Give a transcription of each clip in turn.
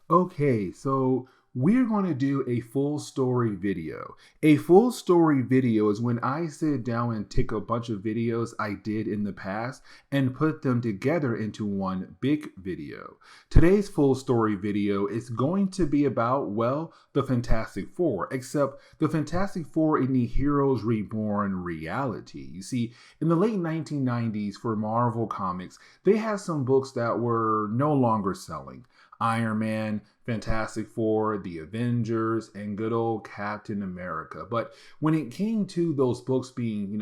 Okay, so we're going to do a full story video. A full story video is when I sit down and take a bunch of videos I did in the past and put them together into one big video. Today's full story video is going to be about, well, the Fantastic Four, except the Fantastic Four in the Heroes Reborn reality. You see, in the late 1990s for Marvel Comics, they had some books that were no longer selling. Iron Man, Fantastic Four, the Avengers, and good old Captain America. But when it came to those books being,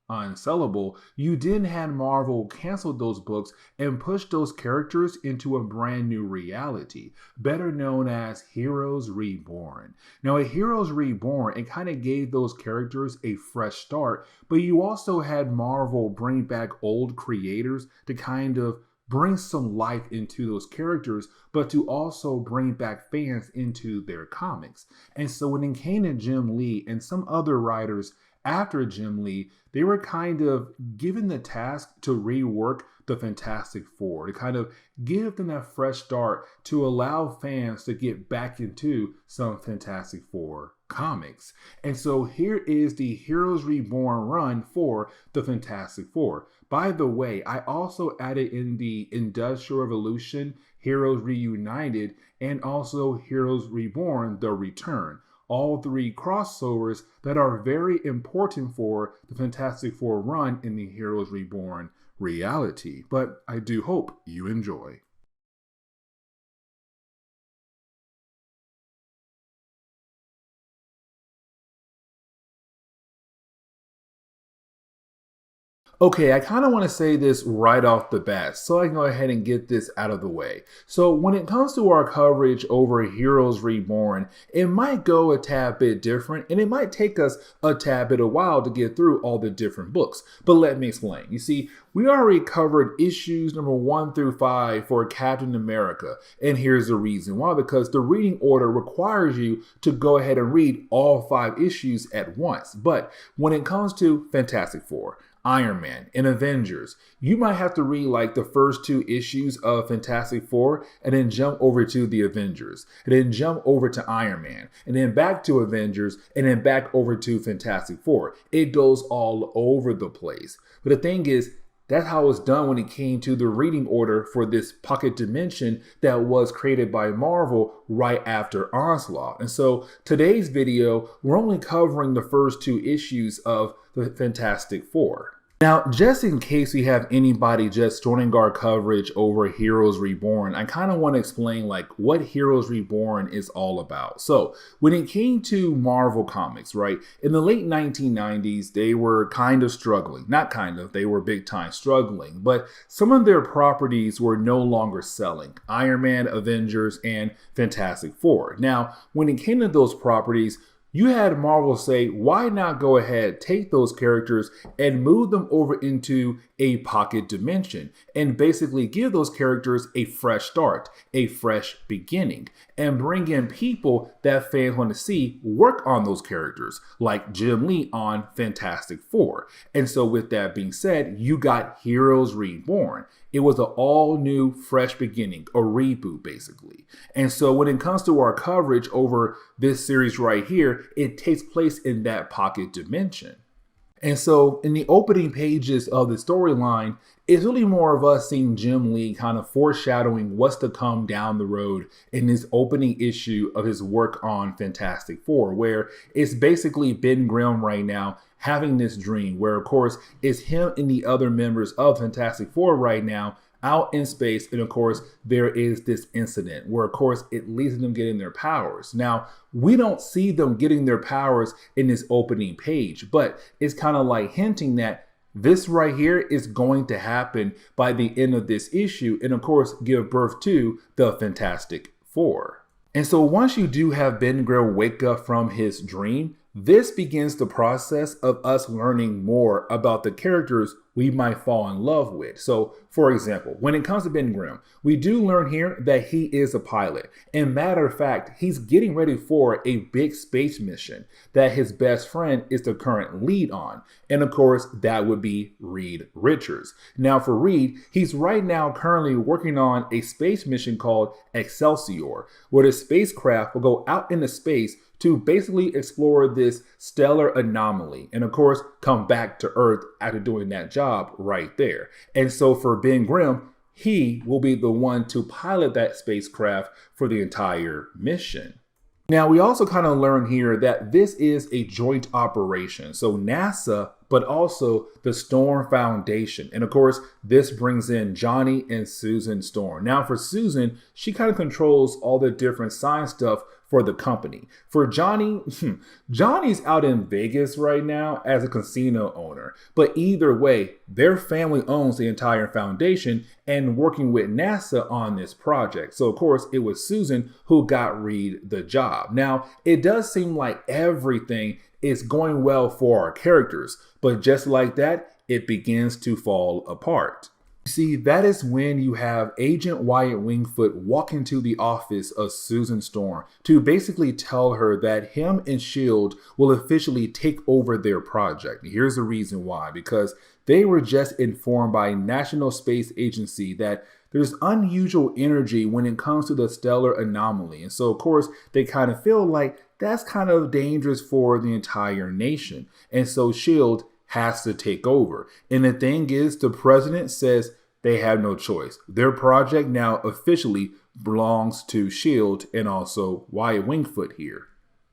unsellable, you then had Marvel cancel those books and push those characters into a brand new reality, better known as Heroes Reborn. Now, at Heroes Reborn, it kind of gave those characters a fresh start, but you also had Marvel bring back old creators to kind of bring some life into those characters, but to also bring back fans into their comics. And so when it came to Jim Lee and some other writers after Jim Lee, they were kind of given the task to rework the Fantastic Four, to kind of give them that fresh start to allow fans to get back into some Fantastic Four comics. And so here is the Heroes Reborn run for the Fantastic Four. By the way, I also added in the Industrial Revolution, Heroes Reunited, and also Heroes Reborn, The Return. All three crossovers that are very important for the Fantastic Four run in the Heroes Reborn reality. But I do hope you enjoy. Okay, I kind of want to say this right off the bat, so I can go ahead and get this out of the way. So when it comes to our coverage over Heroes Reborn, it might go a tad bit different, and it might take us a tad bit a while to get through all the different books. But let me explain. You see, we already covered issues number 1 through 5 for Captain America, and here's the reason why. Because the reading order requires you to go ahead and read all 5 issues at once. But when it comes to Fantastic Four, Iron Man, and Avengers, you might have to read like the first 2 issues of Fantastic Four and then jump over to the Avengers, and then jump over to Iron Man, and then back to Avengers, and then back over to Fantastic Four. It goes all over the place. But the thing is, that's how it's done when it came to the reading order for this pocket dimension that was created by Marvel right after Onslaught. And so today's video, we're only covering the first 2 issues of the Fantastic Four. Now, just in case we have anybody just joining our coverage over Heroes Reborn, I kind of want to explain like what Heroes Reborn is all about. So when it came to Marvel Comics, right, in the late 1990s, they were kind of struggling. Not kind of, they were big time struggling, but some of their properties were no longer selling. Iron Man, Avengers, and Fantastic Four. Now, when it came to those properties, you had Marvel say, why not go ahead, take those characters and move them over into a pocket dimension and basically give those characters a fresh start, a fresh beginning, and bring in people that fans want to see work on those characters, like Jim Lee on Fantastic Four. And so with that being said, you got Heroes Reborn. It was an all new, fresh beginning, a reboot basically. And so when it comes to our coverage over this series right here, it takes place in that pocket dimension. And so in the opening pages of the storyline, it's really more of us seeing Jim Lee kind of foreshadowing what's to come down the road in this opening issue of his work on Fantastic Four, where it's basically Ben Grimm right now having this dream where, of course, it's him and the other members of Fantastic Four right now out in space. And of course, there is this incident where, of course, it leads to them getting their powers. Now, we don't see them getting their powers in this opening page, but it's kind of like hinting that this right here is going to happen by the end of this issue, and of course, give birth to the Fantastic Four. And so once you do have Ben Grimm wake up from his dream, this begins the process of us learning more about the characters we might fall in love with. So, for example, when it comes to Ben Grimm, we do learn here that he is a pilot. And matter of fact, he's getting ready for a big space mission that his best friend is the current lead on. And of course, that would be Reed Richards. Now for Reed, he's right now currently working on a space mission called Excelsior, where the spacecraft will go out into space to basically explore this stellar anomaly and of course come back to Earth after doing that job right there. And so for Ben Grimm, he will be the one to pilot that spacecraft for the entire mission. Now, we also kind of learn here that this is a joint operation. So NASA, but also the Storm Foundation. And of course, this brings in Johnny and Susan Storm. Now for Susan, she kind of controls all the different science stuff for the company. For Johnny, Johnny's out in Vegas right now as a casino owner. But either way, their family owns the entire foundation and working with NASA on this project. So of course, it was Susan who got Reed the job. Now, it does seem like everything is going well for our characters, but just like that, it begins to fall apart. See, that is when you have Agent Wyatt Wingfoot walk into the office of Susan Storm to basically tell her that him and S.H.I.E.L.D. will officially take over their project. Here's the reason why, because they were just informed by National Space Agency that there's unusual energy when it comes to the stellar anomaly. And so, of course, they kind of feel like that's kind of dangerous for the entire nation. And so S.H.I.E.L.D. has to take over. And the thing is, the president says they have no choice. Their project now officially belongs to S.H.I.E.L.D. and also Wyatt Wingfoot here.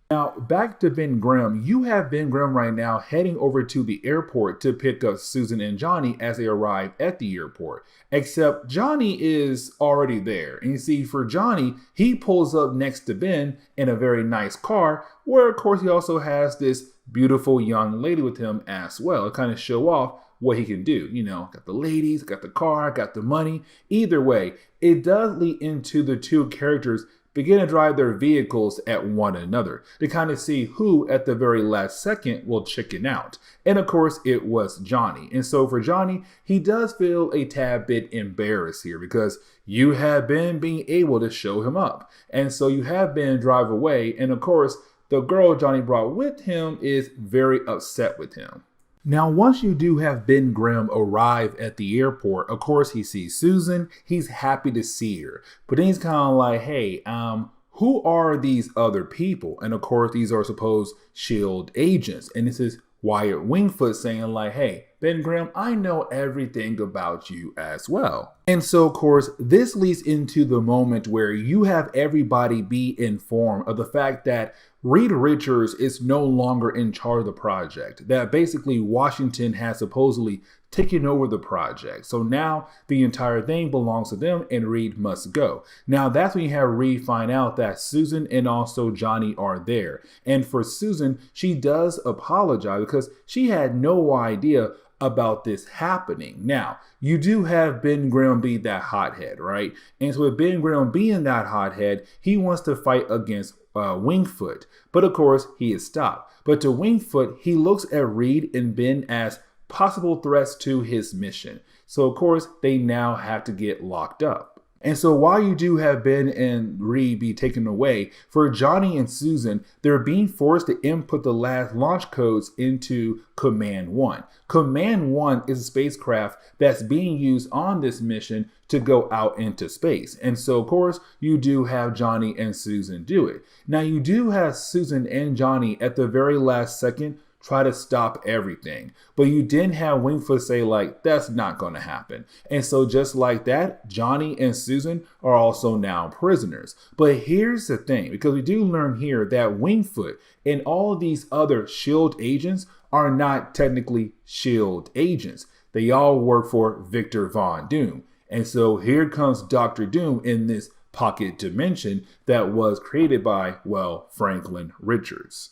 Now, back to Ben Grimm. You have Ben Grimm right now heading over to the airport to pick up Susan and Johnny as they arrive at the airport. Except Johnny is already there. And you see, for Johnny, he pulls up next to Ben in a very nice car, where of course he also has this beautiful young lady with him as well to kind of show off what he can do. You know, got the ladies, got the car, got the money. Either way, it does lead into the two characters begin to drive their vehicles at one another to kind of see who at the very last second will chicken out. And of course, it was Johnny. And so for Johnny, he does feel a tad bit embarrassed here because you have been being able to show him up. And so you have been drive away. And of course, the girl Johnny brought with him is very upset with him. Now, once you do have Ben Grimm arrive at the airport, of course, he sees Susan. He's happy to see her. But then he's kind of like, hey, who are these other people? And of course, these are supposed S.H.I.E.L.D. agents. And this is Wyatt Wingfoot saying like, hey, Ben Grimm, I know everything about you as well. And so, of course, this leads into the moment where you have everybody be informed of the fact that Reed Richards is no longer in charge of the project, that basically Washington has supposedly taken over the project. So now the entire thing belongs to them and Reed must go. Now that's when you have Reed find out that Susan and also Johnny are there. And for Susan, she does apologize because she had no idea about this happening. Now, you do have Ben Grimm be that hothead, right? And so with Ben Grimm being that hothead, he wants to fight against Wingfoot. But of course, he is stopped. But to Wingfoot, he looks at Reed and Ben as possible threats to his mission. So of course, they now have to get locked up. And so while you do have Ben and Reed be taken away, for Johnny and Susan, they're being forced to input the last launch codes into Command 1. Command 1 is a spacecraft that's being used on this mission to go out into space. And so, of course, you do have Johnny and Susan do it. Now, you do have Susan and Johnny at the very last second try to stop everything. But you didn't have Wingfoot say like, that's not going to happen. And so just like that, Johnny and Susan are also now prisoners. But here's the thing, because we do learn here that Wingfoot and all of these other S.H.I.E.L.D. agents are not technically S.H.I.E.L.D. agents. They all work for Victor Von Doom. And so here comes Dr. Doom in this pocket dimension that was created by, well, Franklin Richards.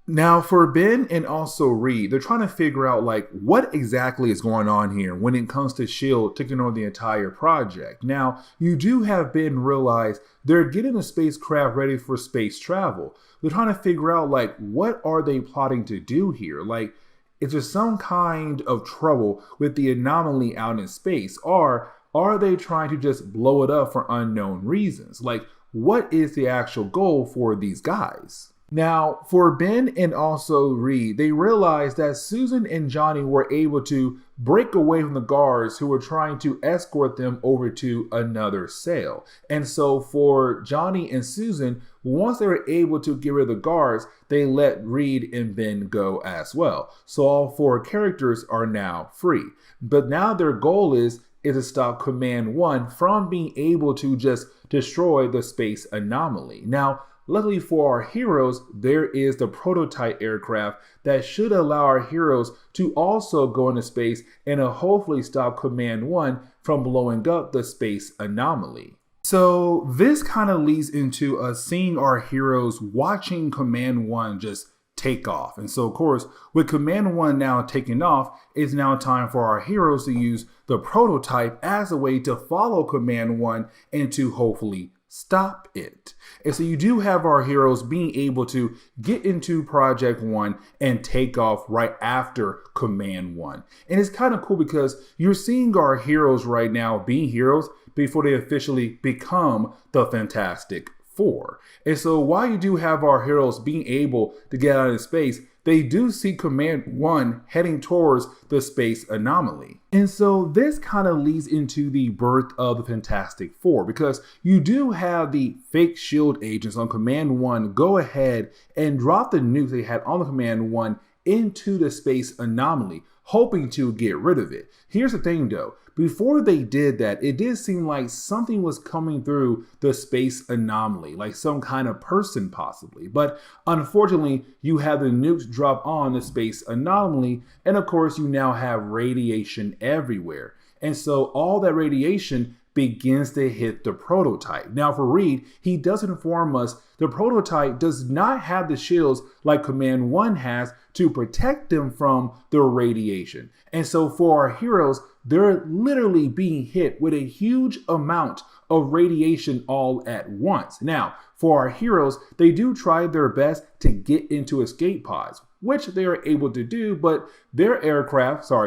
Now for Ben and also Reed, they're trying to figure out like what exactly is going on here when it comes to S.H.I.E.L.D. taking over the entire project. Now you do have Ben realize they're getting the spacecraft ready for space travel. They're trying to figure out like what are they plotting to do here? Like, is there some kind of trouble with the anomaly out in space, or are they trying to just blow it up for unknown reasons? Like, what is the actual goal for these guys? Now, for Ben and also Reed, they realized that Susan and Johnny were able to break away from the guards who were trying to escort them over to another cell. And so for Johnny and Susan, once they were able to get rid of the guards, they let Reed and Ben go as well. So all 4 characters are now free. But now their goal is to stop Command 1 from being able to just destroy the space anomaly. Now, luckily for our heroes, there is the prototype aircraft that should allow our heroes to also go into space and hopefully stop Command 1 from blowing up the space anomaly. So this kind of leads into us seeing our heroes watching Command 1 just take off. And so of course, with Command 1 now taking off, it's now time for our heroes to use the prototype as a way to follow Command 1 and to hopefully stop it. And so you do have our heroes being able to get into Project 1 and take off right after Command 1. And it's kind of cool because you're seeing our heroes right now being heroes before they officially become the Fantastic Four. And so while you do have our heroes being able to get out of space, they do see Command 1 heading towards the space anomaly. And so this kind of leads into the birth of the Fantastic Four, because you do have the fake shield agents on Command 1 go ahead and drop the nukes they had on the Command 1 into the space anomaly, hoping to get rid of it. Here's the thing though, before they did that, it did seem like something was coming through the space anomaly, like some kind of person possibly. But unfortunately, you have the nukes drop on the space anomaly, and of course you now have radiation everywhere. And so all that radiation begins to hit the prototype. Now for Reed, he does inform us the prototype does not have the shields like Command 1 has to protect them from the radiation. And so for our heroes, they're literally being hit with a huge amount of radiation all at once. Now, for our heroes, they do try their best to get into escape pods, which they are able to do, but their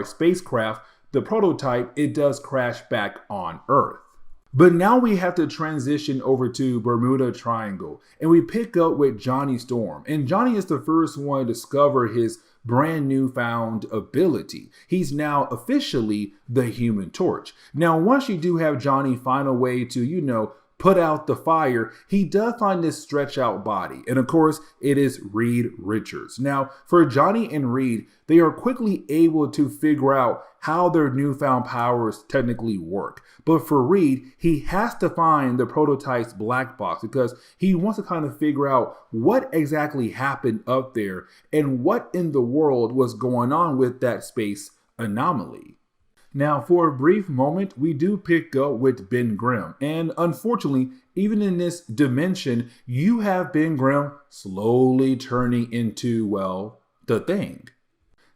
spacecraft, the prototype, it does crash back on Earth. But now we have to transition over to Bermuda Triangle, and we pick up with Johnny Storm. And Johnny is the first one to discover his brand new found ability. He's now officially the Human Torch. Now, once you do have Johnny find a way to, put out the fire, he does find this stretch out body. And of course, it is Reed Richards. Now, for Johnny and Reed, they are quickly able to figure out how their newfound powers technically work. But for Reed, he has to find the prototype's black box because he wants to kind of figure out what exactly happened up there and what in the world was going on with that space anomaly. Now, for a brief moment, we do pick up with Ben Grimm, and unfortunately, even in this dimension, you have Ben Grimm slowly turning into, well, the Thing.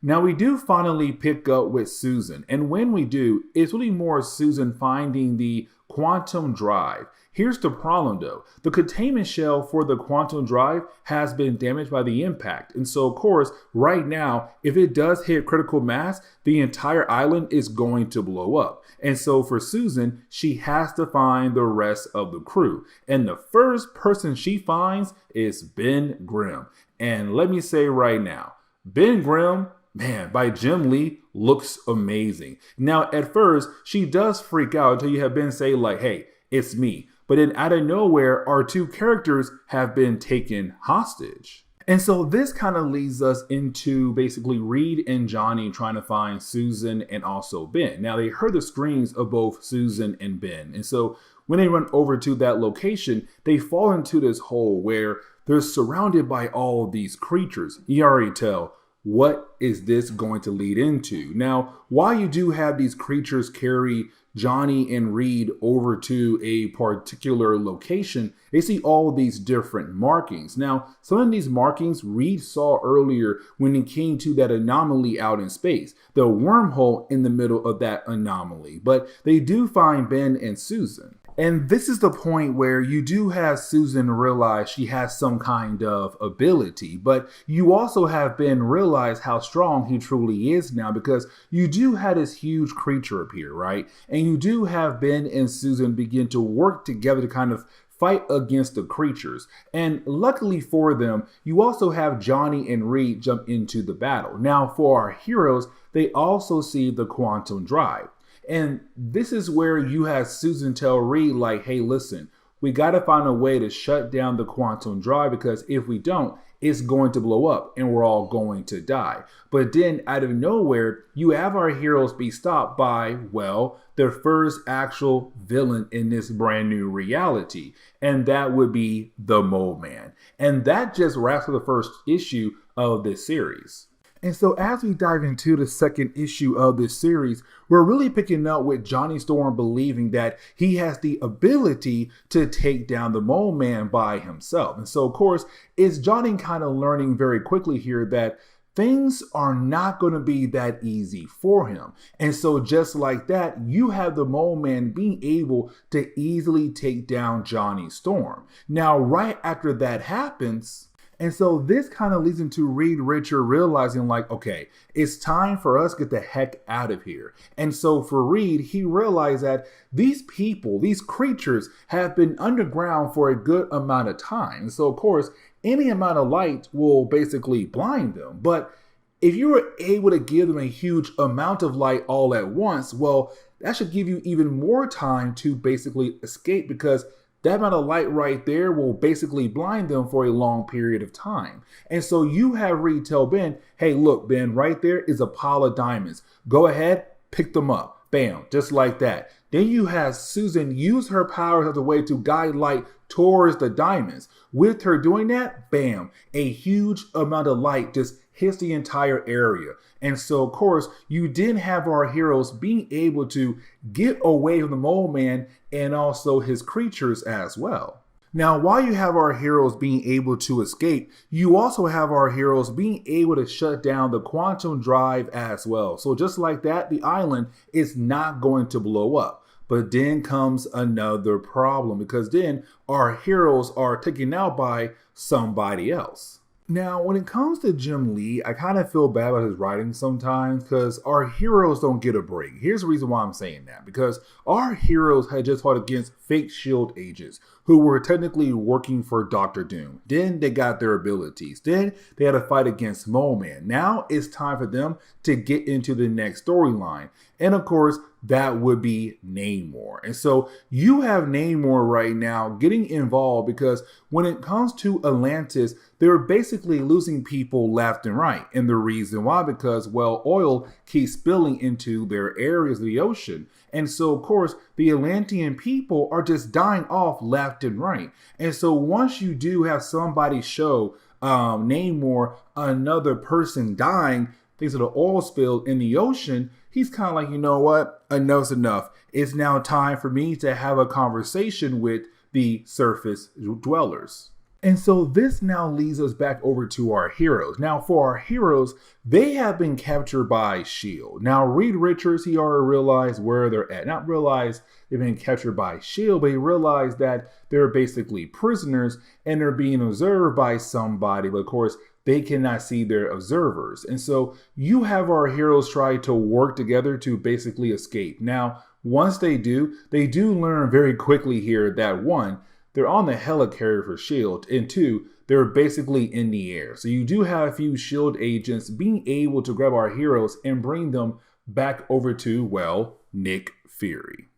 Now, we do finally pick up with Susan, and when we do, it's really more Susan finding the quantum drive. Here's the problem though, the containment shell for the quantum drive has been damaged by the impact. And so of course, right now, if it does hit critical mass, the entire island is going to blow up. And so for Susan, she has to find the rest of the crew. And the first person she finds is Ben Grimm. And let me say right now, Ben Grimm, man, by Jim Lee, looks amazing. Now, at first, she does freak out until you have Ben say like, hey, it's me. But then out of nowhere, our two characters have been taken hostage. And so this kind of leads us into basically Reed and Johnny trying to find Susan and also Ben. Now they heard the screams of both Susan and Ben. And so when they run over to that location, they fall into this hole where they're surrounded by all of these creatures. You already tell, what is this going to lead into? Now, while you do have these creatures carry Johnny and Reed over to a particular location, they see all these different markings. Now, some of these markings Reed saw earlier when he came to that anomaly out in space, the wormhole in the middle of that anomaly. But they do find Ben and Susan. And this is the point where you do have Susan realize she has some kind of ability, but you also have Ben realize how strong he truly is now, because you do have this huge creature appear, right? And you do have Ben and Susan begin to work together to kind of fight against the creatures. And luckily for them, you also have Johnny and Reed jump into the battle. Now for our heroes, they also see the quantum drive. And this is where you have Susan tell Reed, like, hey, listen, we got to find a way to shut down the quantum drive, because if we don't, it's going to blow up and we're all going to die. But then out of nowhere, you have our heroes be stopped by, well, their first actual villain in this brand new reality. And that would be the Moleman. And that just wraps up the first issue of this series. And so as we dive into the second issue of this series, we're really picking up with Johnny Storm believing that he has the ability to take down the Moleman by himself. And so, of course, it's Johnny kind of learning very quickly here that things are not going to be that easy for him. And so just like that, you have the Moleman being able to easily take down Johnny Storm. Now, right after that happens, and so this kind of leads into Reed Richard realizing, like, okay, it's time for us to get the heck out of here. And so for Reed, he realized that these people, these creatures have been underground for a good amount of time. So of course, any amount of light will basically blind them. But if you were able to give them a huge amount of light all at once, well, that should give you even more time to basically escape, because that amount of light right there will basically blind them for a long period of time. And so you have Reed tell Ben, hey, look, Ben, right there is a pile of diamonds. Go ahead, pick them up. Bam, just like that. Then you have Susan use her powers as a way to guide light towards the diamonds. With her doing that, bam, a huge amount of light just hits the entire area. And so, of course, you did have our heroes being able to get away from the Moleman and also his creatures as well. Now, while you have our heroes being able to escape, you also have our heroes being able to shut down the quantum drive as well. So just like that, the island is not going to blow up. But then comes another problem, because then our heroes are taken out by somebody else. Now, when it comes to Jim Lee, I kind of feel bad about his writing sometimes, because our heroes don't get a break. Here's the reason why I'm saying that, because our heroes had just fought against fake S.H.I.E.L.D. agents who were technically working for Dr. Doom. Then they got their abilities. Then they had to fight against Moleman. Now it's time for them to get into the next storyline. And of course, that would be Namor. And so you have Namor right now getting involved, because when it comes to Atlantis, they're basically losing people left and right. And the reason why, because, well, oil keeps spilling into their areas of the ocean. And so, of course, the Atlantean people are just dying off left and right. And so once you do have somebody show Namor another person dying thanks to the oil spill in the ocean, he's kind of like, you know what? Enough's enough. It's now time for me to have a conversation with the surface dwellers. And so this now leads us back over to our heroes. Now for our heroes, they have been captured by S.H.I.E.L.D. Now Reed Richards, he already realized where they're at. Not realized they've been captured by S.H.I.E.L.D., but he realized that they're basically prisoners and they're being observed by somebody. But of course, they cannot see their observers. And so you have our heroes try to work together to basically escape. Now, once they do learn very quickly here that one, they're on the helicarrier for S.H.I.E.L.D., and two, they're basically in the air. So you do have a few S.H.I.E.L.D. agents being able to grab our heroes and bring them back over to, well, Nick Fury.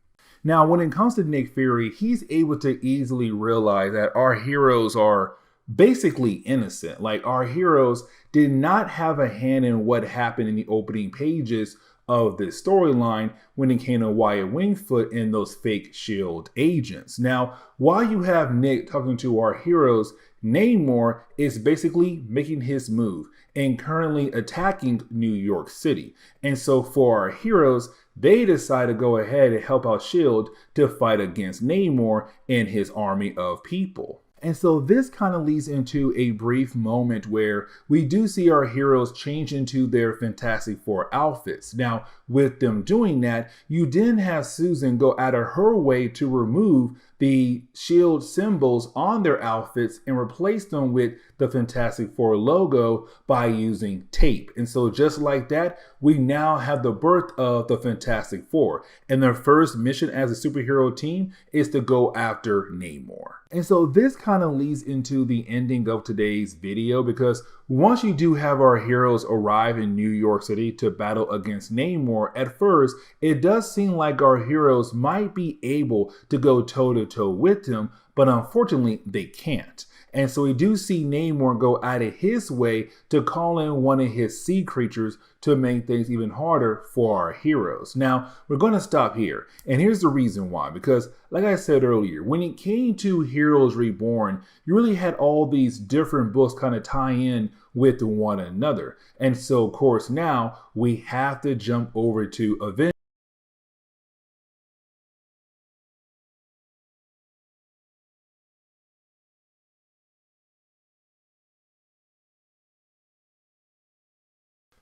Now, when it comes to Nick Fury, he's able to easily realize that our heroes are basically innocent. Like, our heroes did not have a hand in what happened in the opening pages of this storyline when it came to Wyatt Wingfoot and those fake S.H.I.E.L.D. agents. Now, while you have Nick talking to our heroes, Namor is basically making his move and currently attacking New York City. And so for our heroes, they decide to go ahead and help out S.H.I.E.L.D. to fight against Namor and his army of people. And so this kind of leads into a brief moment where we do see our heroes change into their Fantastic Four outfits. Now, with them doing that, you then have Susan go out of her way to remove the shield symbols on their outfits and replace them with the Fantastic Four logo by using tape. And so just like that, we now have the birth of the Fantastic Four. And their first mission as a superhero team is to go after Namor. And so this kind of leads into the ending of today's video, because once you do have our heroes arrive in New York City to battle against Namor, at first, it does seem like our heroes might be able to go toe-to-toe with him, but unfortunately, they can't. And so we do see Namor go out of his way to call in one of his sea creatures to make things even harder for our heroes. Now, we're going to stop here. And here's the reason why. Because, like I said earlier, when it came to Heroes Reborn, you really had all these different books kind of tie in with one another. And so, of course, now we have to jump over to Avengers.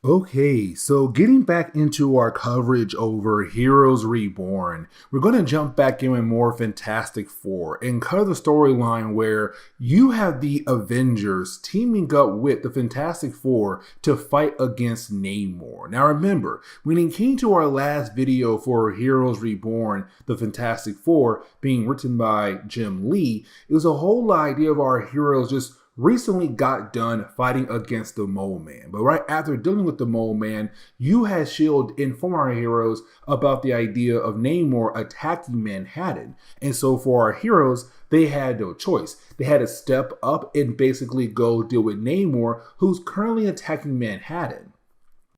Okay, so getting back into our coverage over Heroes Reborn, we're going to jump back in with more Fantastic Four and cover the storyline where you have the Avengers teaming up with the Fantastic Four to fight against Namor. Now remember, when it came to our last video for Heroes Reborn, the Fantastic Four being written by Jim Lee, it was a whole idea of our heroes just recently got done fighting against the Moleman. But right after dealing with the Moleman, you had S.H.I.E.L.D. inform our heroes about the idea of Namor attacking Manhattan. And so for our heroes, they had no choice. They had to step up and basically go deal with Namor, who's currently attacking Manhattan.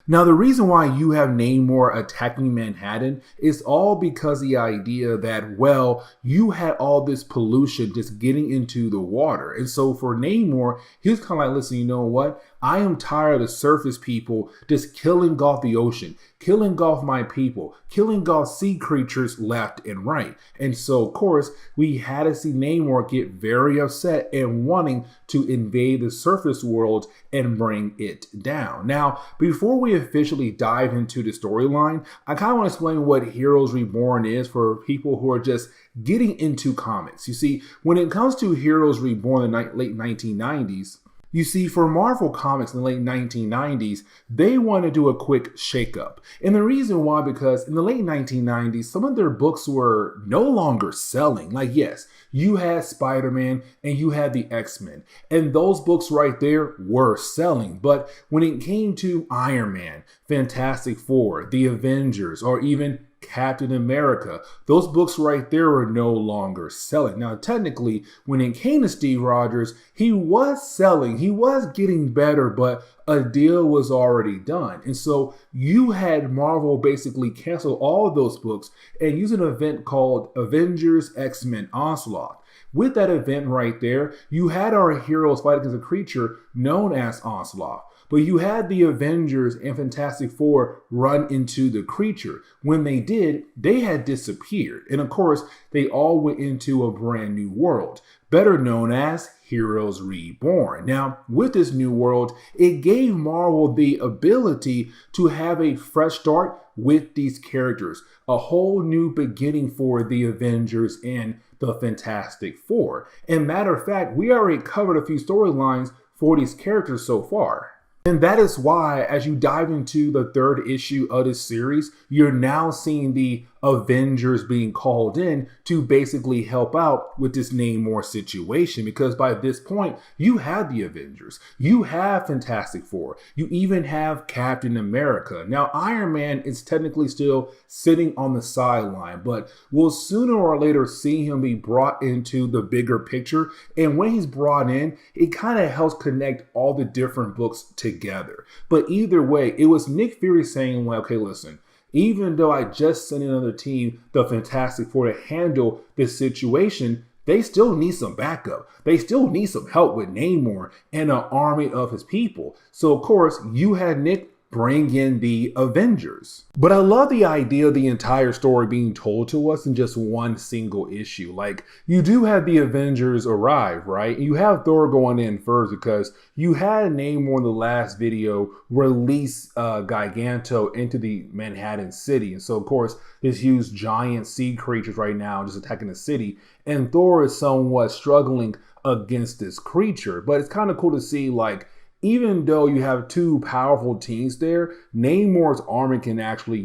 Now, the reason why you have Namor attacking Manhattan is all because the idea that, well, you had all this pollution just getting into the water. And so for Namor, he was kind of like, listen, you know what? I am tired of the surface people just killing off the ocean, killing off my people, killing off sea creatures left and right. And so, of course, we had to see Namor get very upset and wanting to invade the surface world and bring it down. Now, before we officially dive into the storyline, I kind of want to explain what Heroes Reborn is for people who are just getting into comics. You see, when it comes to Heroes Reborn in the late 1990s, you see, for Marvel Comics in the late 1990s, they want to do a quick shakeup. And the reason why, because in the late 1990s, some of their books were no longer selling. Like, yes, you had Spider-Man and you had the X-Men. And those books right there were selling. But when it came to Iron Man, Fantastic Four, the Avengers, or even Captain America, those books right there were no longer selling. Now, technically, when it came to Steve Rogers, he was selling, he was getting better, but a deal was already done. And so you had Marvel basically cancel all of those books and use an event called Avengers X-Men Onslaught. With that event right there, you had our heroes fight against a creature known as Onslaught. But you had the Avengers and Fantastic Four run into the creature. When they did, they had disappeared. And of course, they all went into a brand new world, better known as Heroes Reborn. Now, with this new world, it gave Marvel the ability to have a fresh start with these characters, a whole new beginning for the Avengers and the Fantastic Four. And matter of fact, we already covered a few storylines for these characters so far. And that is why, as you dive into the third issue of this series, you're now seeing the Avengers being called in to basically help out with this Namor situation, because by this point you have the Avengers, you have Fantastic Four, you even have Captain America. Now Iron Man is technically still sitting on the sideline, but we'll sooner or later see him be brought into the bigger picture, and when he's brought in, it kind of helps connect all the different books together. But either way, it was Nick Fury saying, well, okay, listen, even though I just sent another team, the Fantastic Four, to handle this situation, they still need some backup. They still need some help with Namor and an army of his people. So, of course, you had Nick bring in the Avengers. But I love the idea of the entire story being told to us in just one single issue. Like, you do have the Avengers arrive, right? You have Thor going in first because you had Namor in the last video release Giganto into the Manhattan city. And so, of course, this huge giant sea creatures right now just attacking the city. And Thor is somewhat struggling against this creature. But it's kind of cool to see, like, even though you have two powerful teams there, Namor's army can actually,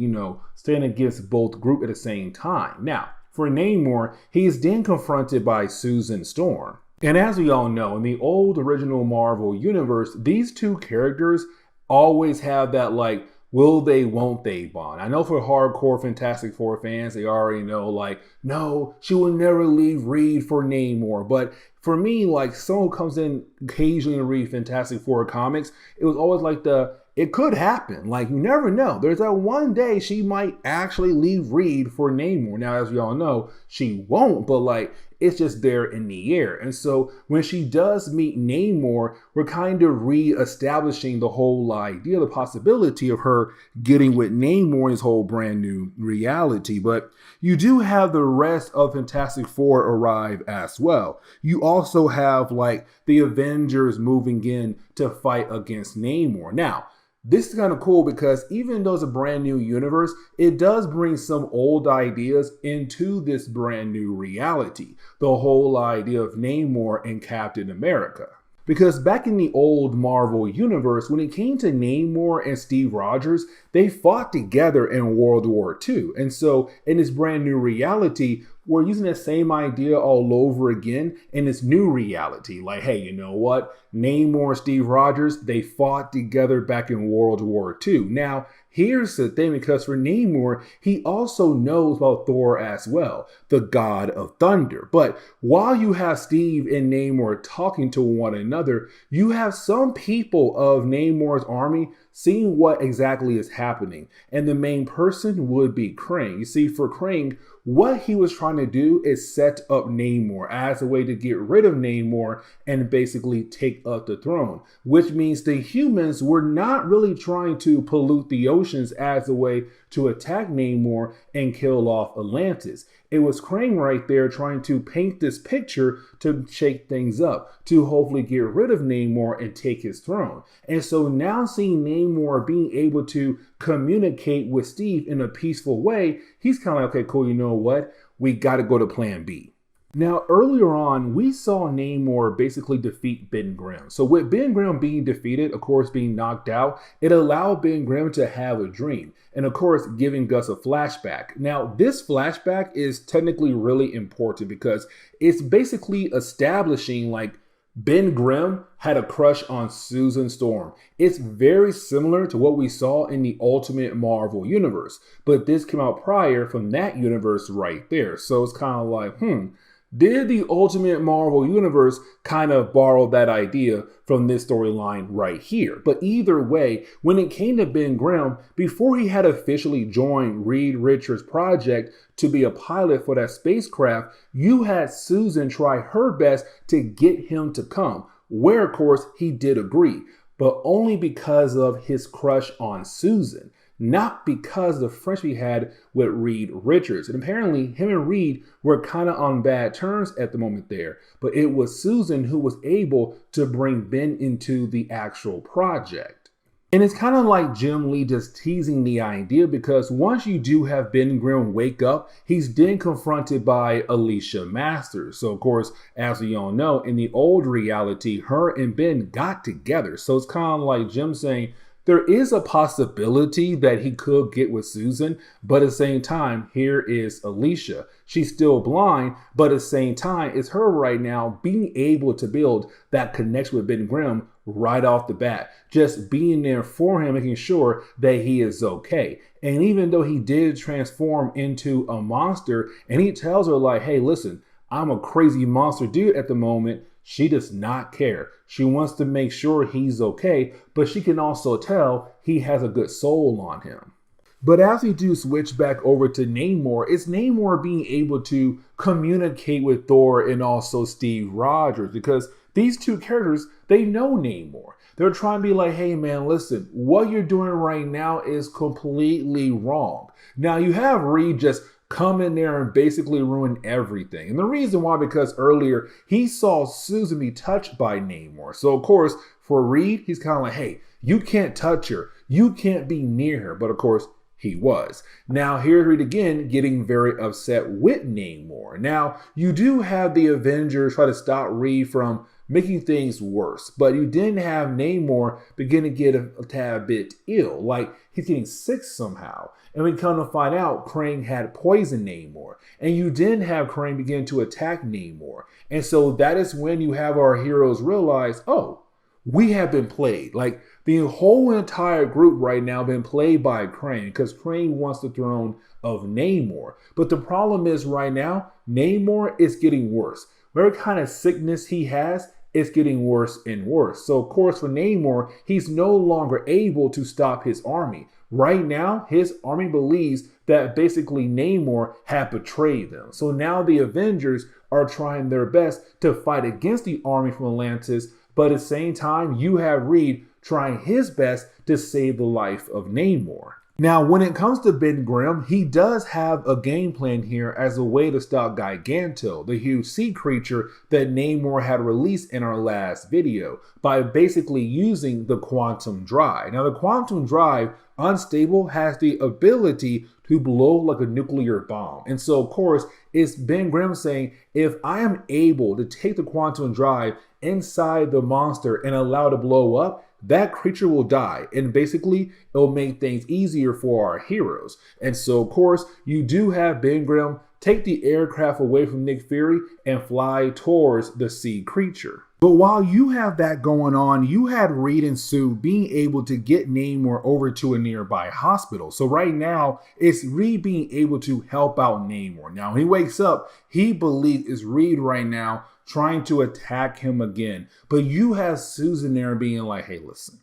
stand against both groups at the same time. Now, for Namor, he is then confronted by Susan Storm. And as we all know, in the old original Marvel universe, these two characters always have that, like, will they, won't they bond. I know for hardcore Fantastic Four fans, they already know, like, no, she will never leave Reed for Namor. But for me, like, someone who comes in occasionally to read Fantastic Four comics, it was always like it could happen. Like, you never know. There's that one day she might actually leave Reed for Namor. Now, as we all know, she won't, but like, it's just there in the air. And so when she does meet Namor, we're kind of re-establishing the whole idea, the possibility of her getting with Namor in his whole brand new reality. But you do have the rest of Fantastic Four arrive as well. You also have, like, the Avengers moving in to fight against Namor. Now, this is kind of cool because even though it's a brand new universe, it does bring some old ideas into this brand new reality. The whole idea of Namor and Captain America. Because back in the old Marvel universe, when it came to Namor and Steve Rogers, they fought together in World War II. And so in this brand new reality, we're using the same idea all over again in this new reality. Like, hey, you know what? Namor and Steve Rogers, they fought together back in World War II. Now, here's the thing, because for Namor, he also knows about Thor as well, the god of thunder. But while you have Steve and Namor talking to one another, you have some people of Namor's army seeing what exactly is happening. And the main person would be Krang. You see, for Krang, what he was trying to do is set up Namor as a way to get rid of Namor and basically take up the throne, which means the humans were not really trying to pollute the oceans as a way to attack Namor and kill off Atlantis. It was Krang right there trying to paint this picture to shake things up, to hopefully get rid of Namor and take his throne. And so now seeing Namor being able to communicate with Steve in a peaceful way, he's kind of like, okay, cool, you know what? We got to go to plan B. Now, earlier on, we saw Namor basically defeat Ben Grimm. So with Ben Grimm being defeated, of course, being knocked out, it allowed Ben Grimm to have a dream. And of course, giving Gus a flashback. Now, this flashback is technically really important because it's basically establishing, like, Ben Grimm had a crush on Susan Storm. It's very similar to what we saw in the Ultimate Marvel universe. But this came out prior from that universe right there. So it's kind of like, did the Ultimate Marvel Universe kind of borrow that idea from this storyline right here? But either way, when it came to Ben Grimm, before he had officially joined Reed Richards' project to be a pilot for that spacecraft, you had Susan try her best to get him to come, where of course he did agree, but only because of his crush on Susan. Not because of the friendship he had with Reed Richards. And apparently him and Reed were kind of on bad terms at the moment there. But it was Susan who was able to bring Ben into the actual project. And it's kind of like Jim Lee just teasing the idea, because once you do have Ben Grimm wake up, he's then confronted by Alicia Masters. So of course, as we all know, in the old reality, her and Ben got together. So it's kind of like Jim saying, there is a possibility that he could get with Susan, but at the same time, here is Alicia. She's still blind, but at the same time, it's her right now being able to build that connection with Ben Grimm right off the bat. Just being there for him, making sure that he is okay. And even though he did transform into a monster, and he tells her like, hey, listen, I'm a crazy monster dude at the moment, she does not care. She wants to make sure he's okay, but she can also tell he has a good soul on him. But as we do switch back over to Namor, it's Namor being able to communicate with Thor and also Steve Rogers, because these two characters, they know Namor. They're trying to be like, hey man, listen, what you're doing right now is completely wrong. Now you have Reed just come in there and basically ruin everything. And the reason why, because earlier he saw Susan be touched by Namor. So of course, for Reed, he's kind of like, hey, you can't touch her. You can't be near her. But of course, he was. Now here's Reed again getting very upset with Namor. Now you do have the Avengers try to stop Reed from making things worse, but you didn't have Namor begin to get a tad bit ill, like he's getting sick somehow. And we come to find out Krang had poisoned Namor, and you didn't have Krang begin to attack Namor. And so that is when you have our heroes realize, oh, we have been played. Like the whole entire group right now been played by Krang, because Krang wants the throne of Namor. But the problem is right now, Namor is getting worse. Whatever kind of sickness he has, it's getting worse and worse. So of course for Namor, he's no longer able to stop his army. Right now, his army believes that basically Namor had betrayed them. So now the Avengers are trying their best to fight against the army from Atlantis. But at the same time, you have Reed trying his best to save the life of Namor. Now, when it comes to Ben Grimm, he does have a game plan here as a way to stop Giganto, the huge sea creature that Namor had released in our last video, by basically using the Quantum Drive. Now, the Quantum Drive, unstable, has the ability to blow like a nuclear bomb. And so, of course, it's Ben Grimm saying, if I am able to take the Quantum Drive inside the monster and allow it to blow up, that creature will die, and basically it'll make things easier for our heroes. And so of course you do have Ben Grimm take the aircraft away from Nick Fury and fly towards the sea creature. But while you have that going on, you had Reed and Sue being able to get Namor over to a nearby hospital. So right now, it's Reed being able to help out Namor. Now, when he wakes up, he believes it's Reed right now trying to attack him again. But you have Susan there being like, hey, listen,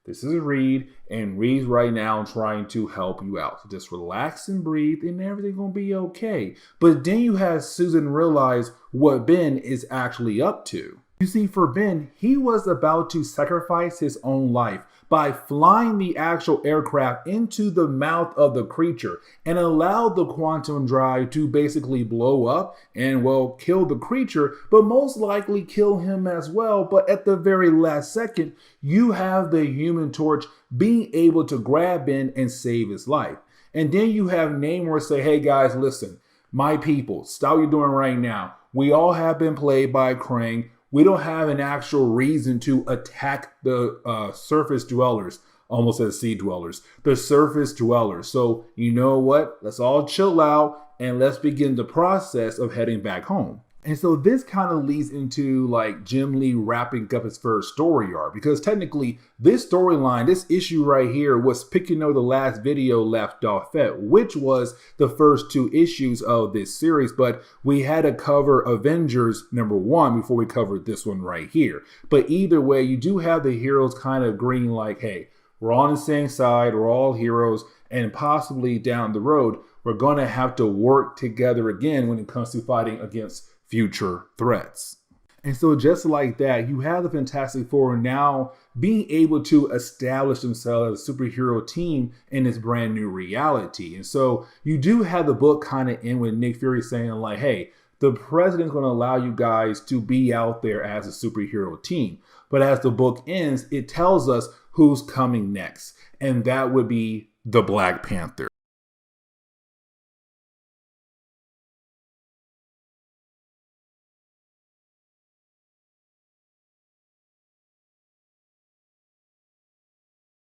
this is Reed, and Reed's right now trying to help you out. So just relax and breathe, and everything's going to be okay. But then you have Susan realize what Ben is actually up to. You see, for Ben, he was about to sacrifice his own life by flying the actual aircraft into the mouth of the creature and allowed the Quantum Drive to basically blow up and, well, kill the creature, but most likely kill him as well. But at the very last second, you have the Human Torch being able to grab Ben and save his life. And then you have Namor say, hey guys, listen, my people, stop what you're doing right now. We all have been played by Krang. We don't have an actual reason to attack the surface dwellers, almost as sea dwellers, the surface dwellers. So you know what? Let's all chill out and let's begin the process of heading back home. And so this kind of leads into like Jim Lee wrapping up his first story arc, because technically this storyline, this issue right here was picking up the last video left off at, which was the first two issues of this series. But we had to cover Avengers #1 before we covered this one right here. But either way, you do have the heroes kind of agreeing like, hey, we're all on the same side, we're all heroes, and possibly down the road, we're going to have to work together again when it comes to fighting against future threats. And so just like that, you have the Fantastic Four now being able to establish themselves as a superhero team in this brand new reality. And so you do have the book kind of end with Nick Fury saying like, hey, the president's going to allow you guys to be out there as a superhero team. But as the book ends, it tells us who's coming next. And that would be the Black Panther.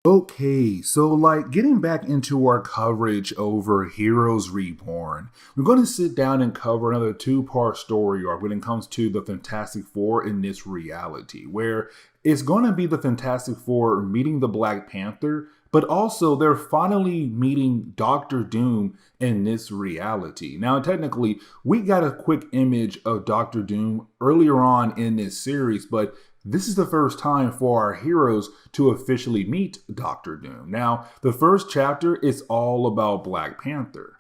Okay, so like getting back into our coverage over Heroes Reborn, we're going to sit down and cover another two-part story arc when it comes to the Fantastic Four in this reality, where it's going to be the Fantastic Four meeting the Black Panther, but also they're finally meeting Doctor Doom in this reality. Now, technically, we got a quick image of Doctor Doom earlier on in this series, but this is the first time for our heroes to officially meet Doctor Doom. Now, the first chapter is all about Black Panther.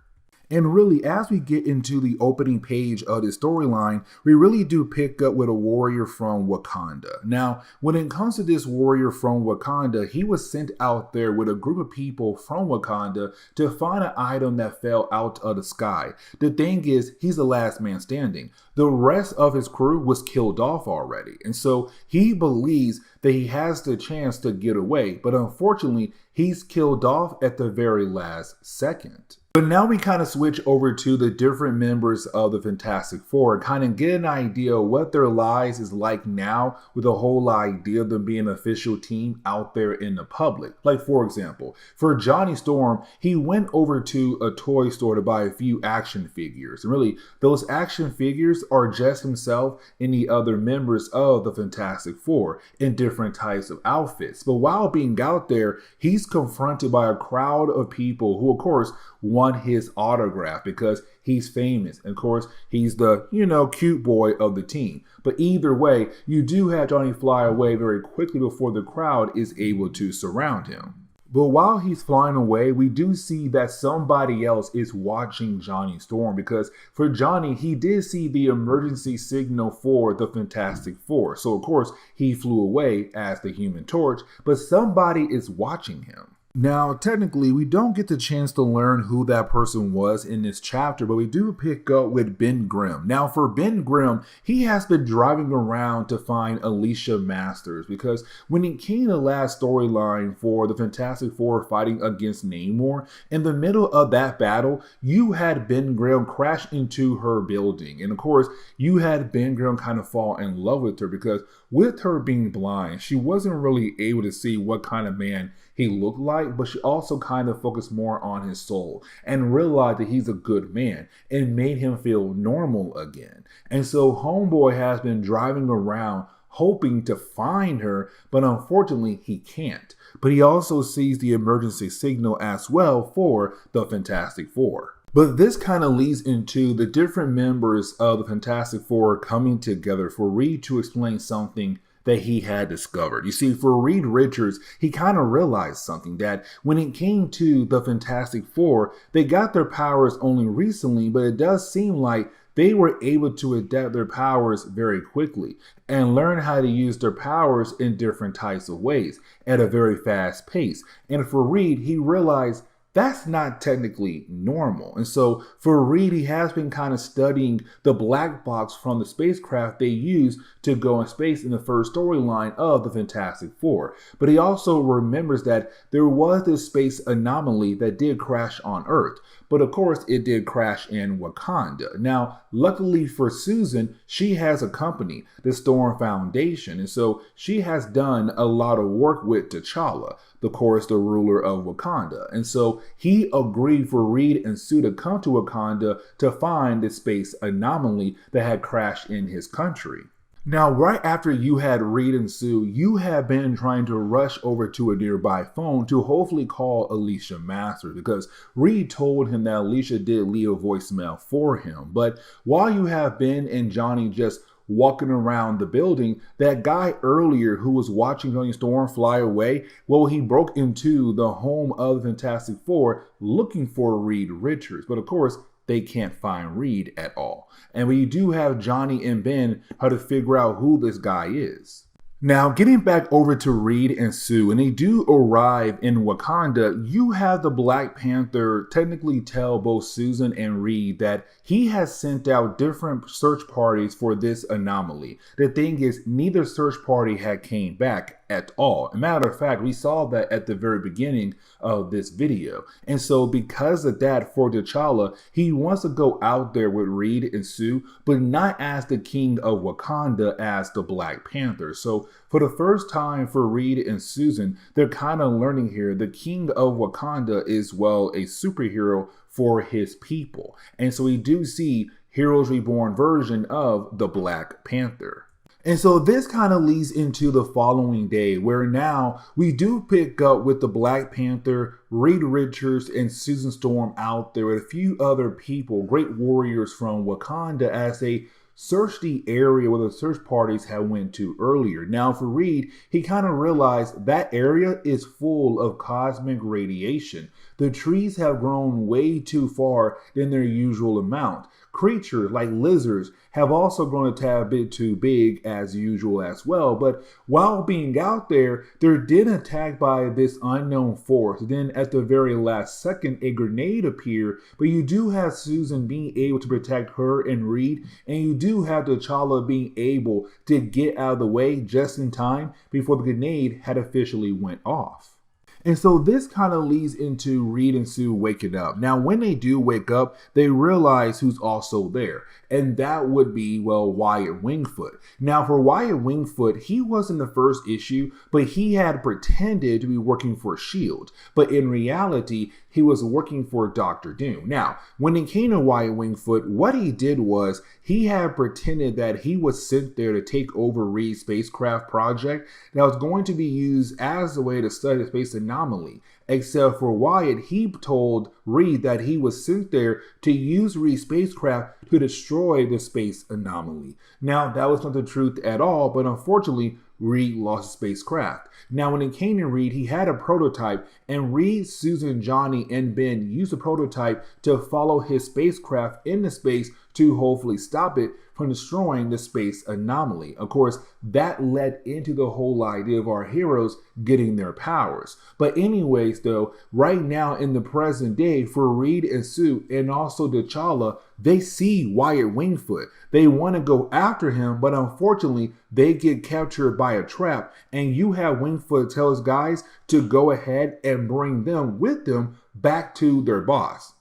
And really, as we get into the opening page of this storyline, we really do pick up with a warrior from Wakanda. Now, when it comes to this warrior from Wakanda, he was sent out there with a group of people from Wakanda to find an item that fell out of the sky. The thing is, he's the last man standing. The rest of his crew was killed off already. And so he believes that he has the chance to get away, but unfortunately, he's killed off at the very last second. But now we kind of switch over to the different members of the Fantastic Four, kind of get an idea of what their lives is like now with the whole idea of them being an official team out there in the public. Like, for example, for Johnny Storm, he went over to a toy store to buy a few action figures. And really, those action figures are just himself and the other members of the Fantastic Four in different types of outfits. But while being out there, he's confronted by a crowd of people who, of course, want his autograph because he's famous. And of course, he's the, cute boy of the team. But either way, you do have Johnny fly away very quickly before the crowd is able to surround him. But while he's flying away, we do see that somebody else is watching Johnny Storm, because for Johnny, he did see the emergency signal for the Fantastic Four. So of course, he flew away as the Human Torch, but somebody is watching him. Now, technically, we don't get the chance to learn who that person was in this chapter, but we do pick up with Ben Grimm. Now, for Ben Grimm, he has been driving around to find Alicia Masters, because when it came to the last storyline for the Fantastic Four fighting against Namor, in the middle of that battle, you had Ben Grimm crash into her building. And of course, you had Ben Grimm kind of fall in love with her, because with her being blind, she wasn't really able to see what kind of man he looked like, but she also kind of focused more on his soul and realized that he's a good man and made him feel normal again. And so Homeboy has been driving around hoping to find her, but unfortunately he can't. But he also sees the emergency signal as well for the Fantastic Four. But this kind of leads into the different members of the Fantastic Four coming together for Reed to explain something that he had discovered. You see, for Reed Richards, he kind of realized something, that when it came to the Fantastic Four, they got their powers only recently, but it does seem like they were able to adapt their powers very quickly and learn how to use their powers in different types of ways at a very fast pace. And for Reed, he realized that's not technically normal. And so for Reed, he has been kind of studying the black box from the spacecraft they used to go in space in the first storyline of the Fantastic Four. But he also remembers that there was this space anomaly that did crash on Earth. But of course, it did crash in Wakanda. Now, luckily for Susan, she has a company, the Storm Foundation. And so she has done a lot of work with T'Challa, of course, the ruler of Wakanda. And so he agreed for Reed and Sue to come to Wakanda to find the space anomaly that had crashed in his country. Now, right after you had Reed and Sue, you had been trying to rush over to a nearby phone to hopefully call Alicia Masters, because Reed told him that Alicia did leave a voicemail for him. But while you have Ben and Johnny just walking around the building, that guy earlier who was watching Johnny Storm fly away, well, he broke into the home of the Fantastic Four looking for Reed Richards. But of course, they can't find Reed at all. And we do have Johnny and Ben how to figure out who this guy is. Now, getting back over to Reed and Sue, and they do arrive in Wakanda, you have the Black Panther technically tell both Susan and Reed that he has sent out different search parties for this anomaly. The thing is, neither search party had came back at all. As a matter of fact, we saw that at the very beginning of this video. And so because of that, for T'Challa, he wants to go out there with Reed and Sue, but not as the king of Wakanda, as the Black Panther. So for the first time for Reed and Susan, they're kind of learning here the king of Wakanda is, well, a superhero for his people. And so we do see Heroes Reborn version of the Black Panther. And so this kind of leads into the following day, where now we do pick up with the Black Panther, Reed Richards, and Susan Storm out there with a few other people, great warriors from Wakanda, as they search the area where the search parties had went to earlier. Now for Reed, he kind of realized that area is full of cosmic radiation. The trees have grown way too far than their usual amount. Creatures like lizards have also grown a tad bit too big as usual as well, but while being out there, they're then attacked by this unknown force. Then at the very last second, a grenade appeared, but you do have Susan being able to protect her and Reed, and you do have T'Challa being able to get out of the way just in time before the grenade had officially went off. And so this kind of leads into Reed and Sue waking up. Now, when they do wake up, they realize who's also there. And that would be, well, Wyatt Wingfoot. Now, for Wyatt Wingfoot, he was in the first issue, but he had pretended to be working for S.H.I.E.L.D. But in reality, he was working for Dr. Doom. Now, when it came to Wyatt Wingfoot, what he did was he had pretended that he was sent there to take over Reed's spacecraft project that was going to be used as a way to study the space anomaly. Except for Wyatt, he told Reed that he was sent there to use Reed's spacecraft to destroy the space anomaly. Now, that was not the truth at all, but unfortunately, Reed lost his spacecraft. Now, when it came to Reed, he had a prototype, and Reed, Susan, Johnny, and Ben used the prototype to follow his spacecraft into space to hopefully stop it from destroying the space anomaly. Of course, that led into the whole idea of our heroes getting their powers. But anyways, though, right now in the present day, for Reed and Sue, and also T'Challa, they see Wyatt Wingfoot. They want to go after him, but unfortunately, they get captured by a trap, and you have Wingfoot tell his guys to go ahead and bring them with them back to their boss.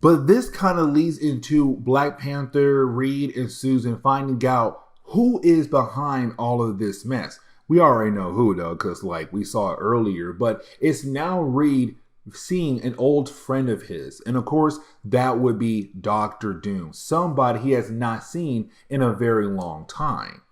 But this kind of leads into Black Panther, Reed, and Susan finding out who is behind all of this mess. We already know who, though, because like we saw it earlier, but it's now Reed seeing an old friend of his. And of course, that would be Dr. Doom, somebody he has not seen in a very long time.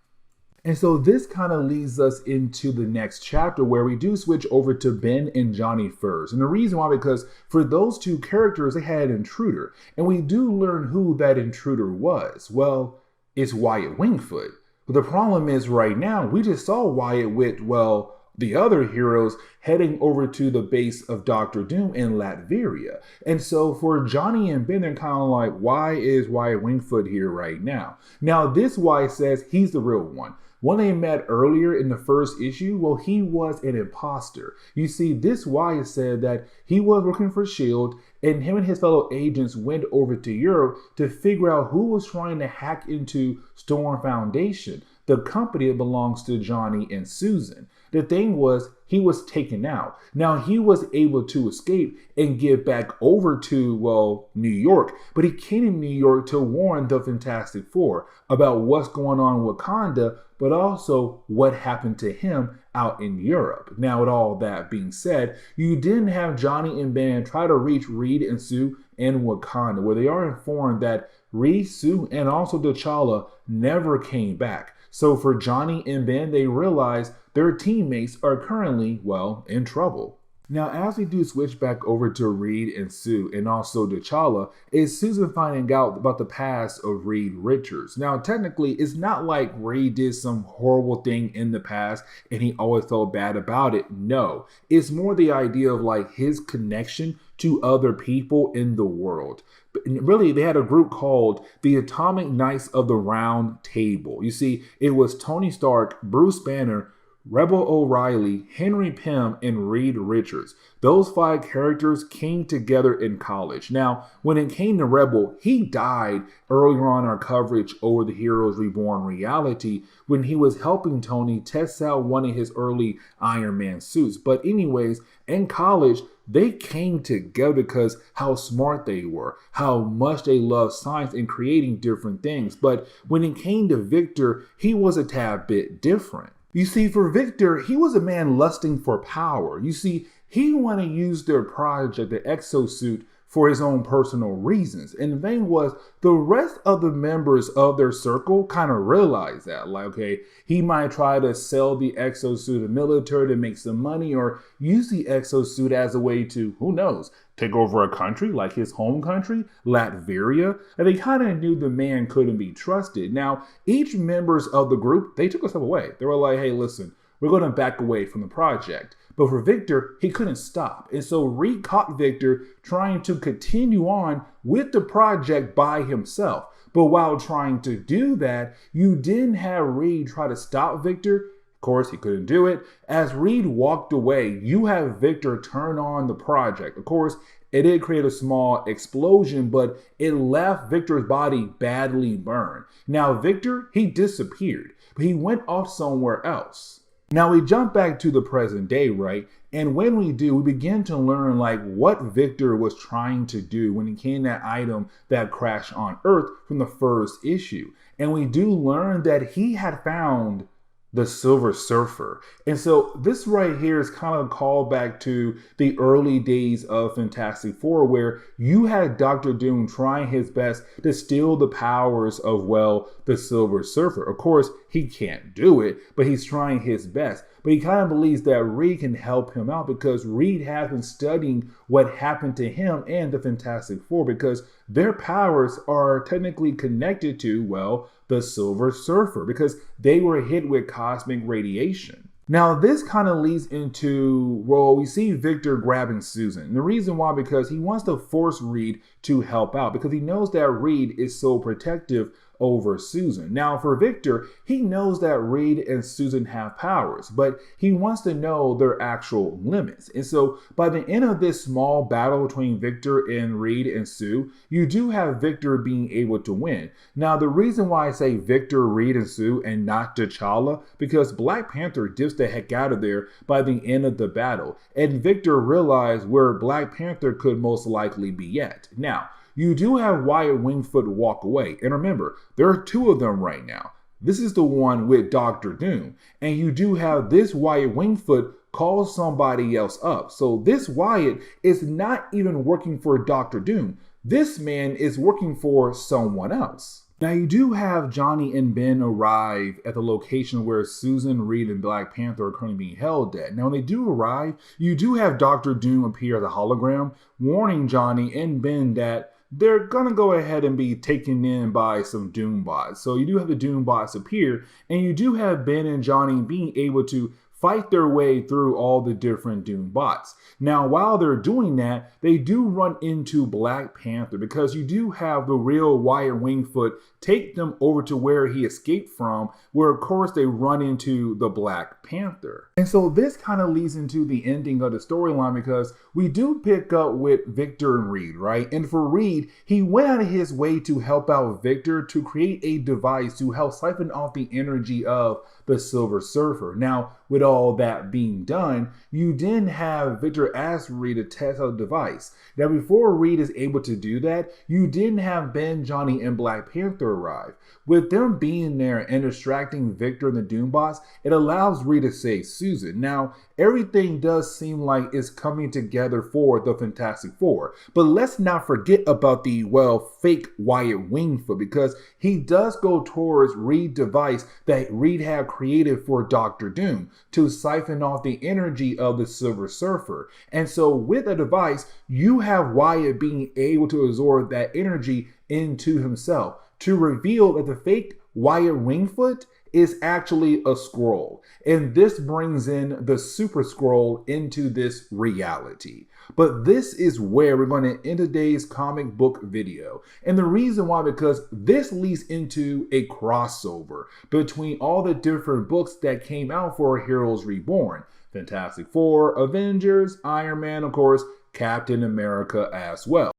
And so this kind of leads us into the next chapter where we do switch over to Ben and Johnny first. And the reason why, because for those two characters, they had an intruder. And we do learn who that intruder was. Well, it's Wyatt Wingfoot. But the problem is right now, we just saw Wyatt with, well, the other heroes heading over to the base of Dr. Doom in Latveria. And so for Johnny and Ben, they're kind of like, why is Wyatt Wingfoot here right now? Now, this Wyatt says he's the real one. When they met earlier in the first issue, well, he was an imposter. You see, this Wyatt said that he was working for S.H.I.E.L.D., and him and his fellow agents went over to Europe to figure out who was trying to hack into Storm Foundation, the company that belongs to Johnny and Susan. The thing was, he was taken out. Now, he was able to escape and get back over to, well, New York. But he came to New York to warn the Fantastic Four about what's going on in Wakanda, but also what happened to him out in Europe. Now, with all that being said, you didn't have Johnny and Ben try to reach Reed and Sue in Wakanda, where they are informed that Reed, Sue, and also T'Challa never came back. So for Johnny and Ben, they realize their teammates are currently, well, in trouble. Now, as we do switch back over to Reed and Sue and also T'Challa, is Susan finding out about the past of Reed Richards. Now, technically, it's not like Reed did some horrible thing in the past and he always felt bad about it. No, it's more the idea of like his connection to other people in the world. But really, they had a group called the Atomic Knights of the Round Table. You see, it was Tony Stark, Bruce Banner, Rebel O'Reilly, Henry Pym, and Reed Richards. Those 5 characters came together in college. Now, when it came to Rebel, he died earlier on our coverage over the Heroes Reborn reality when he was helping Tony test out one of his early Iron Man suits. But anyways, in college, they came together because how smart they were, how much they loved science and creating different things. But when it came to Victor, he was a tad bit different. You see, for Victor, he was a man lusting for power. You see, he wanted to use their project, the exosuit, for his own personal reasons. And the thing was, the rest of the members of their circle kind of realized that. Like, okay, he might try to sell the exosuit to the military to make some money, or use the exosuit as a way to, who knows, take over a country like his home country, Latveria. And they kind of knew the man couldn't be trusted. Now, each members of the group, they took a step away. They were like, hey, listen, we're going to back away from the project. But for Victor, he couldn't stop. And so Reed caught Victor trying to continue on with the project by himself. But while trying to do that, you didn't have Reed try to stop Victor. Of course, he couldn't do it. As Reed walked away, you have Victor turn on the project. Of course, it did create a small explosion, but it left Victor's body badly burned. Now, Victor, he disappeared, but he went off somewhere else. Now we jump back to the present day, right? And when we do, we begin to learn like what Victor was trying to do when he came that item that crashed on Earth from the first issue. And we do learn that he had found the Silver Surfer. And so this right here is kind of a callback to the early days of Fantastic Four, where you had Dr. Doom trying his best to steal the powers of, well, the Silver Surfer. Of course, he can't do it, but he's trying his best. But he kind of believes that Reed can help him out because Reed has been studying what happened to him and the Fantastic Four, because their powers are technically connected to, well, the Silver Surfer, because they were hit with cosmic radiation. Now, this kind of leads into, well, we see Victor grabbing Susan. And the reason why, because he wants to force Reed to help out, because he knows that Reed is so protective over Susan. Now, for Victor, he knows that Reed and Susan have powers, but he wants to know their actual limits. And so by the end of this small battle between Victor and Reed and Sue, you do have Victor being able to win. Now, the reason why I say Victor, Reed, and Sue and not T'Challa, because Black Panther dips the heck out of there by the end of the battle, and Victor realized where Black Panther could most likely be at. Now, you do have Wyatt Wingfoot walk away. And remember, there are two of them right now. This is the one with Dr. Doom. And you do have this Wyatt Wingfoot call somebody else up. So this Wyatt is not even working for Dr. Doom. This man is working for someone else. Now you do have Johnny and Ben arrive at the location where Susan, Reed, and Black Panther are currently being held at. Now when they do arrive, you do have Dr. Doom appear as a hologram, warning Johnny and Ben that they're gonna go ahead and be taken in by some Doom bots. So you do have the Doom bots appear, and you do have Ben and Johnny being able to fight their way through all the different Doom bots. Now, while they're doing that, they do run into Black Panther, because you do have the real Wyatt Wingfoot take them over to where he escaped from, where of course they run into the Black Panther. And so this kind of leads into the ending of the storyline, because we do pick up with Victor and Reed, right? And for Reed, he went out of his way to help out Victor to create a device to help siphon off the energy of the Silver Surfer. Now, with all that being done, you then have Victor ask Reed to test out the device. Now, before Reed is able to do that, you didn't have Ben, Johnny, and Black Panther arrive. With them being there and distracting Victor and the Doombots, it allows Reed to save Susan. Now, everything does seem like it's coming together for the Fantastic Four. But let's not forget about the, well, fake Wyatt Wingfoot, because he does go towards Reed's device that Reed had created for Dr. Doom to siphon off the energy of the Silver Surfer. And so with a device, you have Wyatt being able to absorb that energy into himself to reveal that the fake Wyatt Wingfoot is actually a Skrull. And this brings in the Super Skrull into this reality. But this is where we're going to end today's comic book video. And the reason why, because this leads into a crossover between all the different books that came out for Heroes Reborn. Fantastic Four, Avengers, Iron Man, of course, Captain America as well.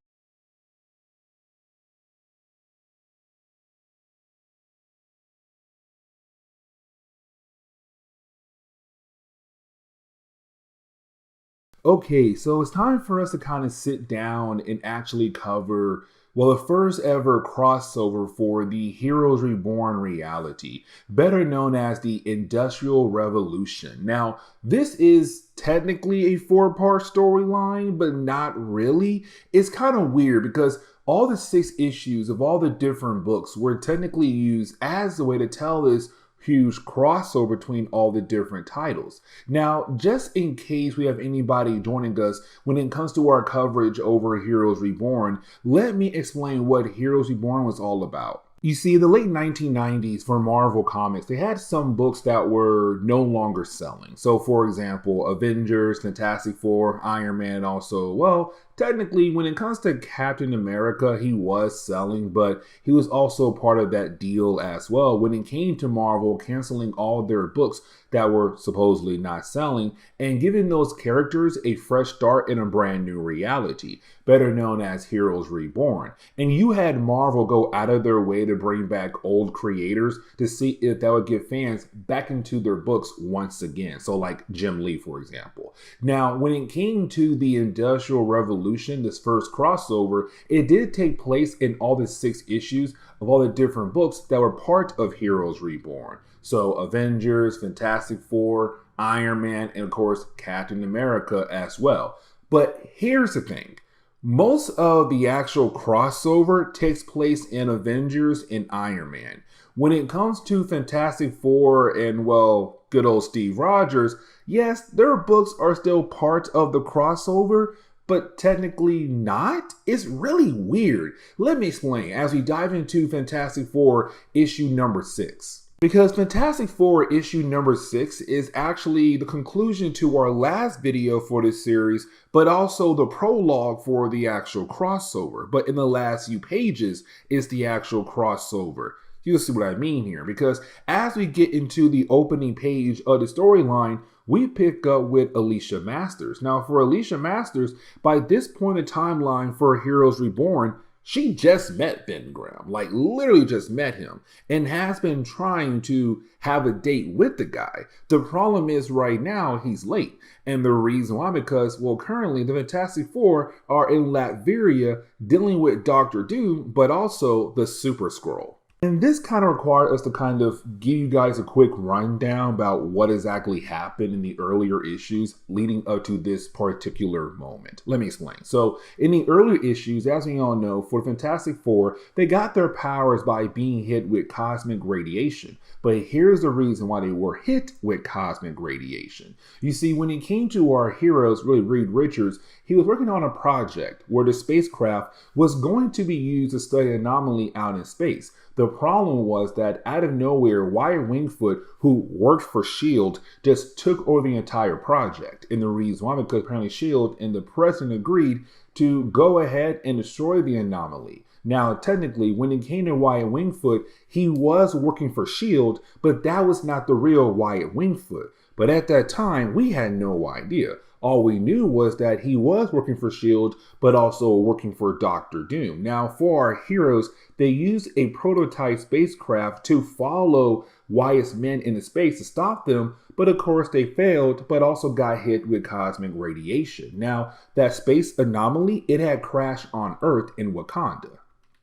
Okay, so it's time for us to kind of sit down and actually cover Well, the first ever crossover for the Heroes Reborn reality, better known as the Industrial Revolution. Now, this is technically a four-part storyline, but not really. It's kind of weird because all the 6 issues of all the different books were technically used as a way to tell this huge crossover between all the different titles. Now, just in case we have anybody joining us when it comes to our coverage over Heroes Reborn, let me explain what Heroes Reborn was all about. You see, the late 1990s for Marvel Comics, they had some books that were no longer selling. So, for example, Avengers, Fantastic Four, Iron Man also, well, technically, when it comes to Captain America, he was selling, but he was also part of that deal as well when it came to Marvel canceling all their books that were supposedly not selling and giving those characters a fresh start in a brand new reality, better known as Heroes Reborn. And you had Marvel go out of their way to bring back old creators to see if that would get fans back into their books once again. So like Jim Lee, for example. Now, when it came to the Industrial Revolution, this first crossover, it did take place in all the 6 issues of all the different books that were part of Heroes Reborn. So Avengers, Fantastic Four, Iron Man, and of course Captain America as well. But here's the thing. Most of the actual crossover takes place in Avengers and Iron Man. When it comes to Fantastic Four and, well, good old Steve Rogers, yes, their books are still part of the crossover, but technically not? It's really weird. Let me explain as we dive into Fantastic Four issue number 6. Because Fantastic Four issue number 6 is actually the conclusion to our last video for this series, but also the prologue for the actual crossover. But in the last few pages is the actual crossover. You'll see what I mean here, because as we get into the opening page of the storyline, we pick up with Alicia Masters. Now, for Alicia Masters, by this point in the timeline for Heroes Reborn, she just met Ben Grimm, like literally just met him, and has been trying to have a date with the guy. The problem is right now he's late. And the reason why, because, well, currently the Fantastic Four are in Latveria dealing with Doctor Doom, but also the Super Skrull. And this kind of required us to kind of give you guys a quick rundown about what exactly happened in the earlier issues leading up to this particular moment. Let me explain. So in the earlier issues, as we all know, for the Fantastic Four, they got their powers by being hit with cosmic radiation. But here's the reason why they were hit with cosmic radiation. You see, when it came to our heroes, really Reed Richards, he was working on a project where the spacecraft was going to be used to study Anomaly out in space. The problem was that out of nowhere, Wyatt Wingfoot, who worked for S.H.I.E.L.D., just took over the entire project. And the reason why, because apparently S.H.I.E.L.D. and the president agreed to go ahead and destroy the Anomaly. Now, technically, when it came to Wyatt Wingfoot, he was working for S.H.I.E.L.D., but that was not the real Wyatt Wingfoot. But at that time, we had no idea. All we knew was that he was working for S.H.I.E.L.D., but also working for Doctor Doom. Now, for our heroes, they used a prototype spacecraft to follow Wyatt's men into space to stop them, but of course they failed, but also got hit with cosmic radiation. Now, that space anomaly, it had crashed on Earth in Wakanda.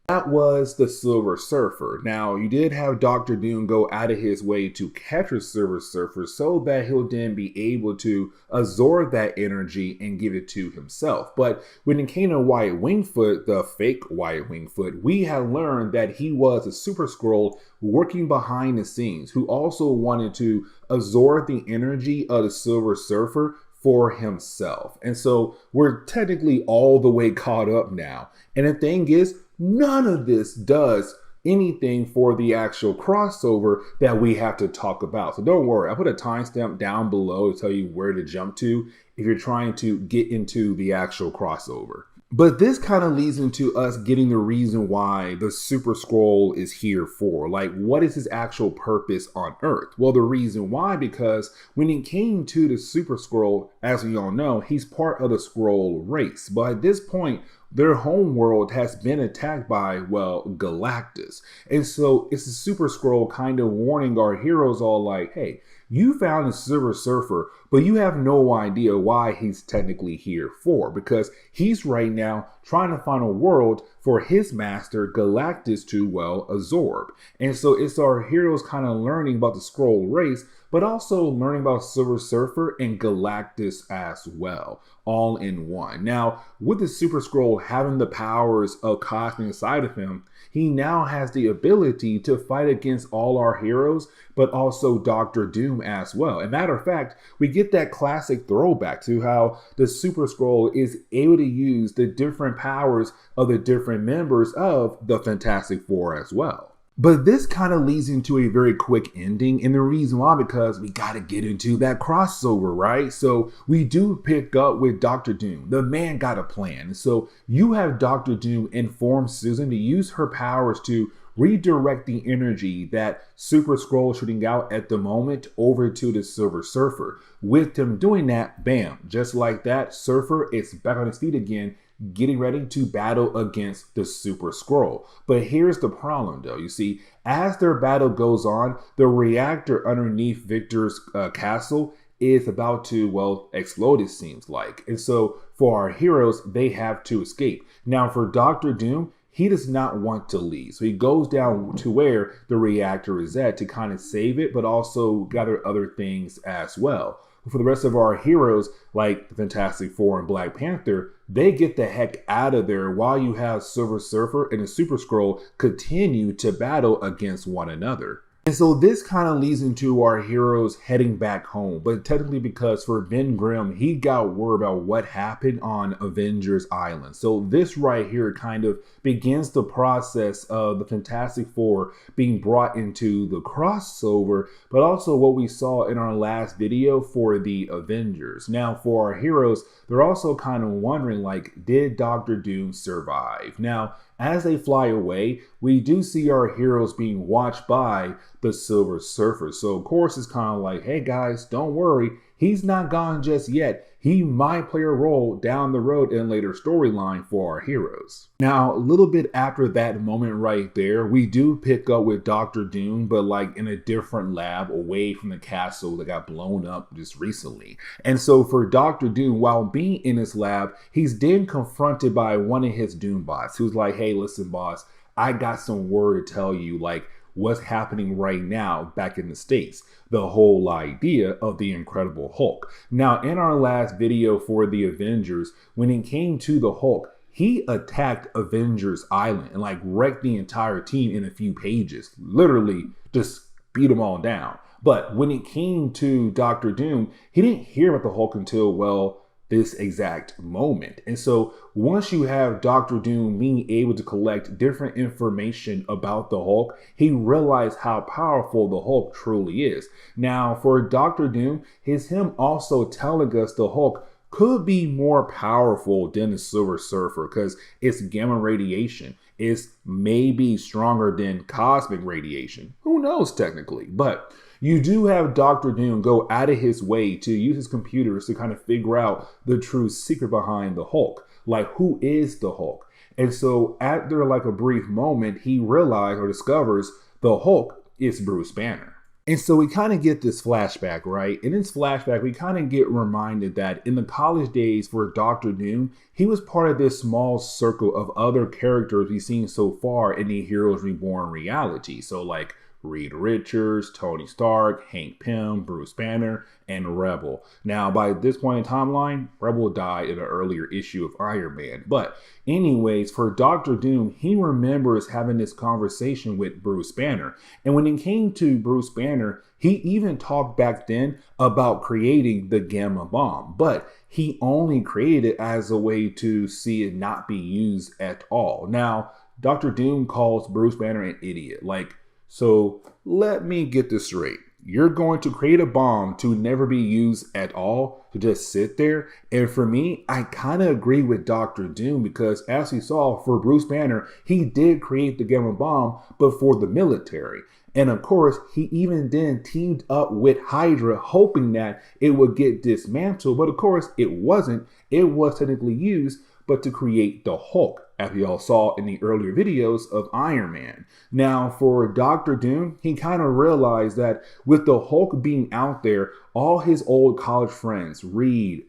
That was the Silver Surfer. Now, you did have Doctor Doom go out of his way to catch the Silver Surfer so that he'll then be able to absorb that energy and give it to himself. But when it came to Wyatt Wingfoot, the fake Wyatt Wingfoot, we had learned that he was a Super Skrull working behind the scenes who also wanted to absorb the energy of the Silver Surfer for himself. And so we're technically all the way caught up now. And the thing is, none of this does anything for the actual crossover that we have to talk about. So don't worry, I put a timestamp down below to tell you where to jump to if you're trying to get into the actual crossover. But this kind of leads into us getting the reason why the Super Skrull is here for. Like, what is his actual purpose on Earth? Well, the reason why, because when it came to the Super Skrull, as we all know, he's part of the Skrull race. But at this point, their home world has been attacked by, well, Galactus. And so it's the Super Skrull kind of warning our heroes all like, hey, you found the Silver Surfer, but you have no idea why he's technically here for, because he's right now trying to find a world for his master Galactus to, well, absorb. And so it's our heroes kind of learning about the Skrull race, but also learning about Silver Surfer and Galactus as well, all in one. Now, with the Super Skrull having the powers of Cosmic inside of him, he now has the ability to fight against all our heroes, but also Doctor Doom as well. As a matter of fact, we get that classic throwback to how the Super Skrull is able to use the different powers of the different members of the Fantastic Four as well. But this kind of leads into a very quick ending, and the reason why, because we got to get into that crossover, right? So we do pick up with Doctor Doom. The man got a plan. So you have Doctor Doom inform Susan to use her powers to redirect the energy that Super Skrull is shooting out at the moment over to the Silver Surfer. With him doing that, bam, just like that, Surfer is back on his feet again, getting ready to battle against the Super Skrull. But here's the problem though. You see, as their battle goes on, the reactor underneath Victor's castle is about to, well, explode, it seems like. And so for our heroes, they have to escape. Now for Doctor Doom, he does not want to leave. So he goes down to where the reactor is at to kind of save it, but also gather other things as well. For the rest of our heroes, like the Fantastic Four and Black Panther, they get the heck out of there while you have Silver Surfer and the Super Skrull continue to battle against one another. And so this kind of leads into our heroes heading back home, but technically because for Ben Grimm, he got word about what happened on Avengers Island. So this right here kind of begins the process of the Fantastic Four being brought into the crossover, but also what we saw in our last video for the Avengers. Now for our heroes, they're also kind of wondering, like, did Doctor Doom survive? Now, as they fly away, we do see our heroes being watched by the Silver Surfer. So of course it's kind of like, hey guys, don't worry, he's not gone just yet. He might play a role down the road in a later storyline for our heroes. Now, a little bit after that moment right there, we do pick up with Doctor Doom, but like in a different lab away from the castle that got blown up just recently. And so for Doctor Doom, while being in his lab, he's then confronted by one of his Doom bots who's like, hey, listen, boss, I got some word to tell you, like, what's happening right now back in the States. The whole idea of the Incredible Hulk. Now, in our last video for the Avengers, when it came to the Hulk, he attacked Avengers Island and like wrecked the entire team in a few pages. Literally just beat them all down. But when it came to Doctor Doom, he didn't hear about the Hulk until, well, this exact moment. And so once you have Doctor Doom being able to collect different information about the Hulk, he realized how powerful the Hulk truly is. Now for Doctor Doom, it's him also telling us the Hulk could be more powerful than the Silver Surfer because it's gamma radiation. It's maybe stronger than cosmic radiation. Who knows technically, but you do have Doctor Doom go out of his way to use his computers to kind of figure out the true secret behind the Hulk. Like, who is the Hulk? And so after like a brief moment, he realized or discovers the Hulk is Bruce Banner. And so we kind of get this flashback, right? In this flashback, we kind of get reminded that in the college days for Doctor Doom, he was part of this small circle of other characters we've seen so far in the Heroes Reborn reality. So like Reed Richards, Tony Stark, Hank Pym, Bruce Banner, and Rebel. Now, by this point in timeline, Rebel died in an earlier issue of Iron Man. But anyways, for Doctor Doom, he remembers having this conversation with Bruce Banner. And when it came to Bruce Banner, he even talked back then about creating the Gamma Bomb. But he only created it as a way to see it not be used at all. Now, Doctor Doom calls Bruce Banner an idiot. Like, so let me get this straight. You're going to create a bomb to never be used at all, to just sit there? And for me, I kind of agree with Doctor Doom because as we saw for Bruce Banner, he did create the Gamma Bomb, but for the military. And of course, he even then teamed up with Hydra, hoping that it would get dismantled. But of course, it wasn't. It was technically used, but to create the Hulk, as we all saw in the earlier videos of Iron Man. Now, for Doctor Doom, he kind of realized that with the Hulk being out there, all his old college friends, Reed,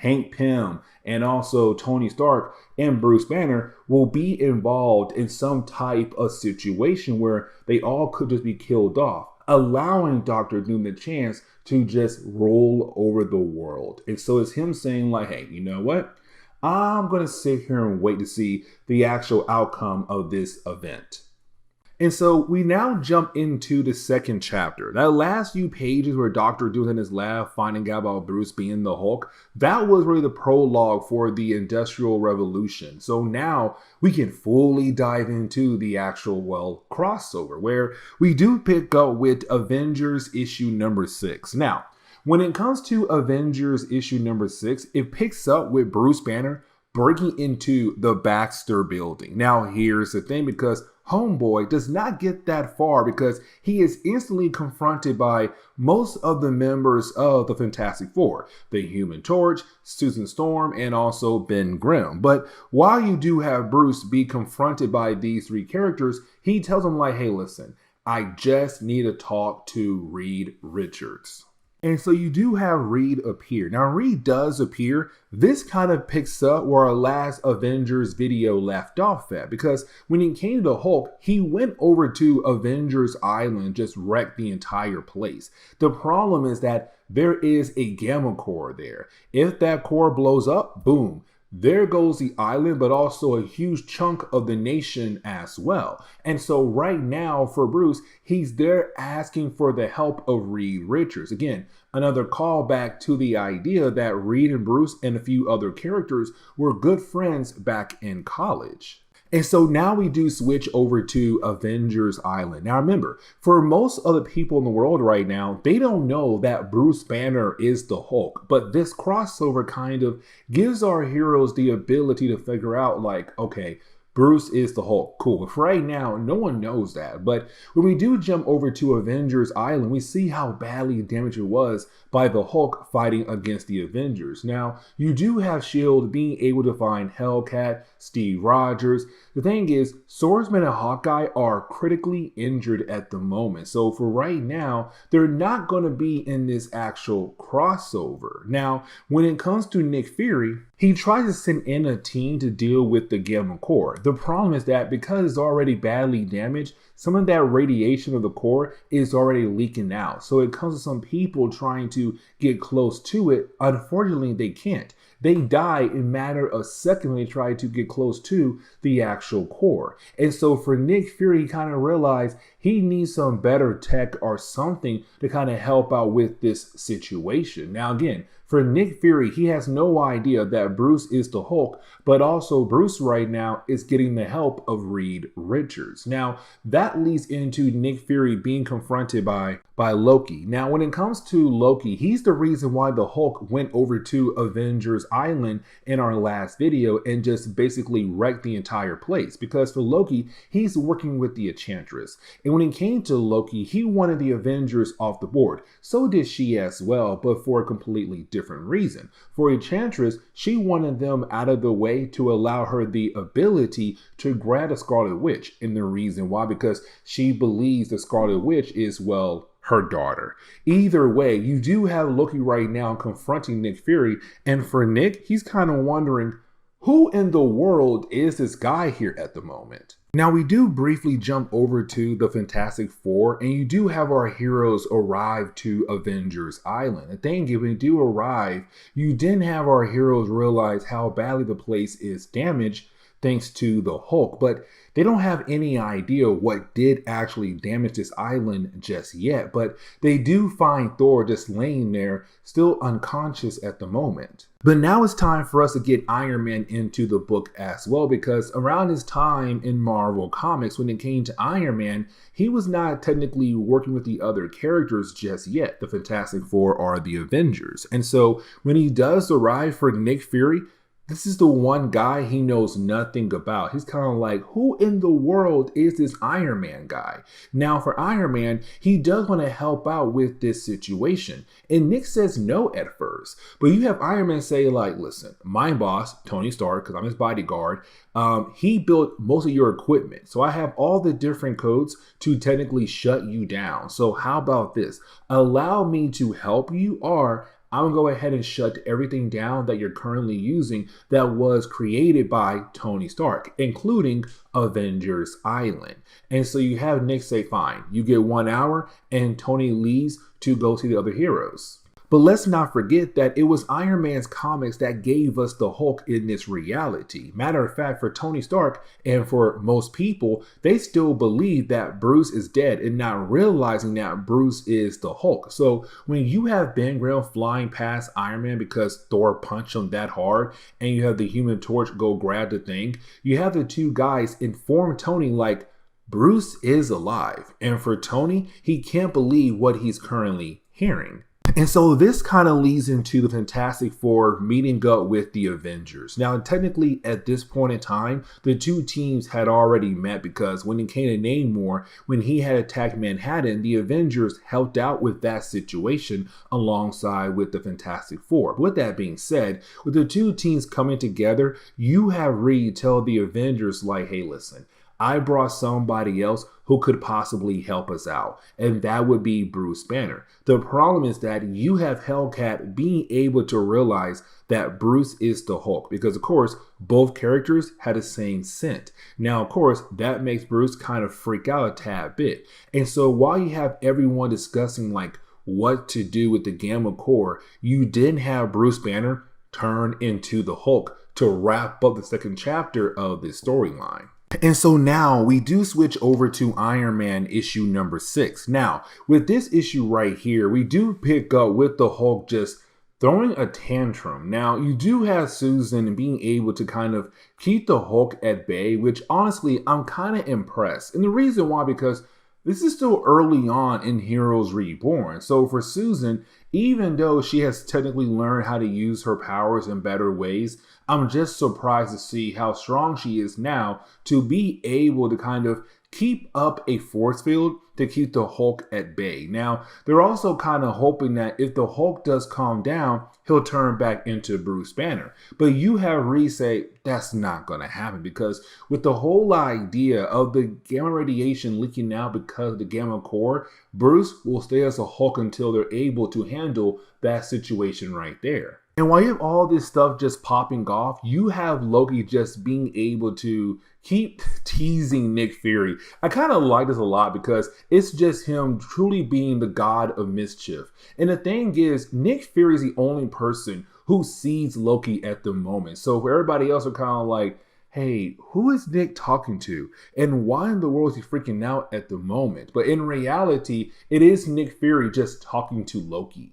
Hank Pym and also Tony Stark and Bruce Banner will be involved in some type of situation where they all could just be killed off, allowing Doctor Doom the chance to just roll over the world. And so it's him saying like, hey, you know what? I'm going to sit here and wait to see the actual outcome of this event. And so we now jump into the second chapter. That last few pages where Dr. Doom's in his lab finding out about Bruce being the Hulk, that was really the prologue for the Industrial Revolution. So now we can fully dive into the actual, crossover, where we do pick up with Avengers issue number 6. Now, when it comes to Avengers issue number 6, it picks up with Bruce Banner breaking into the Baxter building. Now, here's the thing, because Homeboy does not get that far because he is instantly confronted by most of the members of the Fantastic Four, the Human Torch, Susan Storm, and also Ben Grimm. But while you do have Bruce be confronted by these three characters, he tells them like, hey, listen, I just need to talk to Reed Richards. And so you do have Reed appear. Now, Reed does appear. This kind of picks up where our last Avengers video left off at, because when he came to the Hulk, he went over to Avengers Island, just wrecked the entire place. The problem is that there is a gamma core there. If that core blows up, boom, there goes the island, but also a huge chunk of the nation as well. And so right now for Bruce, he's there asking for the help of Reed Richards. Again, another callback to the idea that Reed and Bruce and a few other characters were good friends back in college. And so now we do switch over to Avengers Island. Now remember, for most of the people in the world right now, they don't know that Bruce Banner is the Hulk. But this crossover kind of gives our heroes the ability to figure out like, okay, Bruce is the Hulk. Cool. But for right now, no one knows that. But when we do jump over to Avengers Island, we see how badly damaged it was by the Hulk fighting against the Avengers. Now, you do have S.H.I.E.L.D. being able to find Hellcat, Steve Rogers. The thing is, Swordsman and Hawkeye are critically injured at the moment. So for right now, they're not going to be in this actual crossover. Now, when it comes to Nick Fury, he tries to send in a team to deal with the Gamma Core. The problem is that because it's already badly damaged, some of that radiation of the core is already leaking out. So it comes to some people trying to get close to it. Unfortunately, they can't. They die in a matter of seconds when they try to get close to the actual core. And so for Nick Fury, he kind of realized he needs some better tech or something to kind of help out with this situation. Now, again, for Nick Fury, he has no idea that Bruce is the Hulk, but also Bruce right now is getting the help of Reed Richards. Now, that leads into Nick Fury being confronted by Loki. Now, when it comes to Loki, he's the reason why the Hulk went over to Avengers Island in our last video and just basically wrecked the entire place. Because for Loki, he's working with the Enchantress. And when it came to Loki, he wanted the Avengers off the board. So did she as well, but for a completely different reason. For Enchantress, she wanted them out of the way to allow her the ability to grab the Scarlet Witch. And the reason why, because she believes the Scarlet Witch is, well, her daughter. Either way, you do have Loki right now confronting Nick Fury. And for Nick, he's kind of wondering, who in the world is this guy here at the moment? Now, we do briefly jump over to the Fantastic Four, and you do have our heroes arrive to Avengers Island. The thing is, when you do arrive, you didn't have our heroes realize how badly the place is damaged thanks to the Hulk, but they don't have any idea what did actually damage this island just yet. But they do find Thor just laying there, still unconscious at the moment. But now it's time for us to get Iron Man into the book as well, because around his time in Marvel Comics, when it came to Iron Man, he was not technically working with the other characters just yet. The Fantastic Four are the Avengers. And so when he does arrive for Nick Fury, this is the one guy he knows nothing about. He's kind of like, who in the world is this Iron Man guy? Now, for Iron Man, he does want to help out with this situation. And Nick says no at first. But you have Iron Man say like, listen, my boss, Tony Stark, because I'm his bodyguard, he built most of your equipment. So I have all the different codes to technically shut you down. So how about this? Allow me to help you, or I'm gonna go ahead and shut everything down that you're currently using that was created by Tony Stark, including Avengers Island. And so you have Nick say, fine, you get 1 hour, and Tony leaves to go see the other heroes. But let's not forget that it was Iron Man's comics that gave us the Hulk in this reality. Matter of fact, for Tony Stark and for most people, they still believe that Bruce is dead and not realizing that Bruce is the Hulk. So when you have Ben Grimm flying past Iron Man because Thor punched him that hard, and you have the Human Torch go grab the thing, you have the two guys inform Tony like, Bruce is alive. And for Tony, he can't believe what he's currently hearing. And so this kind of leads into the Fantastic Four meeting up with the Avengers. Now, technically, at this point in time, the two teams had already met because when it came to Namor, when he had attacked Manhattan, the Avengers helped out with that situation alongside with the Fantastic Four. But with that being said, with the two teams coming together, you have Reed tell the Avengers like, hey, listen, I brought somebody else who could possibly help us out, and that would be Bruce Banner. The problem is that you have Hellcat being able to realize that Bruce is the Hulk, because of course, both characters had the same scent. Now, of course, that makes Bruce kind of freak out a tad bit. And so while you have everyone discussing like what to do with the Gamma Core, you didn't have Bruce Banner turn into the Hulk to wrap up the second chapter of this storyline. And so now we do switch over to Iron Man issue number 6. Now, with this issue right here, we do pick up with the Hulk just throwing a tantrum. Now, you do have Susan being able to kind of keep the Hulk at bay, which honestly, I'm kind of impressed. And the reason why, because this is still early on in Heroes Reborn. So for Susan, even though she has technically learned how to use her powers in better ways, I'm just surprised to see how strong she is now to be able to kind of keep up a force field to keep the Hulk at bay. Now, they're also kind of hoping that if the Hulk does calm down, he'll turn back into Bruce Banner. But you have Reed say that's not going to happen, because with the whole idea of the gamma radiation leaking out because of the Gamma Core, Bruce will stay as a Hulk until they're able to handle that situation right there. And while you have all this stuff just popping off, you have Loki just being able to keep teasing Nick Fury. I kind of like this a lot because it's just him truly being the god of mischief. And the thing is, Nick Fury is the only person who sees Loki at the moment. So for everybody else are kind of like, hey, who is Nick talking to? And why in the world is he freaking out at the moment? But in reality, it is Nick Fury just talking to Loki.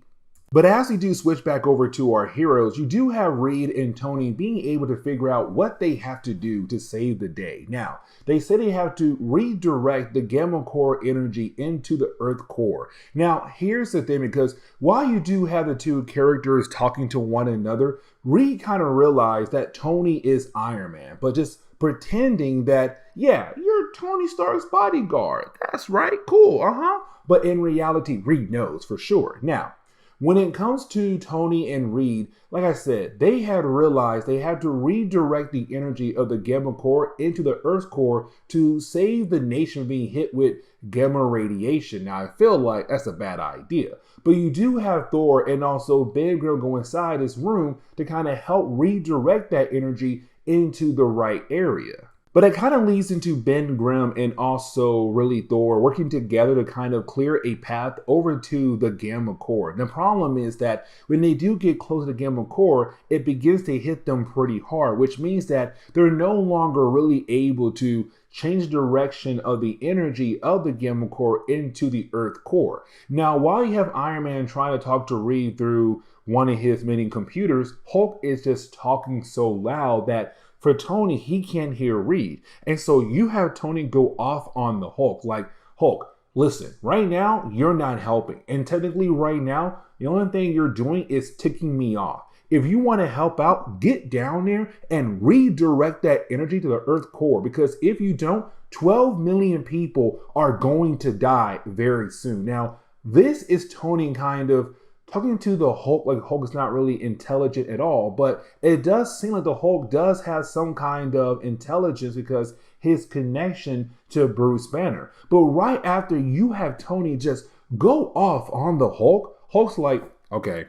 But as we do switch back over to our heroes, you do have Reed and Tony being able to figure out what they have to do to save the day. Now, they say they have to redirect the Gamma Core energy into the Earth core. Now, here's the thing, because while you do have the two characters talking to one another, Reed kind of realized that Tony is Iron Man, but just pretending that, yeah, you're Tony Stark's bodyguard. That's right, cool, But in reality, Reed knows for sure. Now, when it comes to Tony and Reed, like I said, they had realized they had to redirect the energy of the Gamma Core into the Earth core to save the nation being hit with gamma radiation. Now, I feel like that's a bad idea. But you do have Thor and also Ben Grimm go inside this room to kind of help redirect that energy into the right area. But it kind of leads into Ben Grimm and also really Thor working together to kind of clear a path over to the Gamma Core. The problem is that when they do get close to the Gamma Core, it begins to hit them pretty hard, which means that they're no longer really able to change the direction of the energy of the Gamma Core into the Earth core. Now, while you have Iron Man trying to talk to Reed through one of his many computers, Hulk is just talking so loud that for Tony, he can't hear Reed. And so you have Tony go off on the Hulk, like, Hulk, listen, right now, you're not helping. And technically right now, the only thing you're doing is ticking me off. If you want to help out, get down there and redirect that energy to the Earth core. Because if you don't, 12 million people are going to die very soon. Now, this is Tony kind of talking to the Hulk like Hulk is not really intelligent at all, but it does seem like the Hulk does have some kind of intelligence because his connection to Bruce Banner. But right after you have Tony just go off on the Hulk, Hulk's like, okay,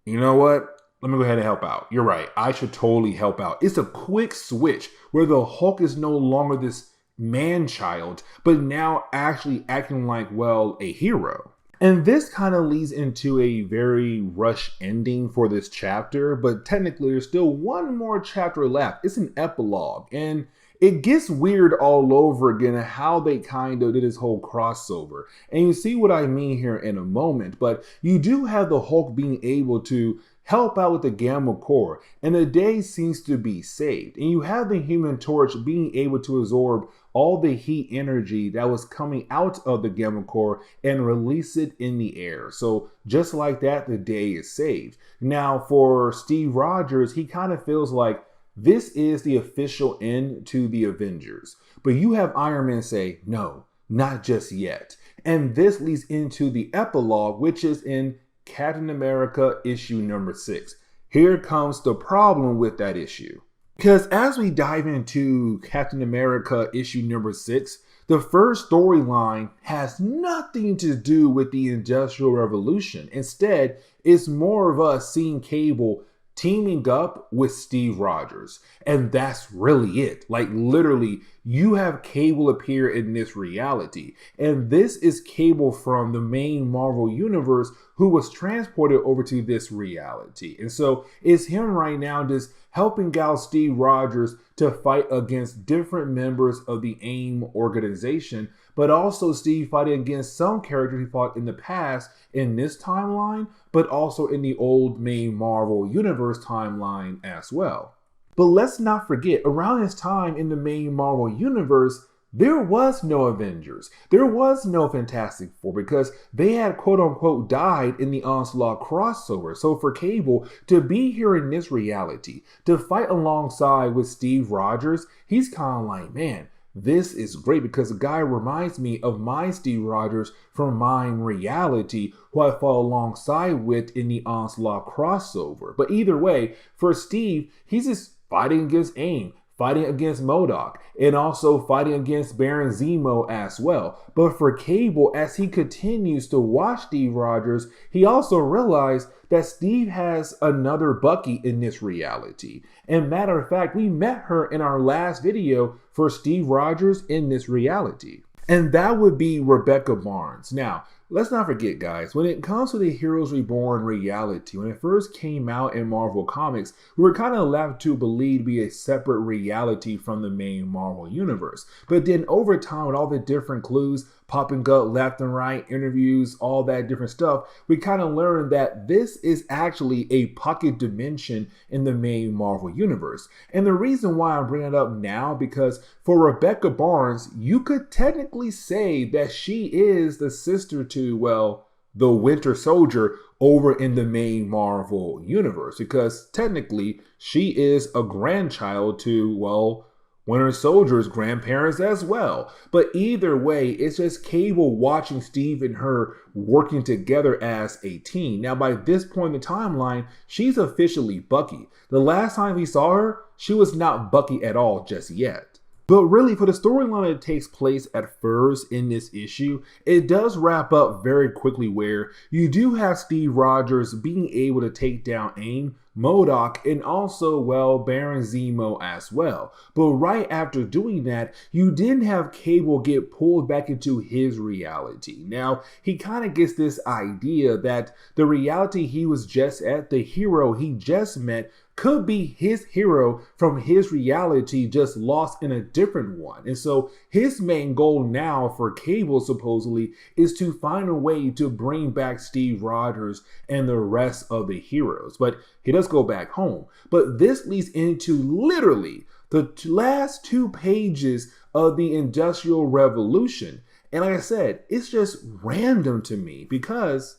You know what? Let me go ahead and help out. You're right. I should totally help out. It's a quick switch where the Hulk is no longer this man-child, but now actually acting like, well, a hero. And this kind of leads into a very rushed ending for this chapter, but technically there's still one more chapter left. It's an epilogue, and it gets weird all over again how they kind of did this whole crossover. And you see what I mean here in a moment, but you do have the Hulk being able to help out with the Gamma Core, and the day seems to be saved. And you have the Human Torch being able to absorb all the heat energy that was coming out of the Gamma Core and release it in the air. So just like that, the day is saved. Now for Steve Rogers, he kind of feels like this is the official end to the Avengers. But you have Iron Man say, no, not just yet. And this leads into the epilogue, which is in Captain America issue number 6. Here comes the problem with that issue. Because as we dive into Captain America issue number 6, the first storyline has nothing to do with the Industrial Revolution. Instead, it's more of us seeing Cable teaming up with Steve Rogers. And that's really it. Like literally, you have Cable appear in this reality. And this is Cable from the main Marvel universe who was transported over to this reality. And so it's him right now just helping out Steve Rogers to fight against different members of the AIM organization, but also Steve fighting against some characters he fought in the past in this timeline, but also in the old main Marvel Universe timeline as well. But let's not forget, around this time in the main Marvel Universe, there was no Avengers. There was no Fantastic Four because they had quote unquote died in the Onslaught crossover. So for Cable to be here in this reality, to fight alongside with Steve Rogers, he's kind of like, man, this is great because the guy reminds me of my Steve Rogers from my reality, who I fought alongside with in the Onslaught crossover. But either way, for Steve, he's just fighting against AIM, fighting against MODOK, and also fighting against Baron Zemo as well. But for Cable, as he continues to watch Steve Rogers, he also realized that Steve has another Bucky in this reality. And matter of fact, we met her in our last video for Steve Rogers in this reality. And that would be Rebecca Barnes. Now, let's not forget, guys, when it comes to the Heroes Reborn reality, when it first came out in Marvel Comics, we were kind of left to believe to be a separate reality from the main Marvel Universe. But then over time, with all the different clues popping up left and right, interviews, all that different stuff, we kind of learned that this is actually a pocket dimension in the main Marvel Universe. And the reason why I'm bringing it up now, because for Rebecca Barnes, you could technically say that she is the sister to, well, the Winter Soldier over in the main Marvel Universe, because technically she is a grandchild to, well, Winter Soldier's grandparents as well. But either way, it's just Cable watching Steve and her working together as a team. Now, by this point in the timeline, she's officially Bucky. The last time we saw her, she was not Bucky at all just yet. But really, for the storyline that takes place at first in this issue, it does wrap up very quickly where you do have Steve Rogers being able to take down AIM, MODOK, and also, well, Baron Zemo as well. But right after doing that, you didn't have Cable get pulled back into his reality. Now, he kind of gets this idea that the reality he was just at, the hero he just met, could be his hero from his reality, just lost in a different one. And so his main goal now for Cable supposedly is to find a way to bring back Steve Rogers and the rest of the heroes. But he does go back home. But this leads into literally the last 2 pages of the Industrial Revolution. And like I said, it's just random to me because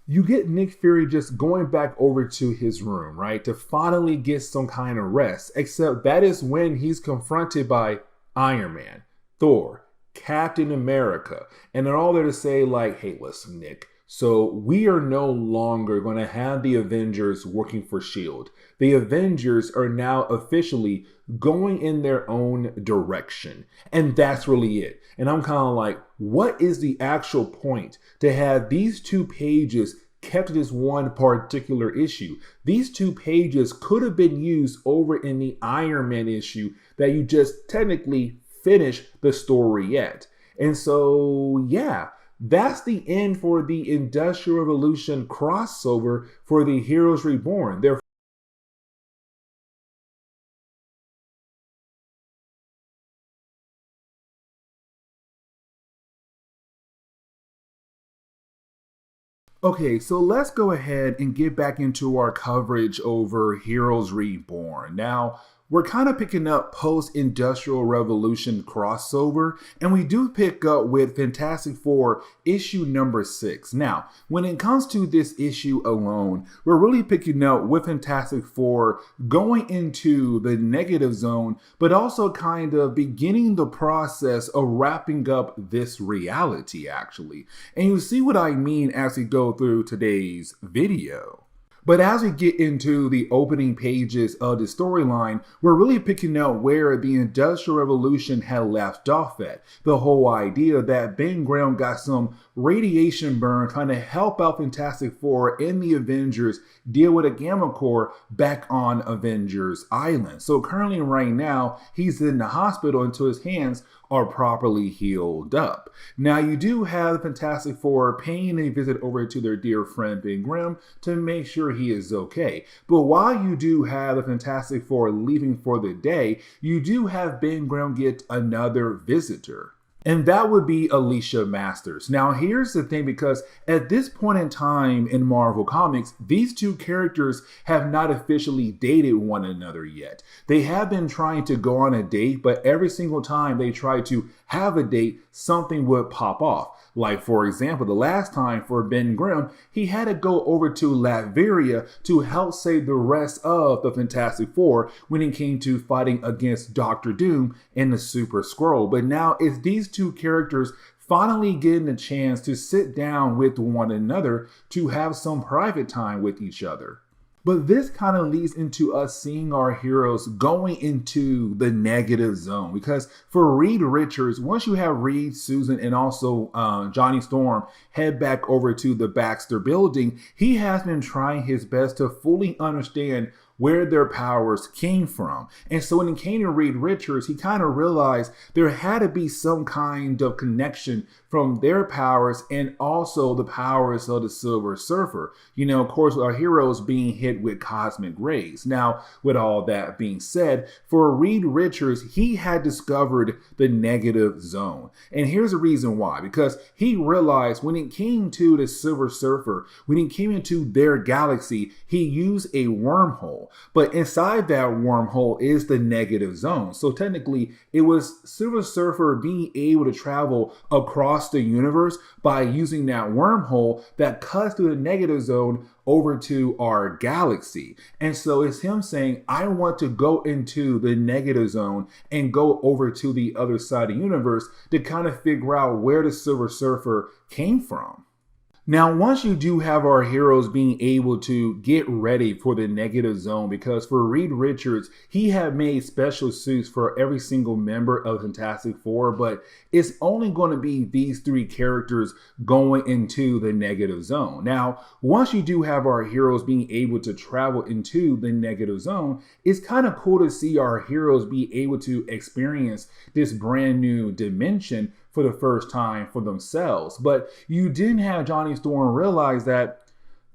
you get Nick Fury just going back over to his room, right, to finally get some kind of rest, except that is when he's confronted by Iron Man, Thor, Captain America, and they're all there to say like, hey, listen, Nick, so we are no longer going to have the Avengers working for S.H.I.E.L.D. The Avengers are now officially going in their own direction. And that's really it. And I'm kind of like, what is the actual point to have these 2 pages kept to this one particular issue. These 2 pages could have been used over in the Iron Man issue that you just technically finished the story yet. And so, yeah, that's the end for the Industrial Revolution crossover for the Heroes Reborn. Okay, so let's go ahead and get back into our coverage over Heroes Reborn. Now, we're kind of picking up post-Industrial Revolution crossover, and we do pick up with Fantastic Four issue number 6. Now, when it comes to this issue alone, we're really picking up with Fantastic Four going into the negative zone, but also kind of beginning the process of wrapping up this reality, actually. And you see what I mean as we go through today's video. But as we get into the opening pages of the storyline, we're really picking up where the Industrial Revolution had left off at. The whole idea that Ben Grimm got some radiation burn trying to help out Fantastic Four and the Avengers deal with a Gamma Core back on Avengers Island. So currently right now, he's in the hospital until his hands are properly healed up. Now you do have the Fantastic Four paying a visit over to their dear friend Ben Grimm to make sure he is okay. But while you do have the Fantastic Four leaving for the day, you do have Ben Grimm get another visitor. And that would be Alicia Masters. Now, here's the thing, because at this point in time in Marvel Comics, these 2 characters have not officially dated one another yet. They have been trying to go on a date, but every single time they try to have a date, something would pop off. Like, for example, the last time for Ben Grimm, he had to go over to Latveria to help save the rest of the Fantastic Four when it came to fighting against Doctor Doom and the Super Skrull. But now it's these 2 characters finally getting a chance to sit down with one another to have some private time with each other. But this kind of leads into us seeing our heroes going into the negative zone. Because for Reed Richards, once you have Reed, Susan, and also Johnny Storm head back over to the Baxter building, he has been trying his best to fully understand where their powers came from. And so when it came to Reed Richards, he kind of realized there had to be some kind of connection from their powers and also the powers of the Silver Surfer. You know, of course, our heroes being hit with cosmic rays. Now, with all that being said, for Reed Richards, he had discovered the negative zone. And here's the reason why. Because he realized when it came to the Silver Surfer, when it came into their galaxy, he used a wormhole. But inside that wormhole is the negative zone. So technically, it was Silver Surfer being able to travel across the universe by using that wormhole that cuts through the negative zone over to our galaxy. And so it's him saying, I want to go into the negative zone and go over to the other side of the universe to kind of figure out where the Silver Surfer came from. Now, once you do have our heroes being able to get ready for the negative zone, because for Reed Richards, he had made special suits for every single member of Fantastic Four, but it's only going to be these 3 characters going into the negative zone. Now, once you do have our heroes being able to travel into the negative zone, it's kind of cool to see our heroes be able to experience this brand new dimension for the first time for themselves. But you didn't have Johnny Storm realize that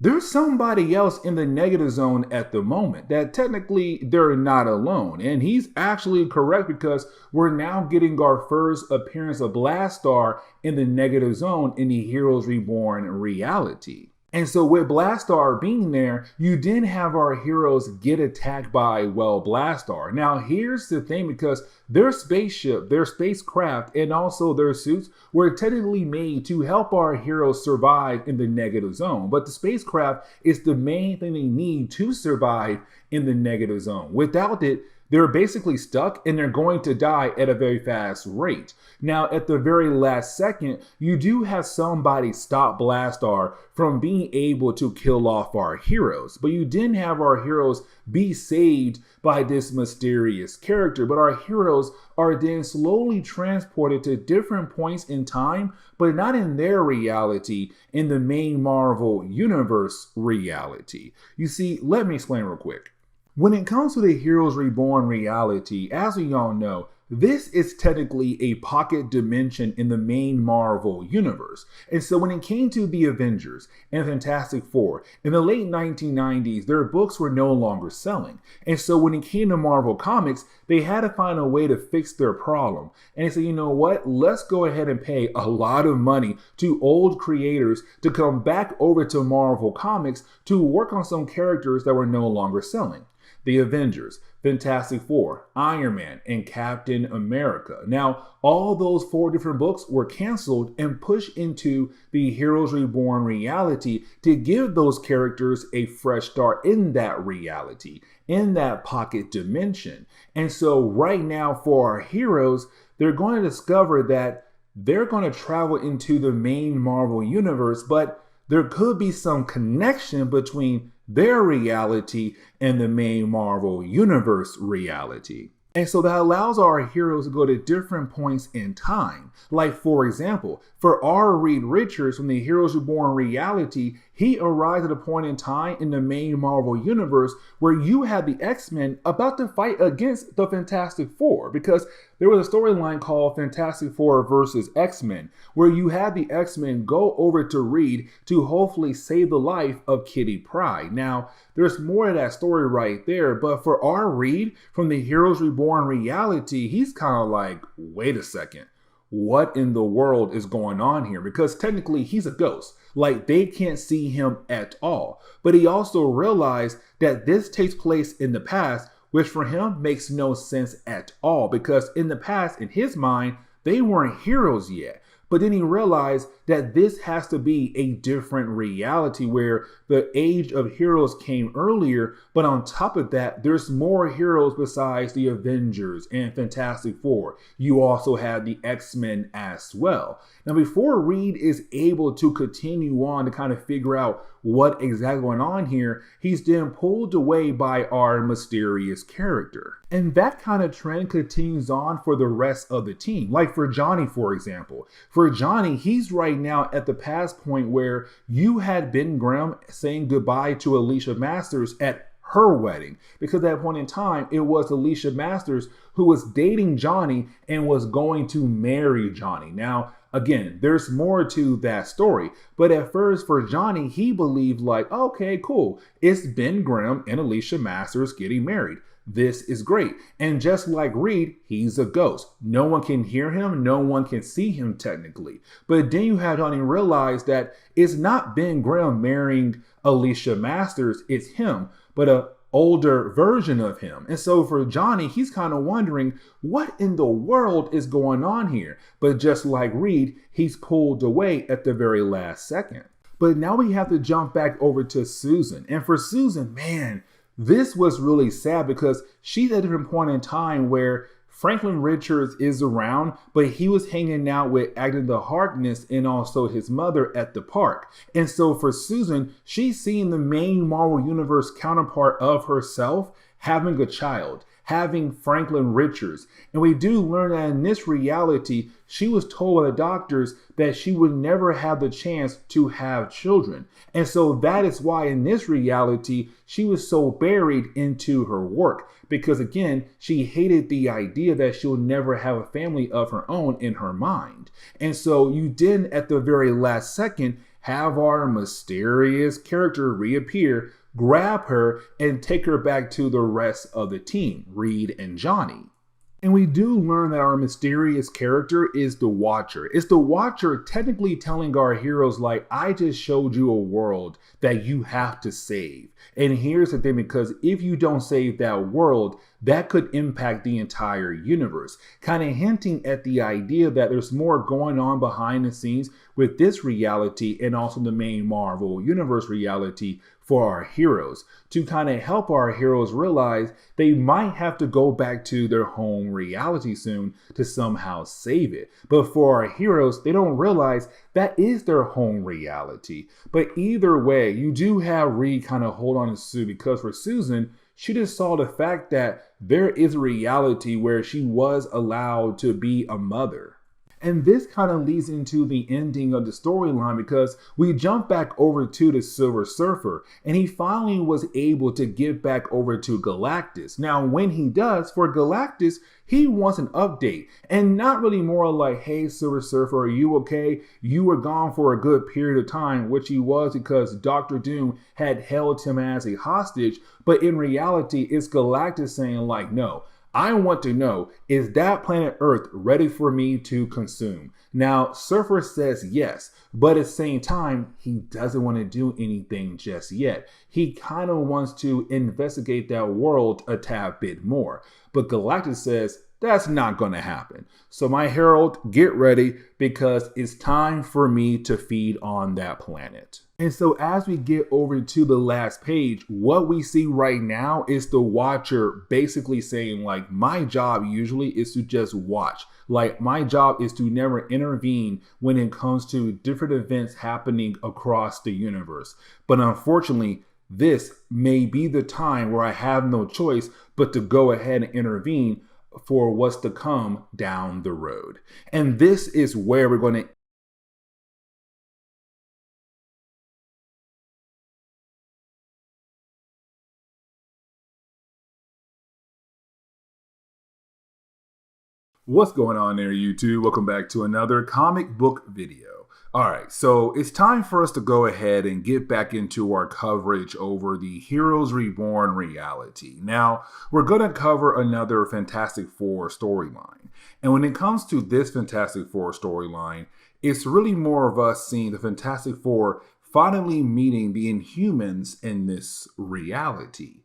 there's somebody else in the negative zone at the moment, that technically they're not alone. And he's actually correct, because we're now getting our first appearance of Blastar in the negative zone in the Heroes Reborn reality. And so with Blastar being there, you didn't have our heroes get attacked by, well, Blastar. Now, here's the thing, because their spaceship, their spacecraft, and also their suits were technically made to help our heroes survive in the negative zone. But the spacecraft is the main thing they need to survive in the negative zone. Without it, They're basically stuck and they're going to die at a very fast rate. Now, at the very last second, you do have somebody stop Blastar from being able to kill off our heroes, but you didn't have our heroes be saved by this mysterious character, but our heroes are then slowly transported to different points in time, but not in their reality, in the main Marvel Universe reality. You see, let me explain real quick. When it comes to the Heroes Reborn reality, as we all know, this is technically a pocket dimension in the main Marvel universe. And so when it came to the Avengers and Fantastic Four, in the late 1990s, their books were no longer selling. And so when it came to Marvel Comics, they had to find a way to fix their problem. And they said, you know what, let's go ahead and pay a lot of money to old creators to come back over to Marvel Comics to work on some characters that were no longer selling. The Avengers, Fantastic Four, Iron Man, and Captain America. Now, all those 4 different books were canceled and pushed into the Heroes Reborn reality to give those characters a fresh start in that reality, in that pocket dimension. And so right now for our heroes, they're going to discover that they're going to travel into the main Marvel universe, but there could be some connection between their reality and the main Marvel Universe reality. And so that allows our heroes to go to different points in time. Like, for example, for R. Reed Richards from the Heroes Reborn reality, he arrives at a point in time in the main Marvel Universe where you had the X-Men about to fight against the Fantastic Four, because there was a storyline called Fantastic Four versus X-Men, where you had the X-Men go over to Reed to hopefully save the life of Kitty Pryde. Now, there's more to that story right there, but for R. Reed from the Heroes Reborn reality, he's kind of like, wait a second, what in the world is going on here? Because technically he's a ghost. Like, they can't see him at all. But he also realized that this takes place in the past, which for him makes no sense at all, because in the past, in his mind, they weren't heroes yet. But then he realized that this has to be a different reality where the age of heroes came earlier, but on top of that, there's more heroes besides the Avengers and Fantastic Four. You also have the X-Men as well. Now, before Reed is able to continue on to kind of figure out what exactly going on here, he's then pulled away by our mysterious character. And that kind of trend continues on for the rest of the team. Like for Johnny, for example. For Johnny, he's right now at the past point where you had Ben Grimm saying goodbye to Alicia Masters at her wedding, because at that point in time, it was Alicia Masters who was dating Johnny and was going to marry Johnny. Now, again, there's more to that story, but at first for Johnny, he believed like, okay, cool, it's Ben Grimm and Alicia Masters getting married. This is great. And just like Reed, he's a ghost. No one can hear him. No one can see him technically. But then you have Johnny realize that it's not Ben Grimm marrying Alicia Masters. It's him, but a older version of him. And so for Johnny, he's kind of wondering what in the world is going on here. But just like Reed, he's pulled away at the very last second. But now we have to jump back over to Susan. And for Susan, man, this was really sad because she's at a different point in time where Franklin Richards is around, but he was hanging out with Agatha Harkness and also his mother at the park. And so for Susan, she's seeing the main Marvel Universe counterpart of herself having a child, having Franklin Richards. And we do learn that in this reality, she was told by the doctors that she would never have the chance to have children. And so that is why in this reality, she was so buried into her work. Because again, she hated the idea that she'll never have a family of her own in her mind. And so you did at the very last second have our mysterious character reappear, grab her, and take her back to the rest of the team, Reed and Johnny. And we do learn that our mysterious character is the Watcher. It's the Watcher technically telling our heroes like, I just showed you a world that you have to save. And here's the thing, because if you don't save that world, that could impact the entire universe. Kind of hinting at the idea that there's more going on behind the scenes with this reality and also the main Marvel Universe reality for our heroes to kind of help our heroes realize they might have to go back to their home reality soon to somehow save it. But for our heroes, they don't realize that is their home reality. But either way, you do have Reed kind of hold on to Sue, because for Susan, she just saw the fact that there is a reality where she was allowed to be a mother. And this kind of leads into the ending of the storyline, because we jump back over to the Silver Surfer and he finally was able to get back over to Galactus. Now, when he does, for Galactus, he wants an update and not really more like, hey, Silver Surfer, are you okay? You were gone for a good period of time, which he was because Dr. Doom had held him as a hostage. But in reality, it's Galactus saying like, no, I want to know, is that planet Earth ready for me to consume? Now, Surfer says yes, but at the same time, he doesn't want to do anything just yet. He kind of wants to investigate that world a tad bit more. But Galactus says, that's not going to happen. So my Herald, get ready, because it's time for me to feed on that planet. And so as we get over to the last page, what we see right now is the Watcher basically saying like, my job usually is to just watch. Like, my job is to never intervene when it comes to different events happening across the universe. But unfortunately, this may be the time where I have no choice but to go ahead and intervene for what's to come down the road. And this is where we're going to What's going on there, YouTube? Welcome back to another comic book video. Alright, so it's time for us to go ahead and get back into our coverage over the Heroes Reborn reality. Now, we're going to cover another Fantastic Four storyline. And when it comes to this Fantastic Four storyline, it's really more of us seeing the Fantastic Four finally meeting the Inhumans in this reality.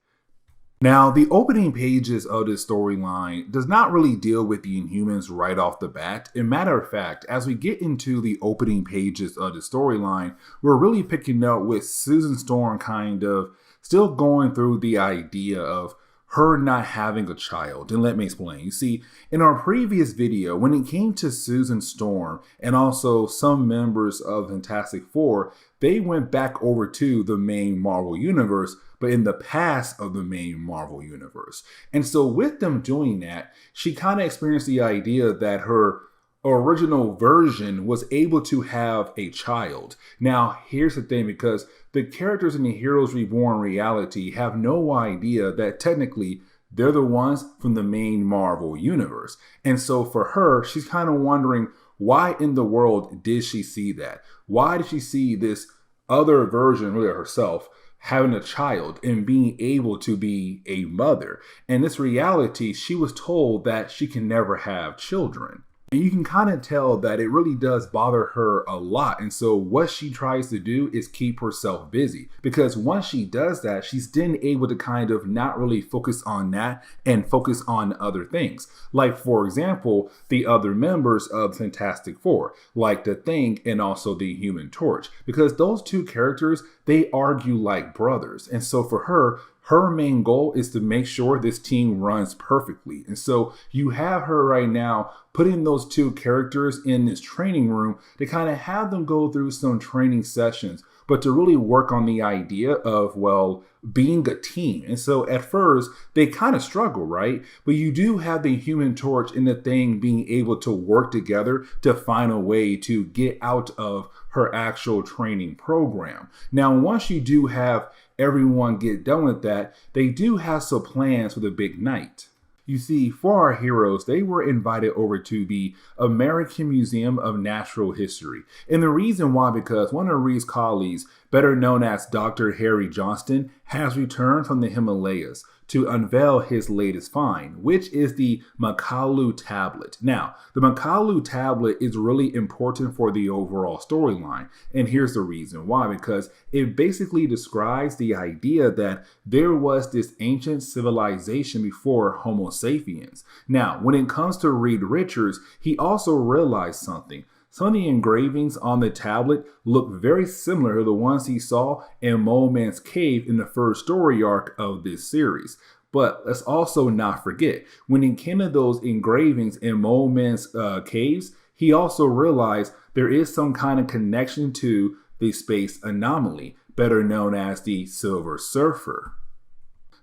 Now, the opening pages of this storyline does not really deal with the Inhumans right off the bat. As a matter of fact, as we get into the opening pages of the storyline, we're really picking up with Susan Storm kind of still going through the idea of her not having a child. And let me explain. You see, in our previous video, when it came to Susan Storm and also some members of Fantastic Four, they went back over to the main Marvel Universe, but in the past of the main Marvel Universe. And so with them doing that, she kind of experienced the idea that her original version was able to have a child. Now, here's the thing, because the characters in the Heroes Reborn reality have no idea that technically they're the ones from the main Marvel Universe. And so for her, she's kind of wondering, why in the world did she see that? Why did she see this other version, really herself, having a child and being able to be a mother? In this reality, she was told that she can never have children. And you can kind of tell that it really does bother her a lot. And so what she tries to do is keep herself busy, because once she does that, she's then able to kind of not really focus on that and focus on other things. Like, for example, the other members of Fantastic Four, like the Thing and also the Human Torch, because those two characters, they argue like brothers. And so for her, her main goal is to make sure this team runs perfectly. And so you have her right now putting those two characters in this training room to kind of have them go through some training sessions, but to really work on the idea of, well, being a team. And so at first they kind of struggle, right? But you do have the Human Torch and the Thing being able to work together to find a way to get out of her actual training program. Now, once you do have everyone get done with that, they do have some plans for the big night. You see, for our heroes, they were invited over to the American Museum of Natural History. And the reason why, because one of Reed's colleagues, better known as Dr. Harry Johnston, has returned from the Himalayas to unveil his latest find, which is the Makalu tablet. Now, the Makalu tablet is really important for the overall storyline. And here's the reason why, because it basically describes the idea that there was this ancient civilization before Homo sapiens. Now, when it comes to Reed Richards, he also realized something. Some of the engravings on the tablet look very similar to the ones he saw in Moleman's cave in the first story arc of this series. But let's also not forget, when he came to those engravings in Moleman's caves, he also realized there is some kind of connection to the space anomaly, better known as the Silver Surfer.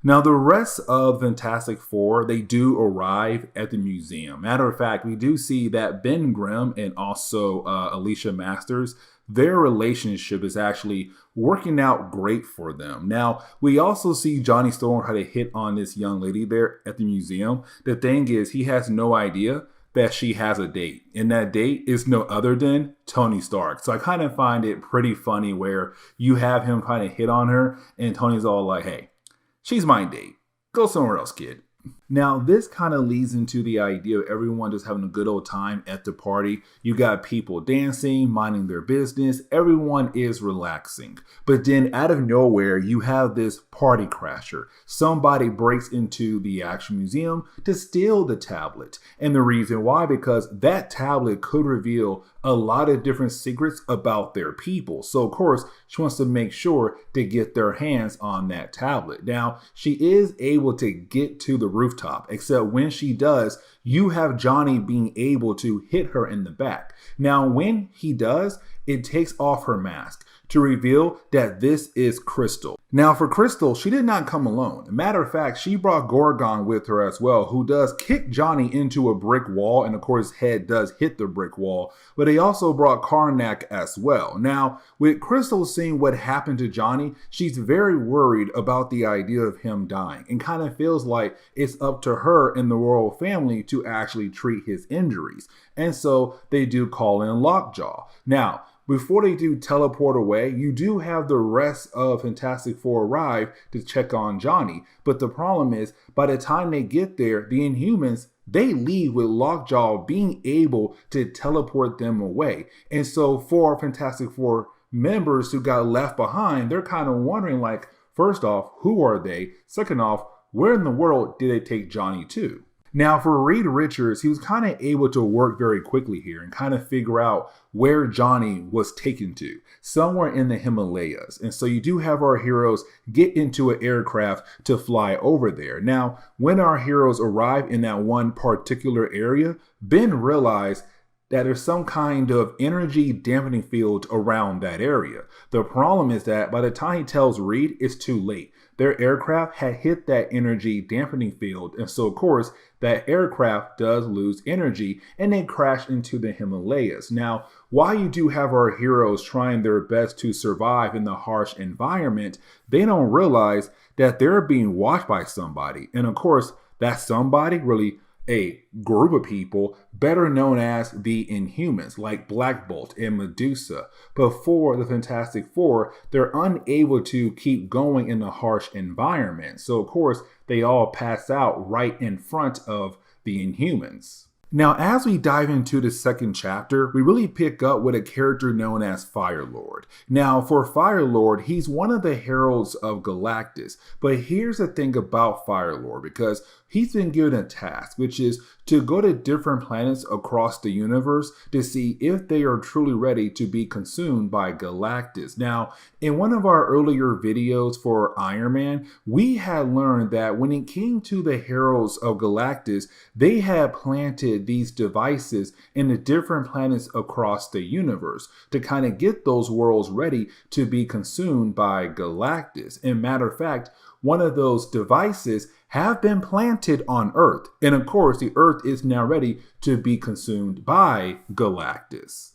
Now, the rest of Fantastic Four, they do arrive at the museum. Matter of fact, we do see that Ben Grimm and also Alicia Masters, their relationship is actually working out great for them. Now, we also see Johnny Storm how to hit on this young lady there at the museum. The thing is, he has no idea that she has a date, and that date is no other than Tony Stark. So I kind of find it pretty funny where you have him kind of hit on her, and Tony's all like, hey, she's my date. Go somewhere else, kid. Now, this kind of leads into the idea of everyone just having a good old time at the party. You got people dancing, minding their business. Everyone is relaxing. But then out of nowhere, you have this party crasher. Somebody breaks into the Action Museum to steal the tablet. And the reason why, because that tablet could reveal a lot of different secrets about their people. So, of course, she wants to make sure to get their hands on that tablet. Now, she is able to get to the rooftop, except when she does, you have Johnny being able to hit her in the back. Now, when he does, it takes off her mask to reveal that this is Crystal. Now, for Crystal, she did not come alone. Matter of fact, she brought Gorgon with her as well, who does kick Johnny into a brick wall, and of course, his head does hit the brick wall, but they also brought Karnak as well. Now, with Crystal seeing what happened to Johnny, she's very worried about the idea of him dying, and kind of feels like it's up to her and the royal family to actually treat his injuries. And so they do call in Lockjaw. Now, before they do teleport away, you do have the rest of Fantastic Four arrive to check on Johnny. But the problem is, by the time they get there, the Inhumans, they leave with Lockjaw being able to teleport them away. And so for Fantastic Four members who got left behind, they're kind of wondering, like, first off, who are they? Second off, where in the world did they take Johnny to? Now, for Reed Richards, he was kind of able to work very quickly here and kind of figure out where Johnny was taken to, somewhere in the Himalayas. And so you do have our heroes get into an aircraft to fly over there. Now, when our heroes arrive in that one particular area, Ben realized that there's some kind of energy dampening field around that area. The problem is that by the time he tells Reed, it's too late. Their aircraft had hit that energy dampening field, and so of course that aircraft does lose energy and they crash into the Himalayas. Now, while you do have our heroes trying their best to survive in the harsh environment, they don't realize that they're being watched by somebody. And of course, that somebody really a group of people better known as the Inhumans, like Black Bolt and Medusa. But for the Fantastic Four, they're unable to keep going in the harsh environment. So of course, they all pass out right in front of the Inhumans. Now, as we dive into the second chapter, we really pick up with a character known as Firelord. Now, for Firelord, he's one of the heralds of Galactus. But here's the thing about Firelord, because he's been given a task, which is to go to different planets across the universe to see if they are truly ready to be consumed by Galactus. Now, in one of our earlier videos for Iron Man, we had learned that when it came to the heralds of Galactus, they had planted these devices in the different planets across the universe to kind of get those worlds ready to be consumed by Galactus. And matter of fact, one of those devices have been planted on Earth. And of course, the Earth is now ready to be consumed by Galactus.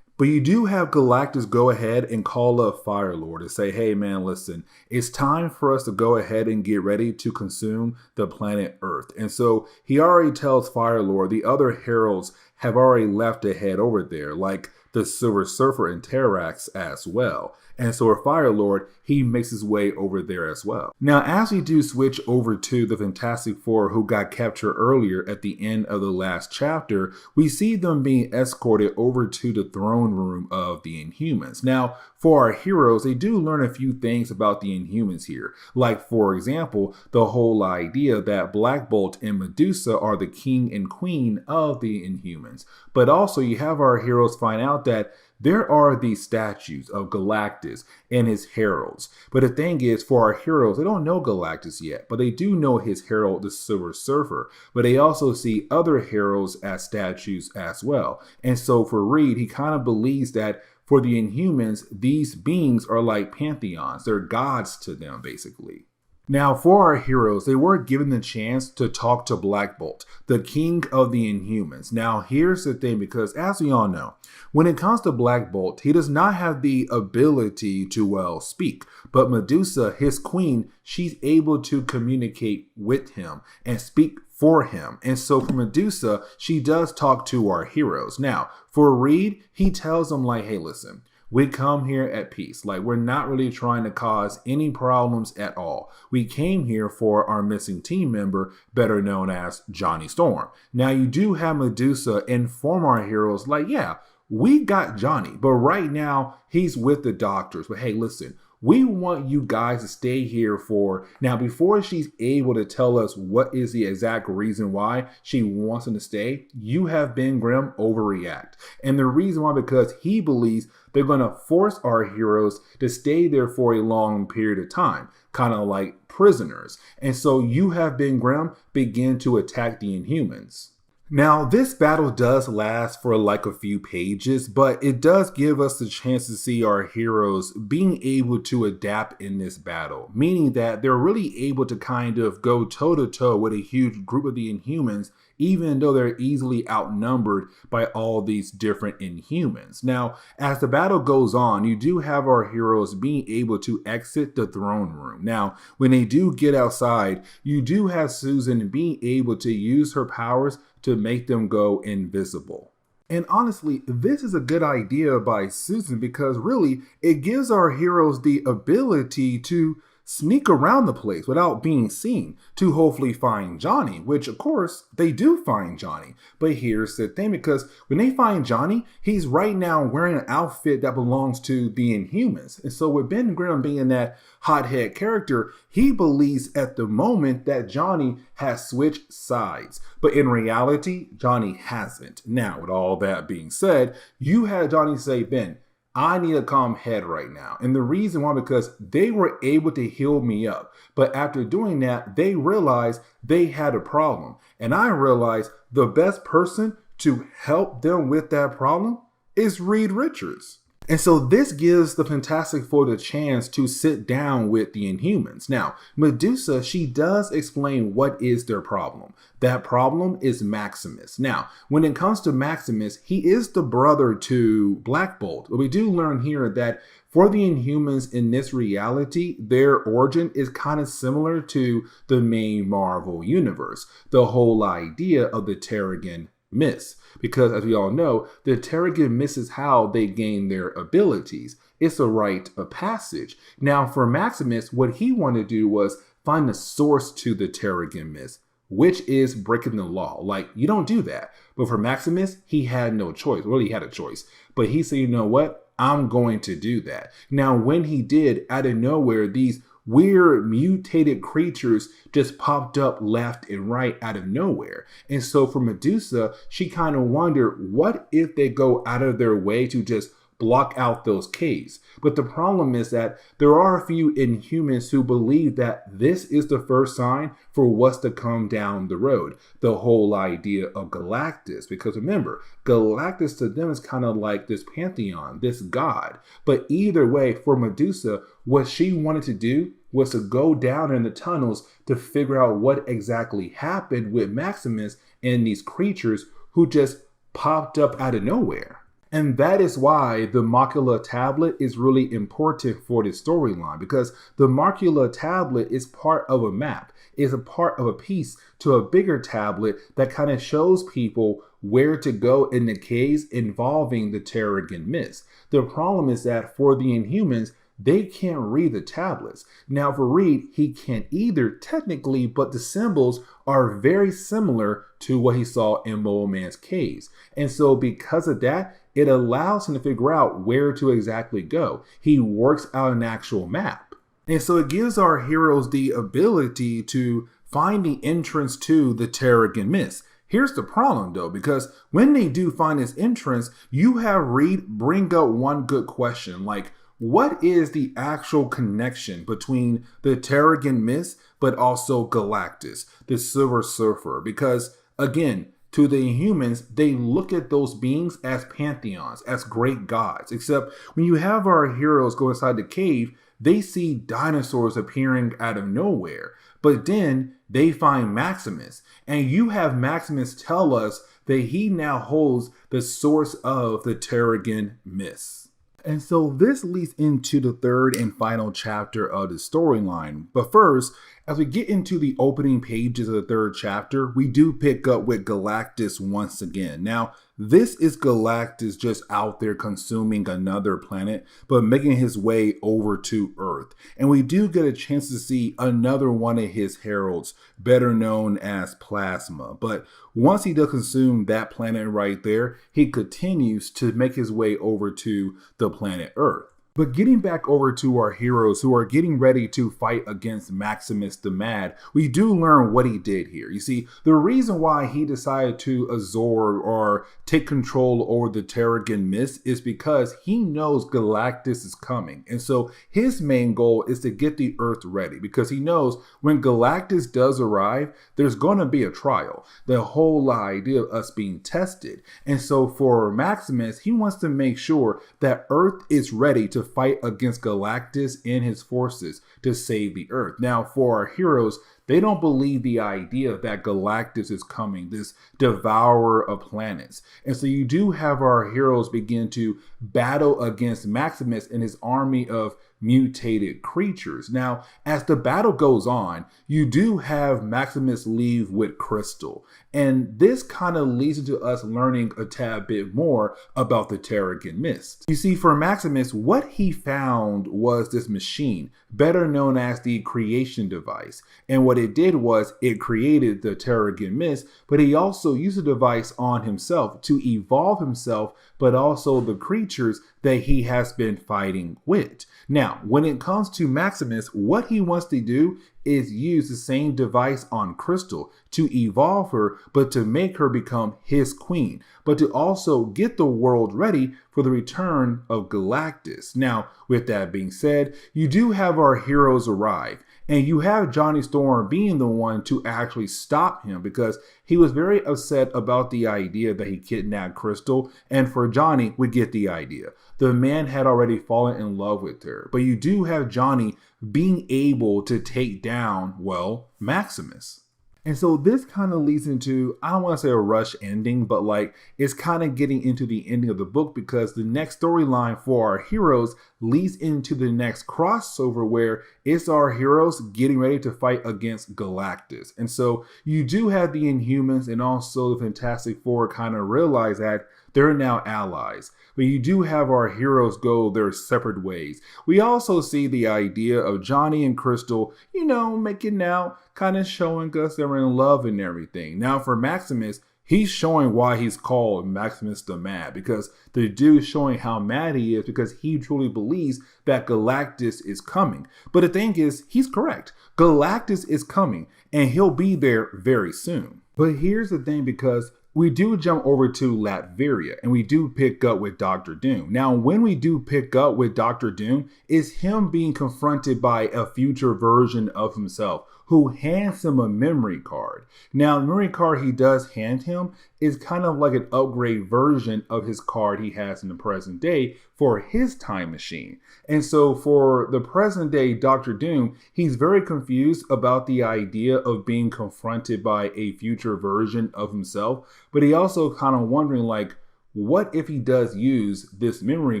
But you do have Galactus go ahead and call up Firelord and say, hey man, listen, it's time for us to go ahead and get ready to consume the planet Earth. And so he already tells Firelord the other heralds have already left to head over there, like the Silver Surfer and Terrax as well. And so for Firelord, he makes his way over there as well. Now, as we do switch over to the Fantastic Four who got captured earlier at the end of the last chapter, we see them being escorted over to the throne room of the Inhumans. Now, for our heroes, they do learn a few things about the Inhumans here. Like, for example, the whole idea that Black Bolt and Medusa are the king and queen of the Inhumans. Inhumans. But also you have our heroes find out that there are these statues of Galactus and his heralds. But the thing is, for our heroes, they don't know Galactus yet, but they do know his herald, the Silver Surfer. But they also see other heralds as statues as well. And so for Reed, he kind of believes that for the Inhumans, these beings are like pantheons. They're gods to them, basically. Now, for our heroes, they were given the chance to talk to Black Bolt, the king of the Inhumans. Now, here's the thing, because as we all know, when it comes to Black Bolt, he does not have the ability to, well, speak. But Medusa, his queen, she's able to communicate with him and speak for him. And so for Medusa, she does talk to our heroes. Now, for Reed, he tells them like, hey, listen, we come here at peace. Like, we're not really trying to cause any problems at all. We came here for our missing team member, better known as Johnny Storm. Now, you do have Medusa inform our heroes like, yeah, we got Johnny, but right now he's with the doctors. But hey, listen, we want you guys to stay here for now. Before she's able to tell us what is the exact reason why she wants him to stay, you have Ben Grimm overreact. And the reason why, because he believes they're going to force our heroes to stay there for a long period of time, kind of like prisoners. And so you have Ben Grimm begin to attack the Inhumans. Now, this battle does last for like a few pages, but it does give us the chance to see our heroes being able to adapt in this battle, meaning that they're really able to kind of go toe-to-toe with a huge group of the Inhumans, even though they're easily outnumbered by all these different Inhumans. Now, as the battle goes on, you do have our heroes being able to exit the throne room. Now, when they do get outside, you do have Susan being able to use her powers to make them go invisible. And honestly, this is a good idea by Susan because really it gives our heroes the ability to sneak around the place without being seen to hopefully find Johnny, which of course they do find Johnny. But here's the thing, because when they find Johnny, he's right now wearing an outfit that belongs to the Inhumans. And so with Ben Grimm being that hothead character, he believes at the moment that Johnny has switched sides. But in reality, Johnny hasn't. Now, with all that being said, you had Johnny say, Ben, I need a calm head right now. And the reason why, because they were able to heal me up. But after doing that, they realized they had a problem. And I realized the best person to help them with that problem is Reed Richards. And so this gives the Fantastic Four the chance to sit down with the Inhumans. Now, Medusa, she does explain what is their problem. That problem is Maximus. Now, when it comes to Maximus, he is the brother to Black Bolt. But we do learn here that for the Inhumans in this reality, their origin is kind of similar to the main Marvel universe. The whole idea of the Terrigen Mist. Because as we all know, the Terrigen Mist is how they gain their abilities. It's a rite of passage. Now for Maximus, what he wanted to do was find the source to the Terrigen Mist, which is breaking the law. Like, you don't do that. But for Maximus, he had no choice. Well, he had a choice. But he said, you know what? I'm going to do that. Now, when he did, out of nowhere, these weird mutated creatures just popped up left and right out of nowhere. And so for Medusa, she kind of wondered, what if they go out of their way to just block out those caves? But the problem is that there are a few Inhumans who believe that this is the first sign for what's to come down the road. The whole idea of Galactus. Because remember, Galactus to them is kind of like this pantheon, this god. But either way, for Medusa, what she wanted to do was to go down in the tunnels to figure out what exactly happened with Maximus and these creatures who just popped up out of nowhere. And that is why the Macula tablet is really important for this storyline, because the Macula tablet is part of a map, is a part of a piece to a bigger tablet that kind of shows people where to go in the caves involving the Terrigen Mist. The problem is that for the Inhumans, they can't read the tablets. Now for Reed, he can't either technically, but the symbols are very similar to what he saw in Moleman's caves. And so because of that, it allows him to figure out where to exactly go. He works out an actual map. And so it gives our heroes the ability to find the entrance to the Terrigen Mist. Here's the problem though, because when they do find his entrance, you have Reed bring up one good question, like, what is the actual connection between the Terrigen Mist, but also Galactus, the Silver Surfer? Because again, to the Inhumans, they look at those beings as pantheons, as great gods. Except when you have our heroes go inside the cave, they see dinosaurs appearing out of nowhere. But then they find Maximus, and you have Maximus tell us that he now holds the source of the Terrigen Mist. And so this leads into the third and final chapter of the storyline. But first, as we get into the opening pages of the third chapter, we do pick up with Galactus once again. Now, this is Galactus just out there consuming another planet, but making his way over to Earth. And we do get a chance to see another one of his heralds, better known as Plasma. But once he does consume that planet right there, he continues to make his way over to the planet Earth. But getting back over to our heroes who are getting ready to fight against Maximus the Mad, we do learn what he did here. You see, the reason why he decided to absorb or take control over the Terrigen Mist is because he knows Galactus is coming. And so his main goal is to get the Earth ready, because he knows when Galactus does arrive, there's going to be a trial. The whole idea of us being tested. And so for Maximus, he wants to make sure that Earth is ready to fight against Galactus and his forces to save the Earth. Now, for our heroes, they don't believe the idea that Galactus is coming, this devourer of planets. And so you do have our heroes begin to battle against Maximus and his army of mutated creatures. Now, as the battle goes on, you do have Maximus leave with Crystal. And this kind of leads into us learning a tad bit more about the Terrigen Mist. You see, for Maximus, what he found was this machine, better known as the creation device. And what it did was it created the Terrigen Mist, but he also used the device on himself to evolve himself, but also the creatures that he has been fighting with. Now, when it comes to Maximus, what he wants to do is use the same device on Crystal to evolve her, but to make her become his queen, but to also get the world ready for the return of Galactus. Now, with that being said, you do have our heroes arrive, and you have Johnny Storm being the one to actually stop him, because he was very upset about the idea that he kidnapped Crystal. And for Johnny, we get the idea. The man had already fallen in love with her. But you do have Johnny being able to take down, well, Maximus. And so this kind of leads into, I don't want to say a rush ending, but like it's kind of getting into the ending of the book, because the next storyline for our heroes leads into the next crossover where it's our heroes getting ready to fight against Galactus. And so you do have the Inhumans and also the Fantastic Four kind of realize that they're now allies. But you do have our heroes go their separate ways. We also see the idea of Johnny and Crystal, making out, kind of showing us they're in love and everything. Now for Maximus, he's showing why he's called Maximus the Mad, because the dude's showing how mad he is because he truly believes that Galactus is coming. But the thing is, he's correct. Galactus is coming, and he'll be there very soon. But here's the thing, because we do jump over to Latveria, and we do pick up with Dr. Doom. Now, when we do pick up with Dr. Doom, it's him being confronted by a future version of himself who hands him a memory card. Now, the memory card he does hand him is kind of like an upgrade version of his card he has in the present day for his time machine. And so for the present day Dr. Doom, he's very confused about the idea of being confronted by a future version of himself, but he also kind of wondering, like, what if he does use this memory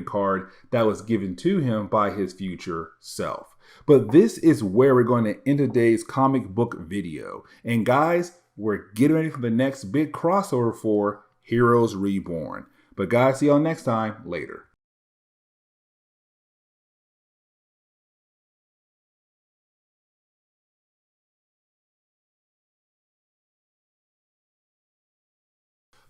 card that was given to him by his future self? But this is where we're going to end today's comic book video. And guys, we're getting ready for the next big crossover for Heroes Reborn. But guys, see y'all next time. Later.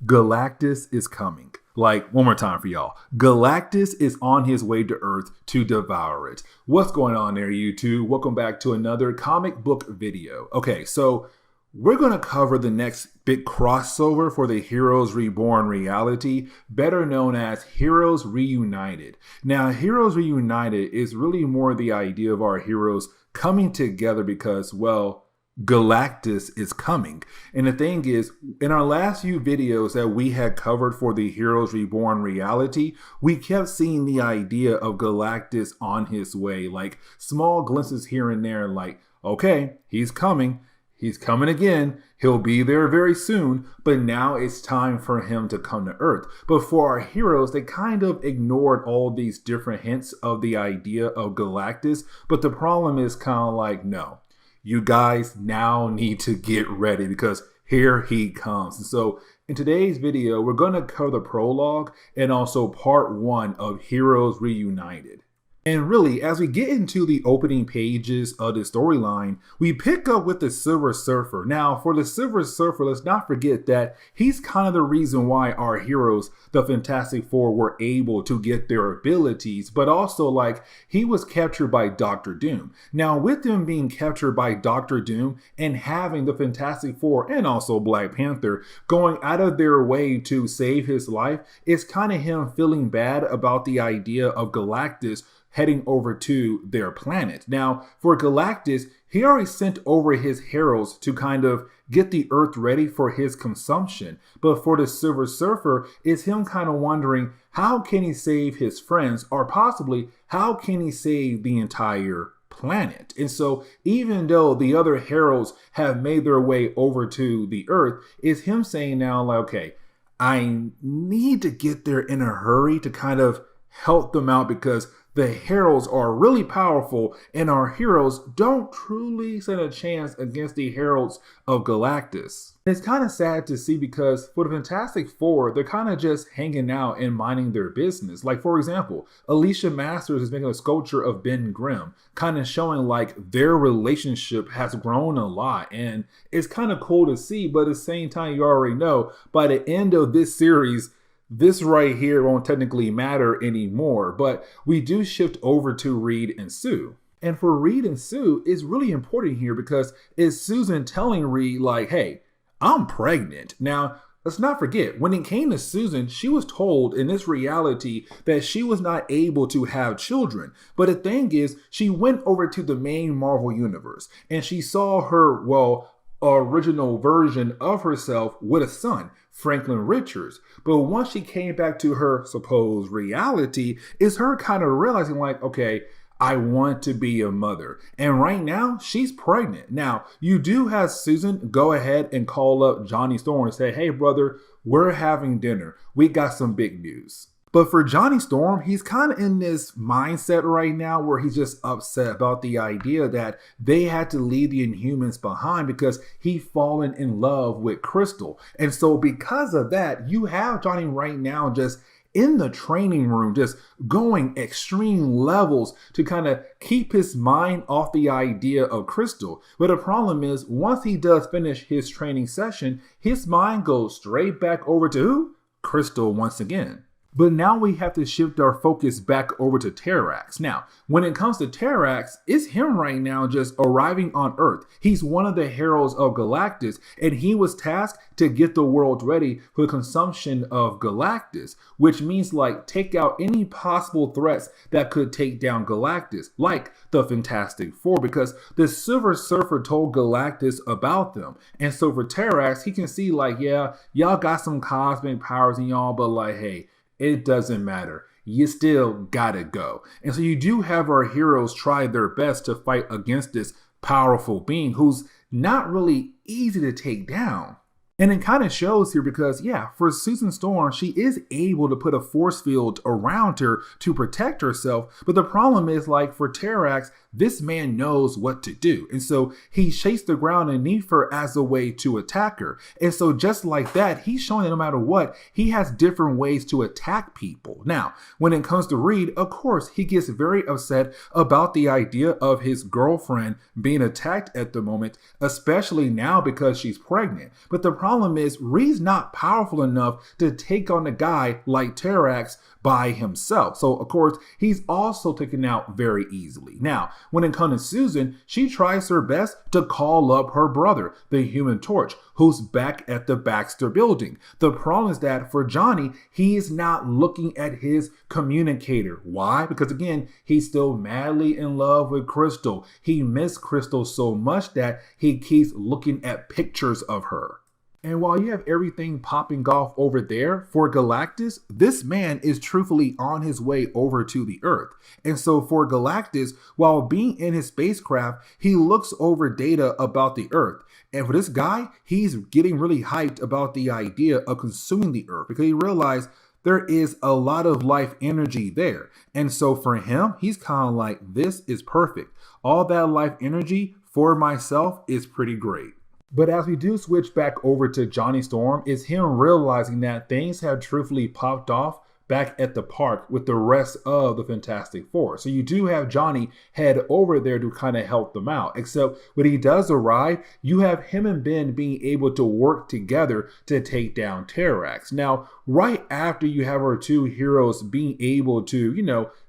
Galactus is coming. Like, one more time for y'all. Galactus is on his way to Earth to devour it. What's going on there, YouTube? Welcome back to another comic book video. Okay, so we're going to cover the next big crossover for the Heroes Reborn reality, better known as Heroes Reunited. Now, Heroes Reunited is really more the idea of our heroes coming together because, well, Galactus is coming. And the thing is, in our last few videos that we had covered for the Heroes Reborn reality, we kept seeing the idea of Galactus on his way, like small glimpses here and there, like, okay, he's coming. He's coming again. He'll be there very soon, but now it's time for him to come to Earth. But for our heroes, they kind of ignored all these different hints of the idea of Galactus. But the problem is kind of like, no, you guys now need to get ready because here he comes. And so in today's video, we're going to cover the prologue and also part 1 of Heroes Reunited. And really, as we get into the opening pages of the storyline, we pick up with the Silver Surfer. Now, for the Silver Surfer, let's not forget that he's kind of the reason why our heroes, the Fantastic Four, were able to get their abilities, but also, like, he was captured by Doctor Doom. Now, with them being captured by Doctor Doom and having the Fantastic Four and also Black Panther going out of their way to save his life, it's kind of him feeling bad about the idea of Galactus heading over to their planet. Now, for Galactus, he already sent over his heralds to kind of get the Earth ready for his consumption. But for the Silver Surfer, it's him kind of wondering, how can he save his friends? Or possibly, how can he save the entire planet? And so, even though the other heralds have made their way over to the Earth, it's him saying now, like, okay, I need to get there in a hurry to kind of help them out because the heralds are really powerful and our heroes don't truly stand a chance against the heralds of Galactus. It's kind of sad to see because for the Fantastic Four, they're kind of just hanging out and minding their business. Like, for example, Alicia Masters is making a sculpture of Ben Grimm, kind of showing like their relationship has grown a lot. And it's kind of cool to see, but at the same time, you already know by the end of this series, this right here won't technically matter anymore, but we do shift over to Reed and Sue. And for Reed and Sue, it's really important here because it's Susan telling Reed like, hey, I'm pregnant. Now, let's not forget, when it came to Susan, she was told in this reality that she was not able to have children. But the thing is, she went over to the main Marvel universe and she saw her, well, original version of herself with a son, Franklin Richards. But once she came back to her supposed reality, is her kind of realizing like, okay, I want to be a mother. And right now, she's pregnant. Now, you do have Susan go ahead and call up Johnny Storm and say, hey, brother, we're having dinner. We got some big news. But for Johnny Storm, he's kind of in this mindset right now where he's just upset about the idea that they had to leave the Inhumans behind because he's fallen in love with Crystal. And so because of that, you have Johnny right now just in the training room, just going extreme levels to kind of keep his mind off the idea of Crystal. But the problem is, once he does finish his training session, his mind goes straight back over to who? Crystal once again. But now we have to shift our focus back over to Terrax. Now, when it comes to Terrax, it's him right now just arriving on Earth. He's one of the heralds of Galactus, and he was tasked to get the world ready for the consumption of Galactus, which means like take out any possible threats that could take down Galactus, like the Fantastic Four, because the Silver Surfer told Galactus about them. And so for Terrax, he can see like, yeah, y'all got some cosmic powers in y'all, but like, hey, it doesn't matter. You still gotta go. And so you do have our heroes try their best to fight against this powerful being who's not really easy to take down. And it kind of shows here because, yeah, for Susan Storm, she is able to put a force field around her to protect herself. But the problem is, like, for Terrax, this man knows what to do. And so he chased the ground underneath her as a way to attack her. And so just like that, he's showing that no matter what, he has different ways to attack people. Now, when it comes to Reed, of course, he gets very upset about the idea of his girlfriend being attacked at the moment, especially now because she's pregnant. But the problem is, Reed's not powerful enough to take on a guy like Terrax, by himself. So, of course, he's also taken out very easily. Now, when it comes to Susan, she tries her best to call up her brother, the Human Torch, who's back at the Baxter building. The problem is that for Johnny, he is not looking at his communicator. Why? Because again, he's still madly in love with Crystal. He missed Crystal so much that he keeps looking at pictures of her. And while you have everything popping off over there for Galactus, this man is truthfully on his way over to the Earth. And so for Galactus, while being in his spacecraft, he looks over data about the Earth. And for this guy, he's getting really hyped about the idea of consuming the Earth because he realized there is a lot of life energy there. And so for him, he's kind of like, this is perfect. All that life energy for myself is pretty great. But as we do switch back over to Johnny Storm, it's him realizing that things have truthfully popped off back at the park with the rest of the Fantastic Four. So you do have Johnny head over there to kind of help them out. Except when he does arrive, you have him and Ben being able to work together to take down Terrax. Now, right after you have our two heroes being able to,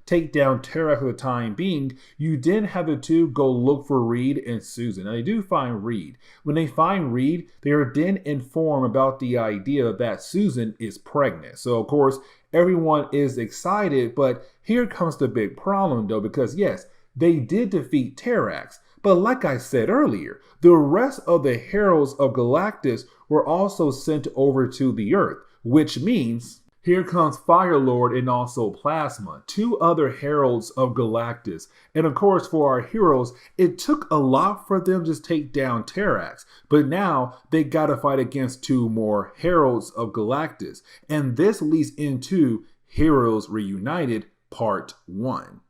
take down Terrax for the time being, you then have the two go look for Reed and Susan. Now they do find Reed. When they find Reed, they are then informed about the idea that Susan is pregnant. So of course, everyone is excited, but here comes the big problem though, because yes, they did defeat Terrax. But like I said earlier, the rest of the Heralds of Galactus were also sent over to the Earth, which means here comes Firelord and also Plasma, two other Heralds of Galactus. And of course, for our heroes, it took a lot for them to just take down Terrax. But now they gotta fight against two more Heralds of Galactus. And this leads into Heroes Reunited Part 1.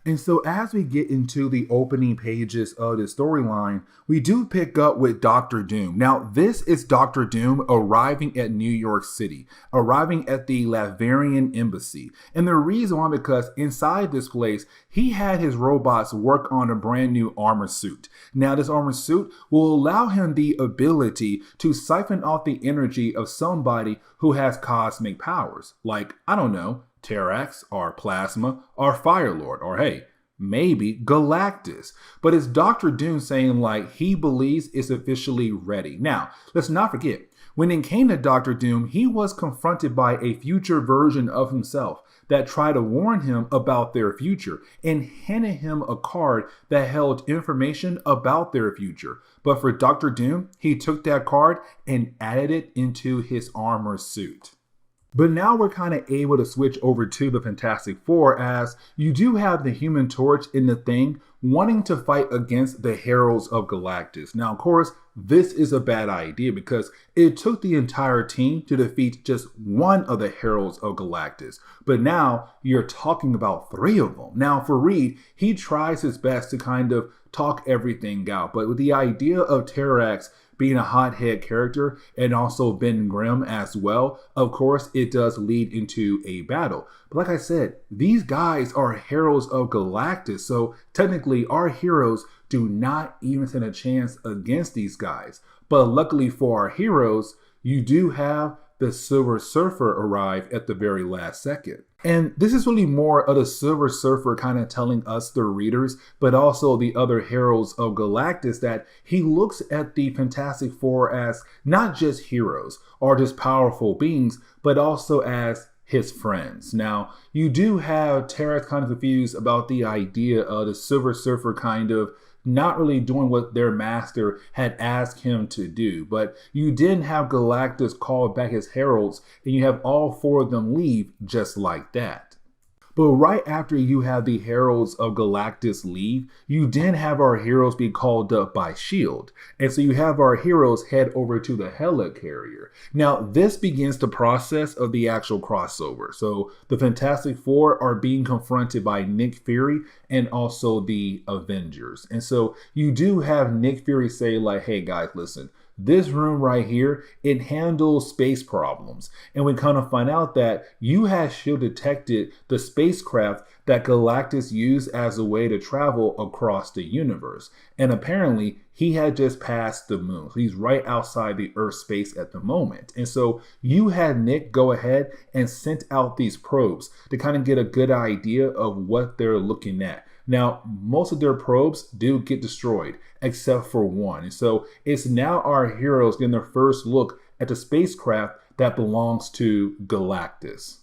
And so as we get into the opening pages of the storyline, we do pick up with Doctor Doom. Now, this is Doctor Doom arriving at New York City, arriving at the Laverian Embassy. And the reason why, because inside this place, he had his robots work on a brand new armor suit. Now, this armor suit will allow him the ability to siphon off the energy of somebody who has cosmic powers. Like, I don't know, Terrax or Plasma or Firelord or hey, maybe Galactus. But it's Doctor Doom saying like he believes it's officially ready. Now, let's not forget, when it came to Doctor Doom, he was confronted by a future version of himself that tried to warn him about their future and handed him a card that held information about their future. But for Doctor Doom, he took that card and added it into his armor suit. But now we're kind of able to switch over to the Fantastic Four as you do have the Human Torch in the Thing wanting to fight against the Heralds of Galactus. Now, of course, this is a bad idea because it took the entire team to defeat just one of the Heralds of Galactus. But now you're talking about three of them. Now, for Reed, he tries his best to kind of talk everything out. But with the idea of Terrax being a hothead character and also Ben Grimm as well, of course, it does lead into a battle. But like I said, these guys are Heralds of Galactus, so technically our heroes do not even stand a chance against these guys. But luckily for our heroes, you do have the Silver Surfer arrive at the very last second. And this is really more of the Silver Surfer kind of telling us, the readers, but also the other Heralds of Galactus, that he looks at the Fantastic Four as not just heroes or just powerful beings, but also as his friends. Now, you do have Terrax kind of confused about the idea of the Silver Surfer kind of not really doing what their master had asked him to do. But you didn't have Galactus call back his heralds, and you have all four of them leave just like that. But right after you have the Heralds of Galactus leave, you then have our heroes be called up by S.H.I.E.L.D. And so you have our heroes head over to the helicarrier. Now, this begins the process of the actual crossover. So the Fantastic Four are being confronted by Nick Fury and also the Avengers. And so you do have Nick Fury say like, hey guys, listen, this room right here, it handles space problems. And we kind of find out that you had shield detected the spacecraft that Galactus used as a way to travel across the universe. And apparently he had just passed the moon. So he's right outside the Earth space at the moment. And so you had Nick go ahead and sent out these probes to kind of get a good idea of what they're looking at. Now, most of their probes do get destroyed, except for one. And so it's now our heroes getting their first look at the spacecraft that belongs to Galactus.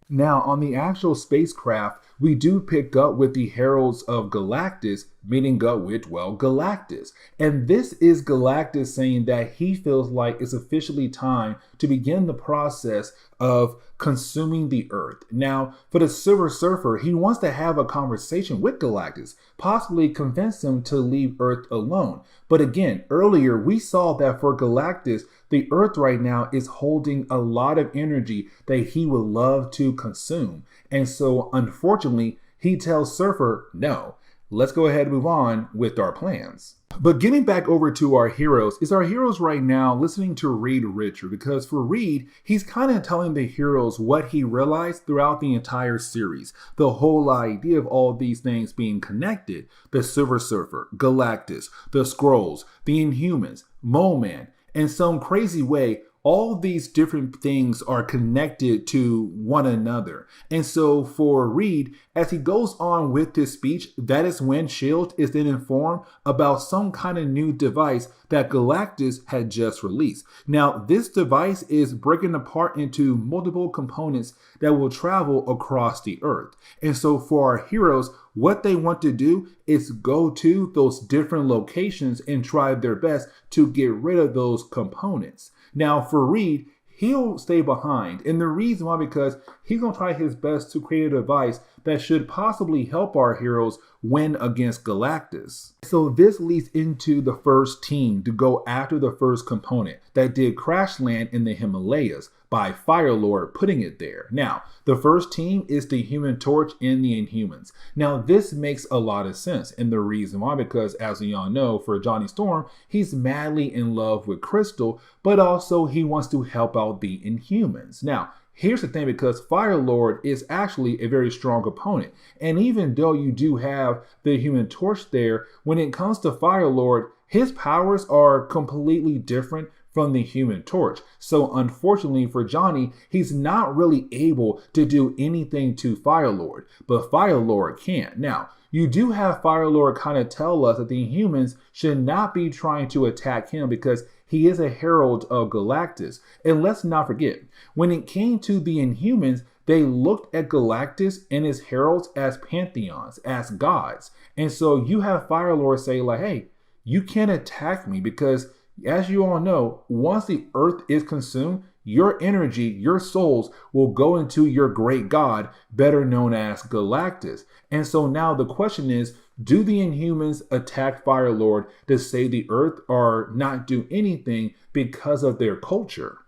Now, on the actual spacecraft, we do pick up with the Heralds of Galactus meeting up with, well, Galactus. And this is Galactus saying that he feels like it's officially time to begin the process of consuming the Earth. Now, for the Silver Surfer, he wants to have a conversation with Galactus, possibly convince him to leave Earth alone. But again, earlier we saw that for Galactus, the Earth right now is holding a lot of energy that he would love to consume. And so, unfortunately, he tells Surfer, no, let's go ahead and move on with our plans. But getting back over to our heroes, is our heroes right now listening to Reed Richard, because for Reed, he's kind of telling the heroes what he realized throughout the entire series. The whole idea of all these things being connected, the Silver Surfer, Galactus, the Skrulls, the Inhumans, Moleman, in some crazy way, all these different things are connected to one another. And so for Reed, as he goes on with his speech, that is when S.H.I.E.L.D. is then informed about some kind of new device that Galactus had just released. Now, this device is breaking apart into multiple components that will travel across the Earth. And so for our heroes, what they want to do is go to those different locations and try their best to get rid of those components. Now, for Reed, he'll stay behind. And the reason why, because he's going to try his best to create a device that should possibly help our heroes win against Galactus. So this leads into the first team to go after the first component that did crash land in the Himalayas by Firelord putting it there. Now, the first team is the Human Torch and the Inhumans. Now, this makes a lot of sense. And the reason why, because as we all know, for Johnny Storm, he's madly in love with Crystal, but also he wants to help out the Inhumans. Now, here's the thing, because Firelord is actually a very strong opponent. And even though you do have the Human Torch there, when it comes to Firelord, his powers are completely different from the Human Torch. So unfortunately for Johnny, he's not really able to do anything to Firelord, but Firelord can't. Now, you do have Firelord kind of tell us that the Inhumans should not be trying to attack him because he is a herald of Galactus. And let's not forget, when it came to the Inhumans, they looked at Galactus and his heralds as pantheons, as gods. And so you have Firelord say like, hey, you can't attack me because, as you all know, once the Earth is consumed, your energy, your souls will go into your great god, better known as Galactus. And so now the question is, do the Inhumans attack Firelord to save the Earth or not do anything because of their culture?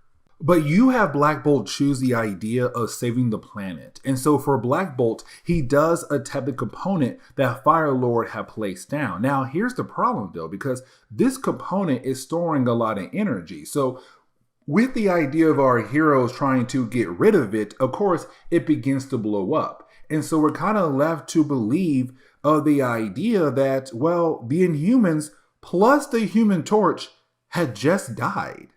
But you have Black Bolt choose the idea of saving the planet. And so for Black Bolt, he does attack the component that Firelord had placed down. Now, here's the problem though, because this component is storing a lot of energy. So with the idea of our heroes trying to get rid of it, of course, it begins to blow up. And so we're kind of left to believe of the idea that, well, the Inhumans plus the Human Torch had just died.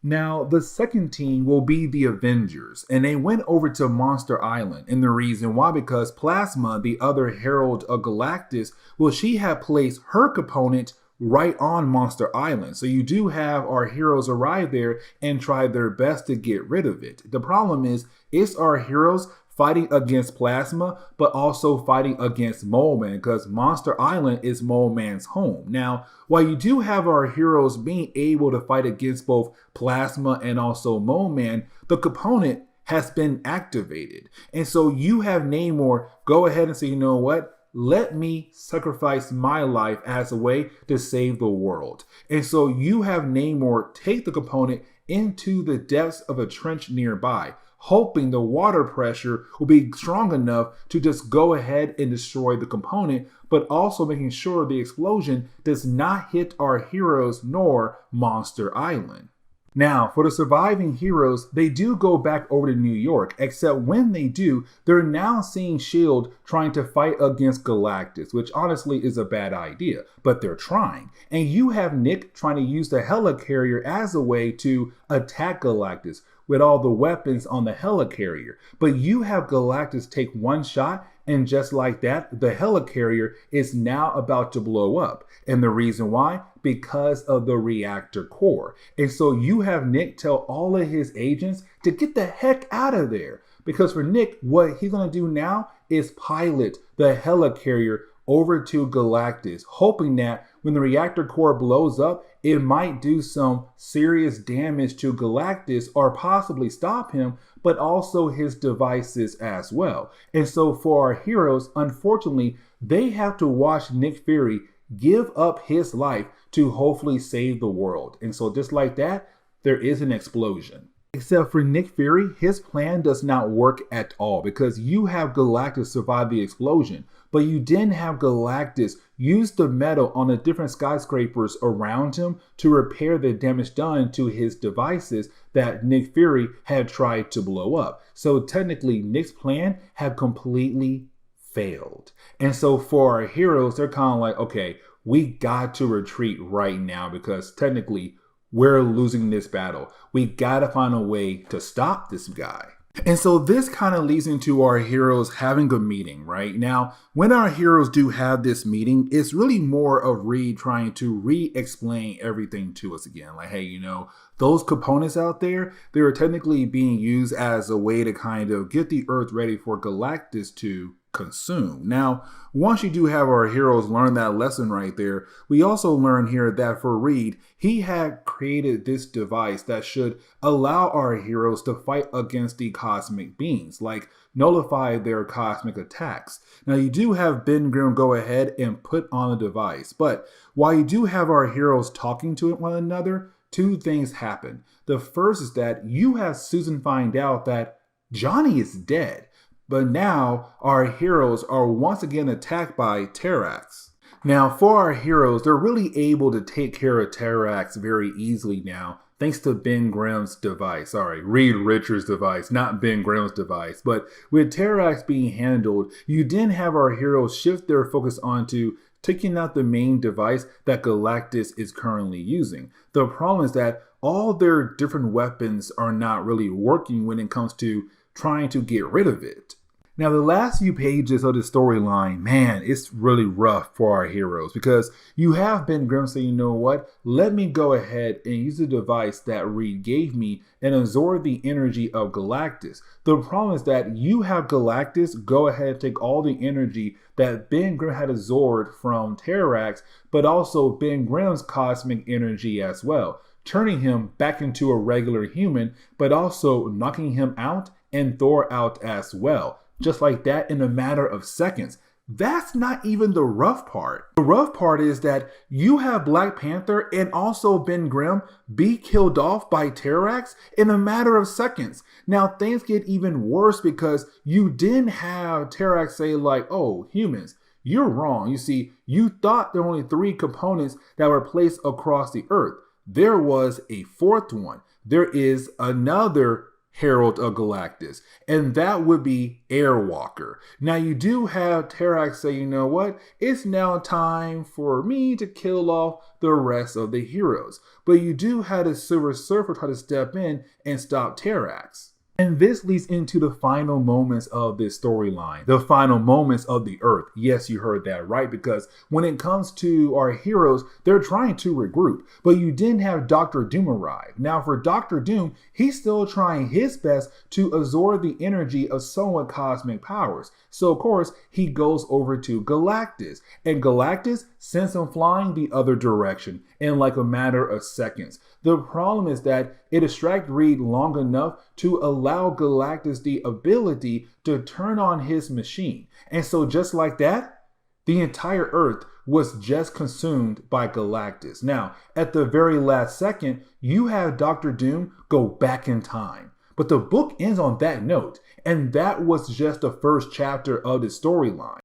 Now, the second team will be the Avengers, and they went over to Monster Island. And the reason why, because Plasma, the other herald of Galactus, well, she had placed her component right on Monster Island. So you do have our heroes arrive there and try their best to get rid of it. The problem is, it's our heroes fighting against Plasma, but also fighting against Moleman, because Monster Island is Moleman's home. Now, while you do have our heroes being able to fight against both Plasma and also Moleman, the component has been activated. And so you have Namor go ahead and say, you know what? Let me sacrifice my life as a way to save the world. And so you have Namor take the component into the depths of a trench nearby, hoping the water pressure will be strong enough to just go ahead and destroy the component, but also making sure the explosion does not hit our heroes nor Monster Island. Now, for the surviving heroes, they do go back over to New York, except when they do, they're now seeing S.H.I.E.L.D. trying to fight against Galactus, which honestly is a bad idea, but they're trying. And you have Nick trying to use the helicarrier as a way to attack Galactus with all the weapons on the helicarrier. But you have Galactus take one shot, and just like that, the helicarrier is now about to blow up. And the reason why? Because of the reactor core. And so you have Nick tell all of his agents to get the heck out of there. Because for Nick, what he's going to do now is pilot the helicarrier over to Galactus, hoping that when the reactor core blows up, it might do some serious damage to Galactus or possibly stop him, but also his devices as well. And so for our heroes, unfortunately, they have to watch Nick Fury give up his life to hopefully save the world. And so just like that, there is an explosion. Except for Nick Fury, his plan does not work at all because you have Galactus survive the explosion, but you didn't have Galactus use the metal on the different skyscrapers around him to repair the damage done to his devices that Nick Fury had tried to blow up. So technically, Nick's plan had completely failed. And so for our heroes, they're kind of like, okay, we got to retreat right now because technically we're losing this battle. We got to find a way to stop this guy. And so this kind of leads into our heroes having a meeting, right? Now, when our heroes do have this meeting, it's really more of Reed trying to re-explain everything to us again. Like, hey, those components out there, they are technically being used as a way to kind of get the Earth ready for Galactus to consume. Now, once you do have our heroes learn that lesson right there, we also learn here that for Reed, he had created this device that should allow our heroes to fight against the cosmic beings, like nullify their cosmic attacks. Now, you do have Ben Grimm go ahead and put on the device, but while you do have our heroes talking to one another, two things happen. The first is that you have Susan find out that Johnny is dead. But now our heroes are once again attacked by Terrax. Now for our heroes, they're really able to take care of Terrax very easily now, thanks to Ben Grimm's device. Sorry, Reed Richards' device, not Ben Grimm's device. But with Terrax being handled, you then have our heroes shift their focus onto taking out the main device that Galactus is currently using. The problem is that all their different weapons are not really working when it comes to trying to get rid of it. Now, the last few pages of the storyline, man, it's really rough for our heroes because you have Ben Grimm saying, you know what, let me go ahead and use the device that Reed gave me and absorb the energy of Galactus. The problem is that you have Galactus go ahead and take all the energy that Ben Grimm had absorbed from Terrax, but also Ben Grimm's cosmic energy as well, turning him back into a regular human, but also knocking him out and Thor out as well. Just like that in a matter of seconds. That's not even the rough part. The rough part is that you have Black Panther and also Ben Grimm be killed off by Terrax in a matter of seconds. Now things get even worse because you didn't have Terrax say like, oh, humans, you're wrong. You see, you thought there were only 3 components that were placed across the Earth. There was a 4th one. There is another Herald of Galactus, and that would be Airwalker. Now you do have Terrax say, you know what, it's now time for me to kill off the rest of the heroes. But you do have the Silver Surfer try to step in and stop Terrax. And this leads into the final moments of this storyline, the final moments of the Earth. Yes, you heard that right, because when it comes to our heroes, they're trying to regroup, but you didn't have Dr. Doom arrive. Now for Dr. Doom, he's still trying his best to absorb the energy of somewhat cosmic powers. So of course, he goes over to Galactus, and Galactus sends him flying the other direction in like a matter of seconds. The problem is that it distracted Reed long enough to allow Galactus the ability to turn on his machine. And so just like that, the entire Earth was just consumed by Galactus. Now, at the very last second, you have Dr. Doom go back in time. But the book ends on that note, and that was just the first chapter of the storyline.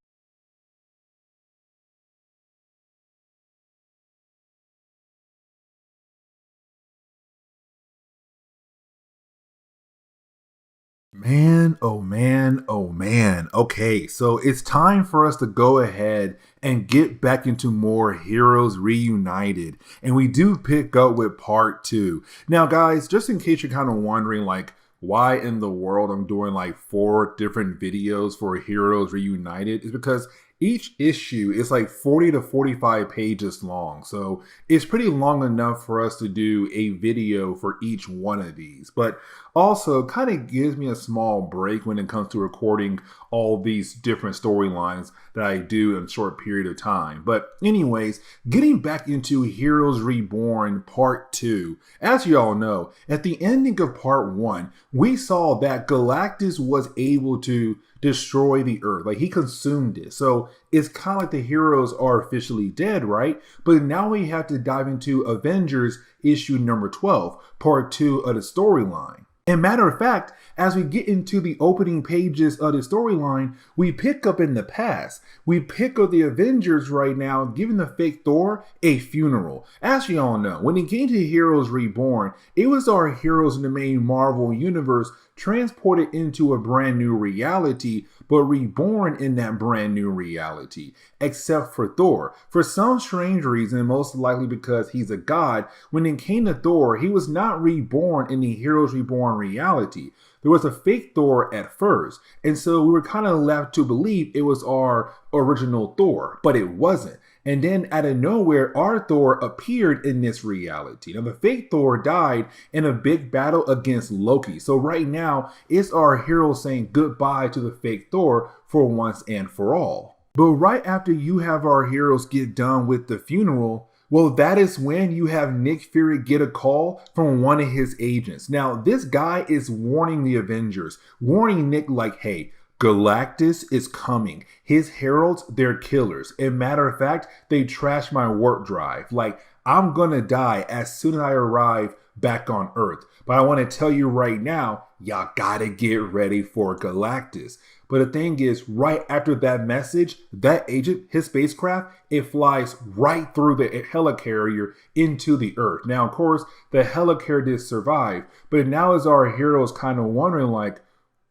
Man, oh man, oh man. Okay, so it's time for us to go ahead and get back into more Heroes Reunited. And we do pick up with part 2. Now, guys, just in case you're kind of wondering, like, why in the world I'm doing like 4 different videos for Heroes Reunited, is because each issue is like 40 to 45 pages long. So it's pretty long enough for us to do a video for each one of these. But also kind of gives me a small break when it comes to recording all these different storylines that I do in a short period of time. But anyways, getting back into Heroes Reborn Part 2. As you all know, at the ending of Part 1, we saw that Galactus was able to destroy the Earth. Like, he consumed it. So it's kind of like the heroes are officially dead, right? But now we have to dive into Avengers issue number 12, part 2 of the storyline. And matter of fact, as we get into the opening pages of the storyline, we pick up in the past. We pick up the Avengers right now, giving the fake Thor a funeral. As you all know, when it came to Heroes Reborn, it was our heroes in the main Marvel universe transported into a brand new reality, but reborn in that brand new reality, except for Thor. For some strange reason, most likely because he's a god, when it came to Thor, he was not reborn in the Heroes Reborn reality. There was a fake Thor at first, and so we were kind of left to believe it was our original Thor, but it wasn't. And then out of nowhere, our Thor appeared in this reality. Now, the fake Thor died in a big battle against Loki. So right now, it's our heroes saying goodbye to the fake Thor for once and for all. But right after you have our heroes get done with the funeral, well, that is when you have Nick Fury get a call from one of his agents. Now, this guy is warning the Avengers, warning Nick like, hey, Galactus is coming. His heralds, they're killers. And matter of fact, they trashed my warp drive. Like, I'm gonna die as soon as I arrive back on Earth. But I want to tell you right now, y'all gotta get ready for Galactus. But the thing is, right after that message, that agent, his spacecraft, it flies right through the helicarrier into the Earth. Now, of course, the helicarrier did survive, but now as our heroes kind of wondering like,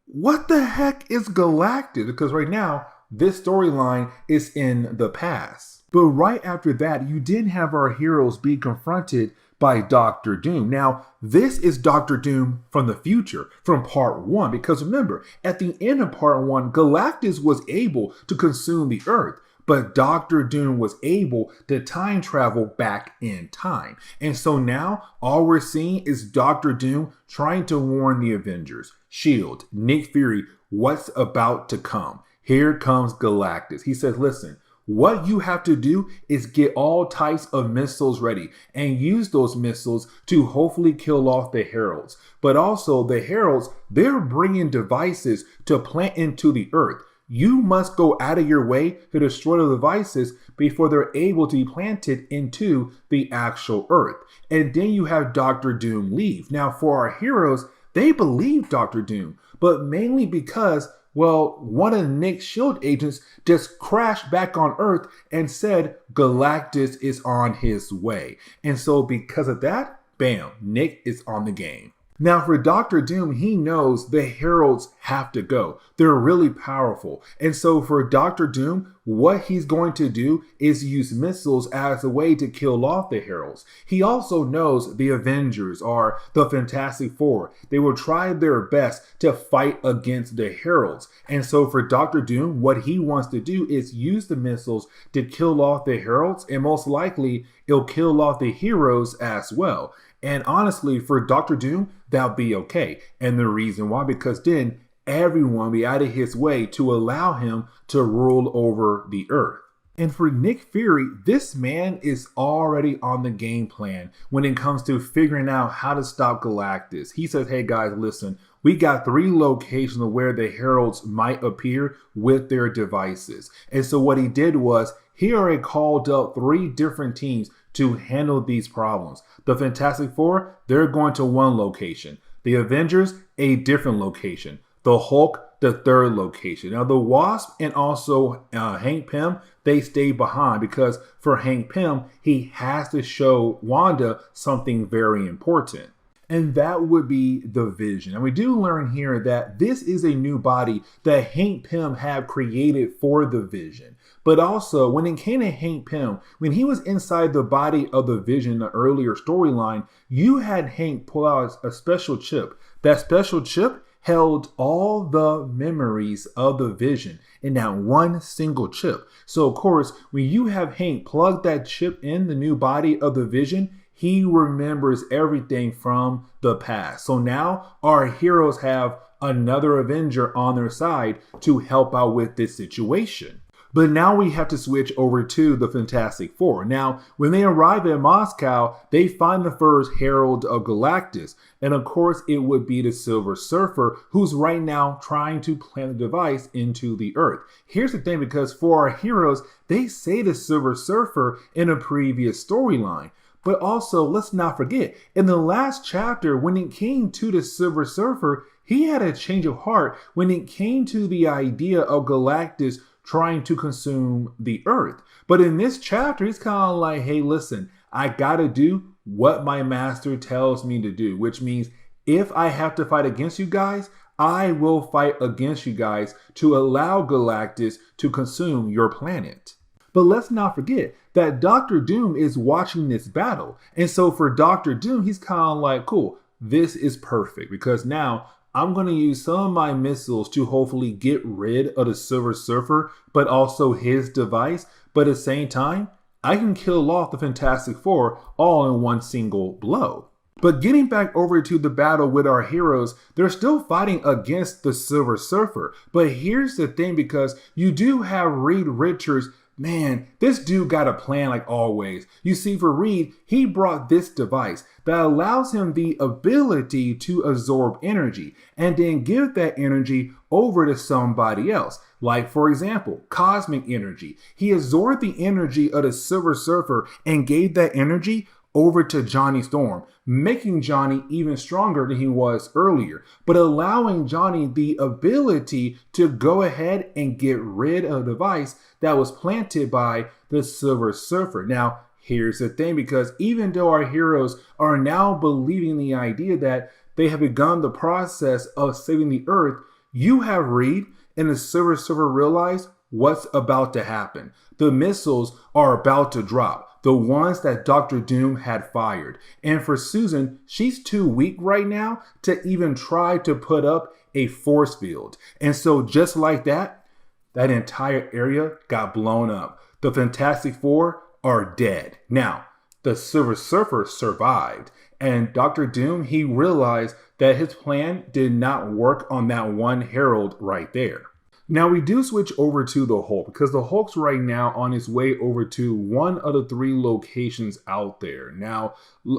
what the heck is Galactus? Because right now, this storyline is in the past. But right after that, you did have our heroes be confronted by Doctor Doom. Now, this is Doctor Doom from the future, from part 1. Because remember, at the end of part 1, Galactus was able to consume the Earth. But Doctor Doom was able to time travel back in time. And so now all we're seeing is Doctor Doom trying to warn the Avengers, S.H.I.E.L.D., Nick Fury, what's about to come. Here comes Galactus. He says, listen, what you have to do is get all types of missiles ready and use those missiles to hopefully kill off the Heralds. But also the Heralds, they're bringing devices to plant into the Earth. You must go out of your way to destroy the devices before they're able to be planted into the actual Earth. And then you have Doctor Doom leave. Now, for our heroes, they believe Doctor Doom, but mainly because, well, one of Nick's S.H.I.E.L.D. agents just crashed back on Earth and said Galactus is on his way. And so because of that, bam, Nick is on the game. Now for Doctor Doom, he knows the Heralds have to go. They're really powerful. And so for Doctor Doom, what he's going to do is use missiles as a way to kill off the Heralds. He also knows the Avengers are the Fantastic Four. They will try their best to fight against the Heralds. And so for Doctor Doom, what he wants to do is use the missiles to kill off the Heralds, and most likely it'll kill off the heroes as well. And honestly, for Doctor Doom, that'll be okay. And the reason why, because then everyone will be out of his way to allow him to rule over the Earth. And for Nick Fury, this man is already on the game plan when it comes to figuring out how to stop Galactus. He says, hey guys, listen, we got 3 locations where the Heralds might appear with their devices. And so what he did was, he already called up 3 different teams to handle these problems. The Fantastic Four, they're going to one location. The Avengers, a different location. The Hulk, the third location. Now, the Wasp and also Hank Pym, they stay behind because for Hank Pym, he has to show Wanda something very important. And that would be the Vision. And we do learn here that this is a new body that Hank Pym have created for the Vision. But also, when it came to Hank Pym, when he was inside the body of the Vision in the earlier storyline, you had Hank pull out a special chip. That special chip held all the memories of the Vision in that one single chip. So of course, when you have Hank plug that chip in the new body of the Vision, he remembers everything from the past. So now our heroes have another Avenger on their side to help out with this situation. But now we have to switch over to the Fantastic Four. Now, when they arrive at Moscow, they find the first Herald of Galactus. And of course, it would be the Silver Surfer, who's right now trying to plant the device into the Earth. Here's the thing, because for our heroes, they say the Silver Surfer in a previous storyline. But also, let's not forget, in the last chapter, when it came to the Silver Surfer, he had a change of heart when it came to the idea of Galactus trying to consume the Earth. But in this chapter, he's kind of like, hey, listen, I gotta do what my master tells me to do, which means if I have to fight against you guys, I will fight against you guys to allow Galactus to consume your planet. But let's not forget that Doctor Doom is watching this battle. And so for Doctor Doom, he's kind of like, cool, this is perfect because now I'm going to use some of my missiles to hopefully get rid of the Silver Surfer, but also his device. But at the same time, I can kill off the Fantastic Four all in one single blow. But getting back over to the battle with our heroes, they're still fighting against the Silver Surfer. But here's the thing, because you do have Reed Richards. Man, this dude got a plan like always. You see, for Reed, he brought this device that allows him the ability to absorb energy and then give that energy over to somebody else. Like, for example, cosmic energy. He absorbed the energy of the Silver Surfer and gave that energy over to Johnny Storm, making Johnny even stronger than he was earlier, but allowing Johnny the ability to go ahead and get rid of the device that was planted by the Silver Surfer. Now, here's the thing, because even though our heroes are now believing the idea that they have begun the process of saving the Earth, you have Reed and the Silver Surfer realize what's about to happen. The missiles are about to drop. The ones that Doctor Doom had fired. And for Susan, she's too weak right now to even try to put up a force field. And so just like that, that entire area got blown up. The Fantastic Four are dead. Now, the Silver Surfer survived. And Doctor Doom, he realized that his plan did not work on that one Herald right there. Now we do switch over to the Hulk, because the Hulk's right now on his way over to one of the 3 locations out there. Now,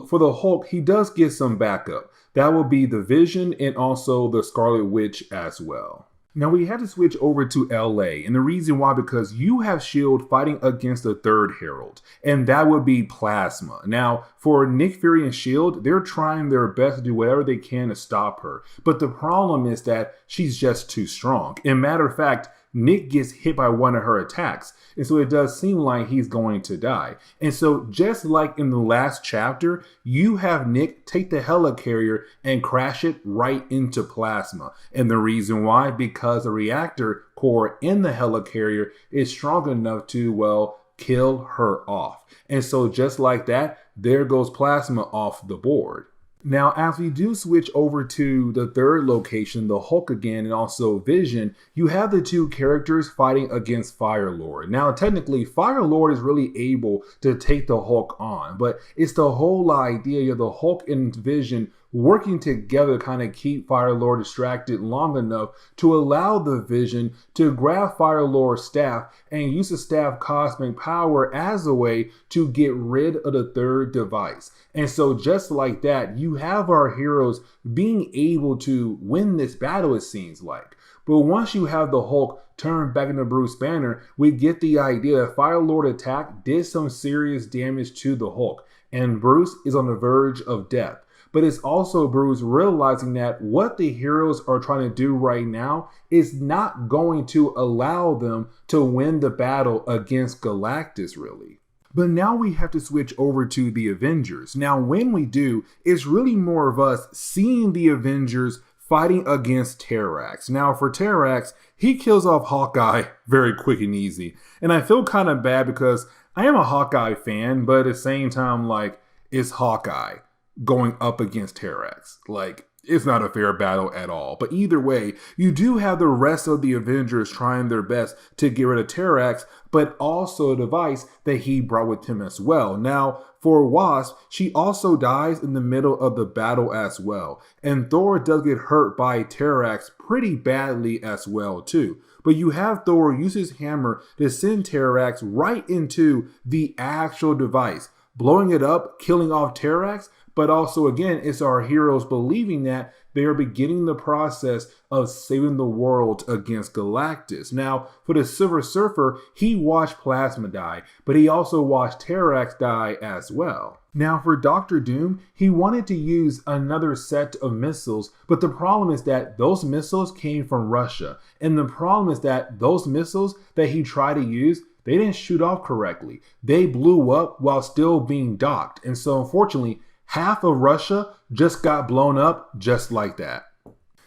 for the Hulk, he does get some backup. That will be the Vision and also the Scarlet Witch as well. Now we had to switch over to LA, and the reason why, because you have S.H.I.E.L.D. fighting against the 3rd Herald, and that would be Plasma. Now, for Nick Fury and S.H.I.E.L.D., they're trying their best to do whatever they can to stop her, but the problem is that she's just too strong. And matter of fact, Nick gets hit by one of her attacks, and so it does seem like he's going to die. And so just like in the last chapter, you have Nick take the helicarrier and crash it right into Plasma. And the reason why, because the reactor core in the helicarrier is strong enough to, well, kill her off. And so just like that, there goes Plasma off the board. Now, as we do switch over to the 3rd location, the Hulk again, and also Vision, you have the 2 characters fighting against Firelord. Now, technically, Firelord is really able to take the Hulk on, but it's the whole idea of the Hulk and Vision working together to kind of keep Firelord distracted long enough to allow the Vision to grab Firelord's staff and use the staff cosmic power as a way to get rid of the 3rd device. And so just like that, you have our heroes being able to win this battle, it seems like. But once you have the Hulk turn back into Bruce Banner, we get the idea that Firelord attack did some serious damage to the Hulk, and Bruce is on the verge of death. but it's also Bruce realizing that what the heroes are trying to do right now is not going to allow them to win the battle against Galactus, really. But now we have to switch over to the Avengers. Now, when we do, it's really more of us seeing the Avengers fighting against Terrax. Now, for Terrax, he kills off Hawkeye very quick and easy. And I feel kind of bad because I am a Hawkeye fan, but at the same time, like, it's Hawkeye going up against Terrax. Like, it's not a fair battle at all. But either way, you do have the rest of the Avengers trying their best to get rid of Terrax, but also a device that he brought with him as well. Now, for Wasp, she also dies in the middle of the battle as well. And Thor does get hurt by Terrax pretty badly as well too. But you have Thor use his hammer to send Terrax right into the actual device, blowing it up, killing off Terrax. But also, again, it's our heroes believing that they are beginning the process of saving the world against Galactus. Now, for the Silver Surfer, he watched Plasma die, but he also watched Terrax die as well. Now, for Doctor Doom, he wanted to use another set of missiles, but the problem is that those missiles came from Russia. And the problem is that those missiles that he tried to use, they didn't shoot off correctly. They blew up while still being docked. And so, unfortunately, half of Russia just got blown up just like that.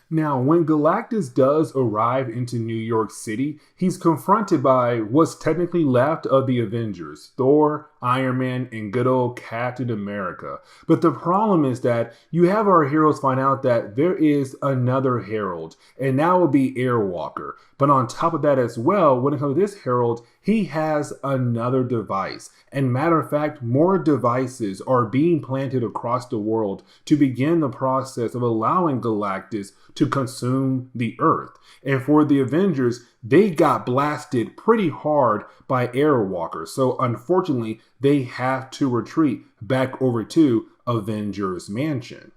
Now, when Galactus does arrive into New York City, he's confronted by what's technically left of the Avengers, Thor, Iron Man, and good old Captain America. But the problem is that you have our heroes find out that there is another Herald, and that will be Airwalker. But on top of that as well, when it comes to this Herald, he has another device. And matter of fact, more devices are being planted across the world to begin the process of allowing Galactus to consume the Earth. And for the Avengers, they got blasted pretty hard by Airwalker. So unfortunately, they have to retreat back over to Avengers Mansion.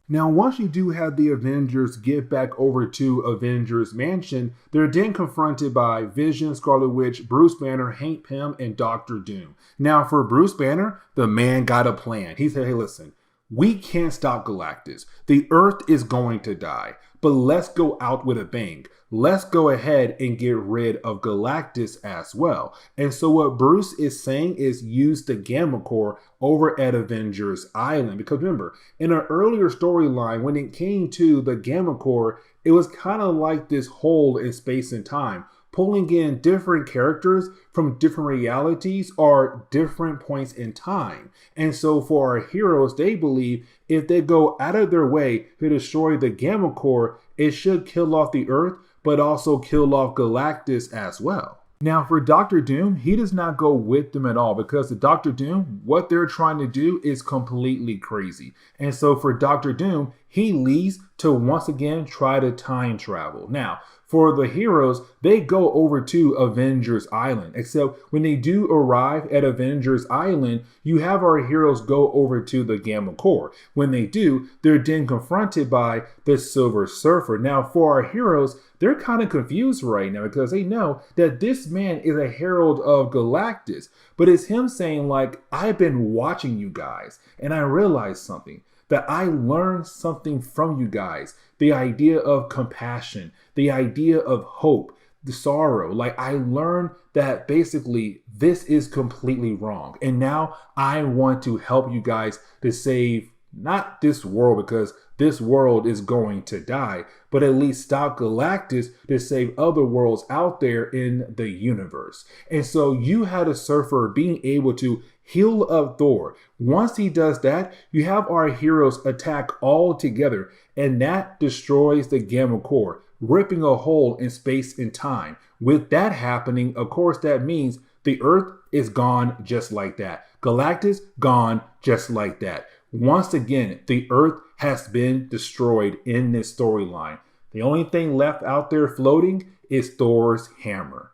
Now, once you do have the Avengers get back over to Avengers Mansion, they're then confronted by Vision, Scarlet Witch, Bruce Banner, Hank Pym, and Doctor Doom. Now, for Bruce Banner, the man got a plan. He said, hey, listen, we can't stop Galactus. The Earth is going to die, but let's go out with a bang. Let's go ahead and get rid of Galactus as well. And so what Bruce is saying is use the Gamma Core over at Avengers Island. Because remember, in an earlier storyline, when it came to the Gamma Core, it was kind of like this hole in space and time, pulling in different characters from different realities or different points in time. And so for our heroes, they believe if they go out of their way to destroy the Gamma Core, it should kill off the Earth, but also kill off Galactus as well. Now for Doctor Doom, he does not go with them at all because the Doctor Doom, what they're trying to do is completely crazy. And so for Doctor Doom, he leaves to once again try to time travel. Now, for the heroes, they go over to Avengers Island, except when they do arrive at Avengers Island, you have our heroes go over to the Gamma Core. When they do, they're then confronted by the Silver Surfer. Now, for our heroes, they're kind of confused right now because they know that this man is a herald of Galactus, but it's him saying like, I've been watching you guys and I realized something, that I learned something from you guys. The idea of compassion, the idea of hope, the sorrow. Like I learned that basically this is completely wrong. And now I want to help you guys to save not this world because this world is going to die, but at least stop Galactus to save other worlds out there in the universe. And so you had a Surfer being able to heal up Thor. Once he does that, you have our heroes attack all together, and that destroys the Gamma Core, ripping a hole in space and time. With that happening, of course, that means the Earth is gone just like that. Galactus gone just like that. Once again, the Earth has been destroyed in this storyline. The only thing left out there floating is Thor's hammer.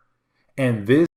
And this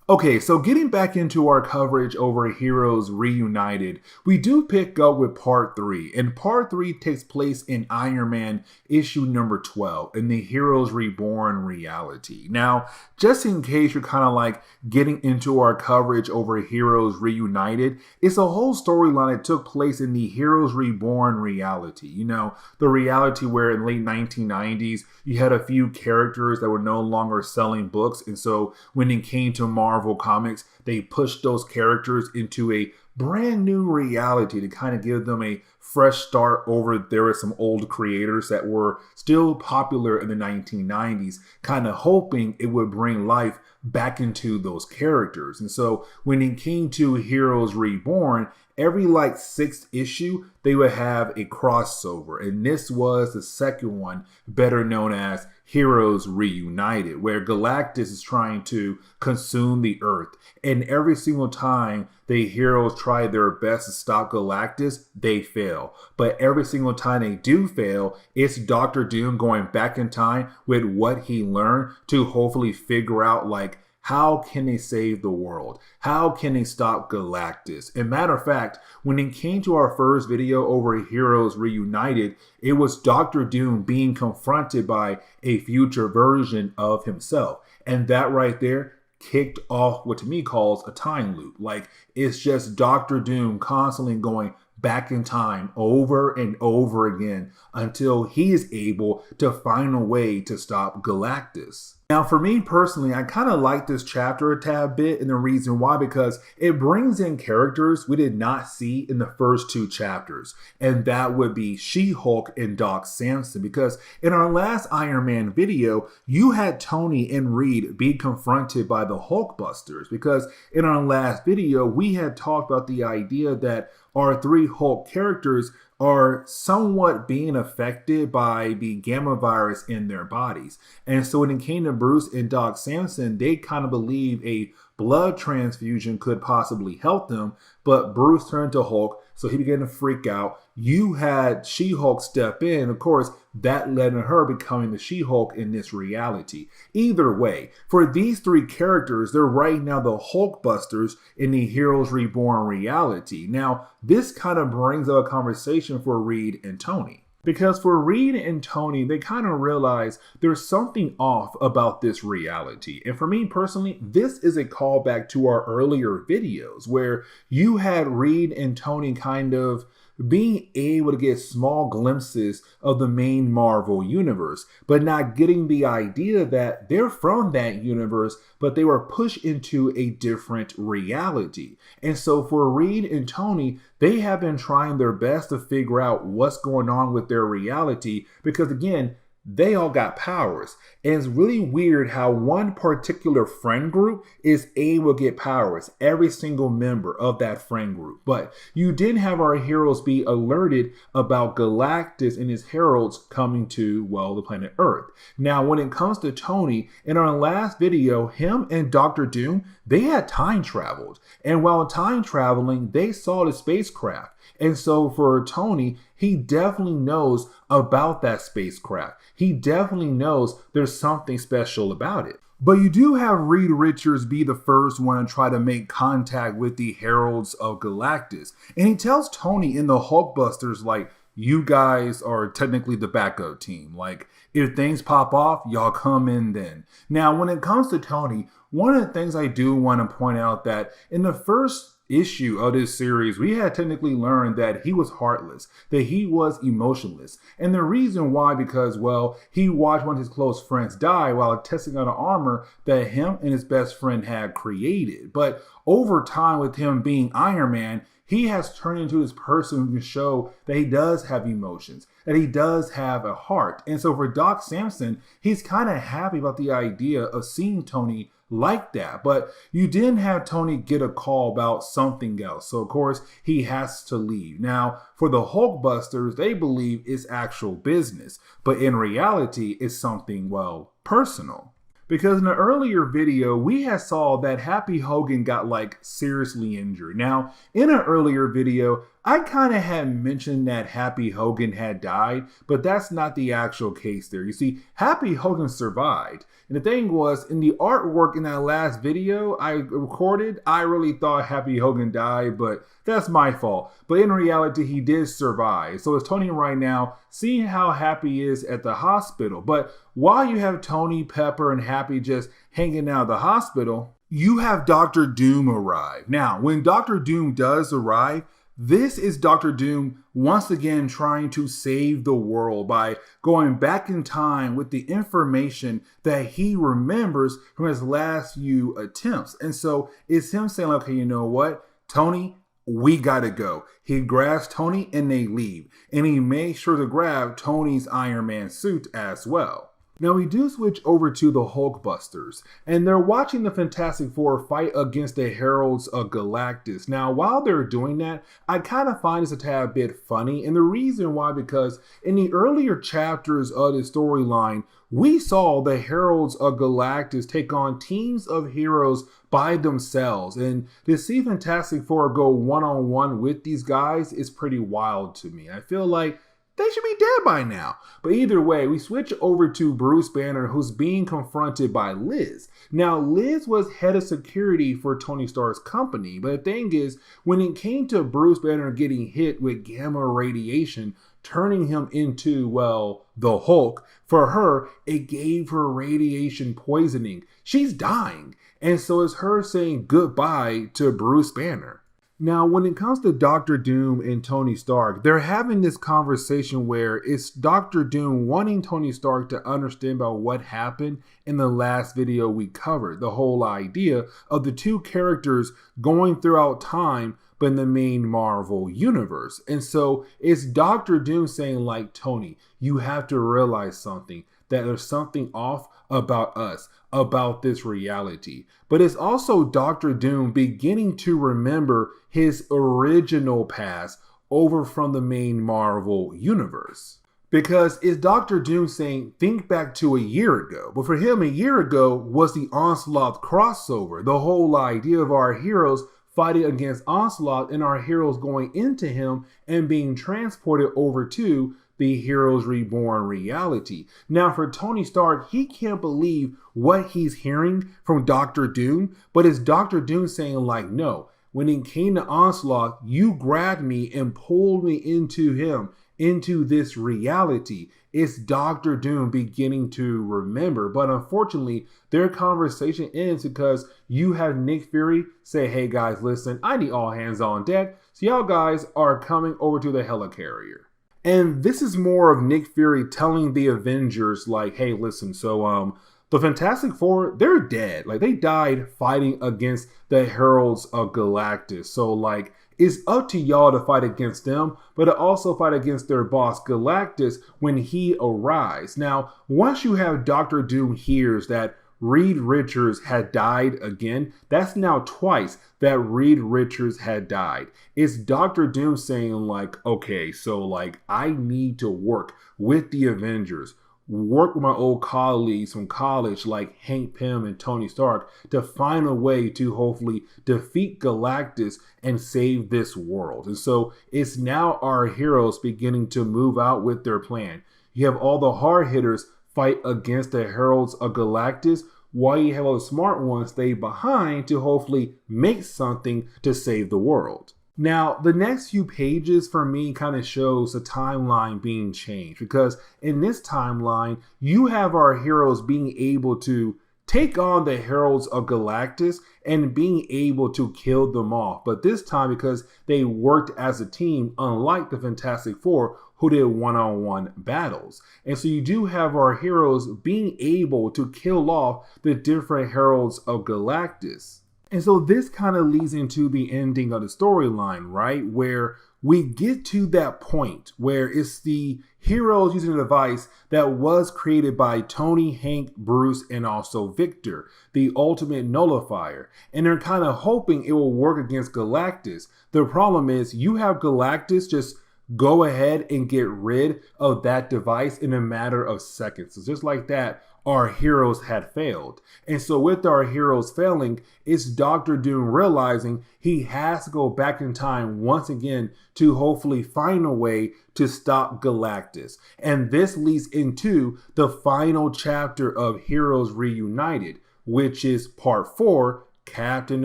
Okay, so getting back into our coverage over Heroes Reunited, we do pick up with Part 3, and Part 3 takes place in Iron Man issue number 12 in the Heroes Reborn reality. Now, just in case you're kind of like getting into our coverage over Heroes Reunited, it's a whole storyline that took place in the Heroes Reborn reality. You know, the reality where in late 1990s, you had a few characters that were no longer selling books, and so when it came to Marvel Comics, they pushed those characters into a brand new reality to kind of give them a fresh start over. There were some old creators that were still popular in the 1990s, kind of hoping it would bring life back into those characters. And so when it came to Heroes Reborn, every like sixth issue, they would have a crossover. And this was the second one, better known as Heroes Reunited, where Galactus is trying to consume the Earth. And every single time the heroes try their best to stop Galactus, they fail. But every single time they do fail, it's Doctor Doom going back in time with what he learned to hopefully figure out like, how can they save the world? How can they stop Galactus? And matter of fact, when it came to our first video over Heroes Reunited, it was Doctor Doom being confronted by a future version of himself. And that right there kicked off what to me calls a time loop. Like, it's just Doctor Doom constantly going back in time over and over again until he is able to find a way to stop Galactus. Now, for me personally, I kind of like this chapter a tad bit, and the reason why, because it brings in characters we did not see in the first two chapters, and that would be She-Hulk and Doc Samson, because in our last Iron Man video, you had Tony and Reed be confronted by the Hulkbusters, because in our last video, we had talked about the idea that our three Hulk characters are somewhat being affected by the gamma virus in their bodies. And so when it came to Bruce and Doc Samson, they kind of believe a blood transfusion could possibly help them, but Bruce turned to Hulk, so he began to freak out. You had She-Hulk step in. Of course, that led to her becoming the She-Hulk in this reality. Either way, for these three characters, they're right now the Hulkbusters in the Heroes Reborn reality. Now, this kind of brings up a conversation for Reed and Tony. Because for Reed and Tony, they kind of realize there's something off about this reality. And for me personally, this is a callback to our earlier videos where you had Reed and Tony kind of being able to get small glimpses of the main Marvel universe, but not getting the idea that they're from that universe, but they were pushed into a different reality. And so for Reed and Tony, they have been trying their best to figure out what's going on with their reality, because again, they all got powers. And it's really weird how one particular friend group is able to get powers, every single member of that friend group. But you didn't have our heroes be alerted about Galactus and his heralds coming to, well, the planet Earth. Now, when it comes to Tony, in our last video, him and Doctor Doom, they had time traveled. And while time traveling, they saw the spacecraft. And so for Tony, he definitely knows about that spacecraft. He definitely knows there's something special about it. But you do have Reed Richards be the first one to try to make contact with the Heralds of Galactus. And he tells Tony in the Hulkbusters, like, you guys are technically the backup team. Like, if things pop off, y'all come in then. Now, when it comes to Tony, one of the things I do want to point out that in the first issue of this series, we had technically learned that he was heartless, that he was emotionless. And the reason why, because, well, he watched one of his close friends die while testing out an armor that him and his best friend had created. But over time, with him being Iron Man, he has turned into this person who can show that he does have emotions, that he does have a heart. And so for Doc Samson, he's kind of happy about the idea of seeing Tony like that. But you didn't have Tony get a call about something else. So of course he has to leave. Now for the Hulkbusters, they believe it's actual business, but in reality it's something, well, personal. Because in the earlier video, we had saw that Happy Hogan got like seriously injured. Now, in an earlier video, I kind of had mentioned that Happy Hogan had died, but that's not the actual case there. You see, Happy Hogan survived. And the thing was, in the artwork in that last video I recorded, I really thought Happy Hogan died, but that's my fault. But in reality, he did survive. So it's Tony right now, seeing how Happy is at the hospital. But while you have Tony, Pepper, and Happy just hanging out at the hospital, you have Doctor Doom arrive. Now, when Doctor Doom does arrive, this is Doctor Doom once again trying to save the world by going back in time with the information that he remembers from his last few attempts. And so it's him saying, okay, you know what, Tony, we gotta go. He grabs Tony and they leave. And he makes sure to grab Tony's Iron Man suit as well. Now we do switch over to the Hulkbusters, and they're watching the Fantastic Four fight against the Heralds of Galactus. Now while they're doing that, I kind of find this a tad bit funny, and the reason why, because in the earlier chapters of the storyline, we saw the Heralds of Galactus take on teams of heroes by themselves, and to see Fantastic Four go one-on-one with these guys is pretty wild to me. I feel like they should be dead by now. But either way, we switch over to Bruce Banner, who's being confronted by Liz. Now, Liz was head of security for Tony Stark's company, but the thing is, when it came to Bruce Banner getting hit with gamma radiation, turning him into, well, the Hulk, for her, it gave her radiation poisoning. She's dying. And so it's her saying goodbye to Bruce Banner. Now, when it comes to Doctor Doom and Tony Stark, they're having this conversation where it's Doctor Doom wanting Tony Stark to understand about what happened in the last video we covered. The whole idea of the two characters going throughout time, but in the main Marvel universe. And so it's Doctor Doom saying, like, Tony, you have to realize something, that there's something off about us, about this reality. But it's also Doctor Doom beginning to remember his original past over from the main Marvel universe. Because it's Doctor Doom saying, think back to a year ago. But for him, a year ago was the Onslaught crossover. The whole idea of our heroes fighting against Onslaught and our heroes going into him and being transported over to the Heroes Reborn reality. Now for Tony Stark, he can't believe what he's hearing from Doctor Doom, but it's Doctor Doom saying, like, no, when it came to Onslaught, you grabbed me and pulled me into him, into this reality. It's Doctor Doom beginning to remember, but unfortunately, their conversation ends because you have Nick Fury say, hey guys, listen, I need all hands on deck, so y'all guys are coming over to the helicarrier. And this is more of Nick Fury telling the Avengers, like, hey, listen, so the Fantastic Four, they're dead. Like, they died fighting against the Heralds of Galactus. So, like, it's up to y'all to fight against them, but to also fight against their boss Galactus when he arrives. Now, once you have Doctor Doom hears that Reed Richards had died again, that's now twice that Reed Richards had died. It's Doctor Doom saying, like, okay, so, like, I need to work with the Avengers, work with my old colleagues from college like Hank Pym and Tony Stark to find a way to hopefully defeat Galactus and save this world. And so it's now our heroes beginning to move out with their plan. You have all the hard hitters fight against the Heralds of Galactus, while you have all the smart ones stay behind to hopefully make something to save the world. Now, the next few pages for me kind of shows the timeline being changed, because in this timeline, you have our heroes being able to take on the Heralds of Galactus and being able to kill them off. But this time, because they worked as a team, unlike the Fantastic Four, who did one-on-one battles. And so you do have our heroes being able to kill off the different Heralds of Galactus. And so this kind of leads into the ending of the storyline, right? Where we get to that point where it's the heroes using a device that was created by Tony, Hank, Bruce, and also Victor, the ultimate nullifier. And they're kind of hoping it will work against Galactus. The problem is you have Galactus just go ahead and get rid of that device in a matter of seconds. So just like that, our heroes had failed. And so with our heroes failing, it's Doctor Doom realizing he has to go back in time once again to hopefully find a way to stop Galactus. And this leads into the final chapter of Heroes Reunited, which is part 4, Captain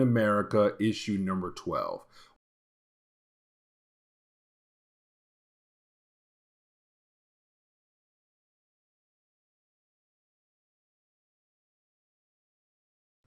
America issue number 12.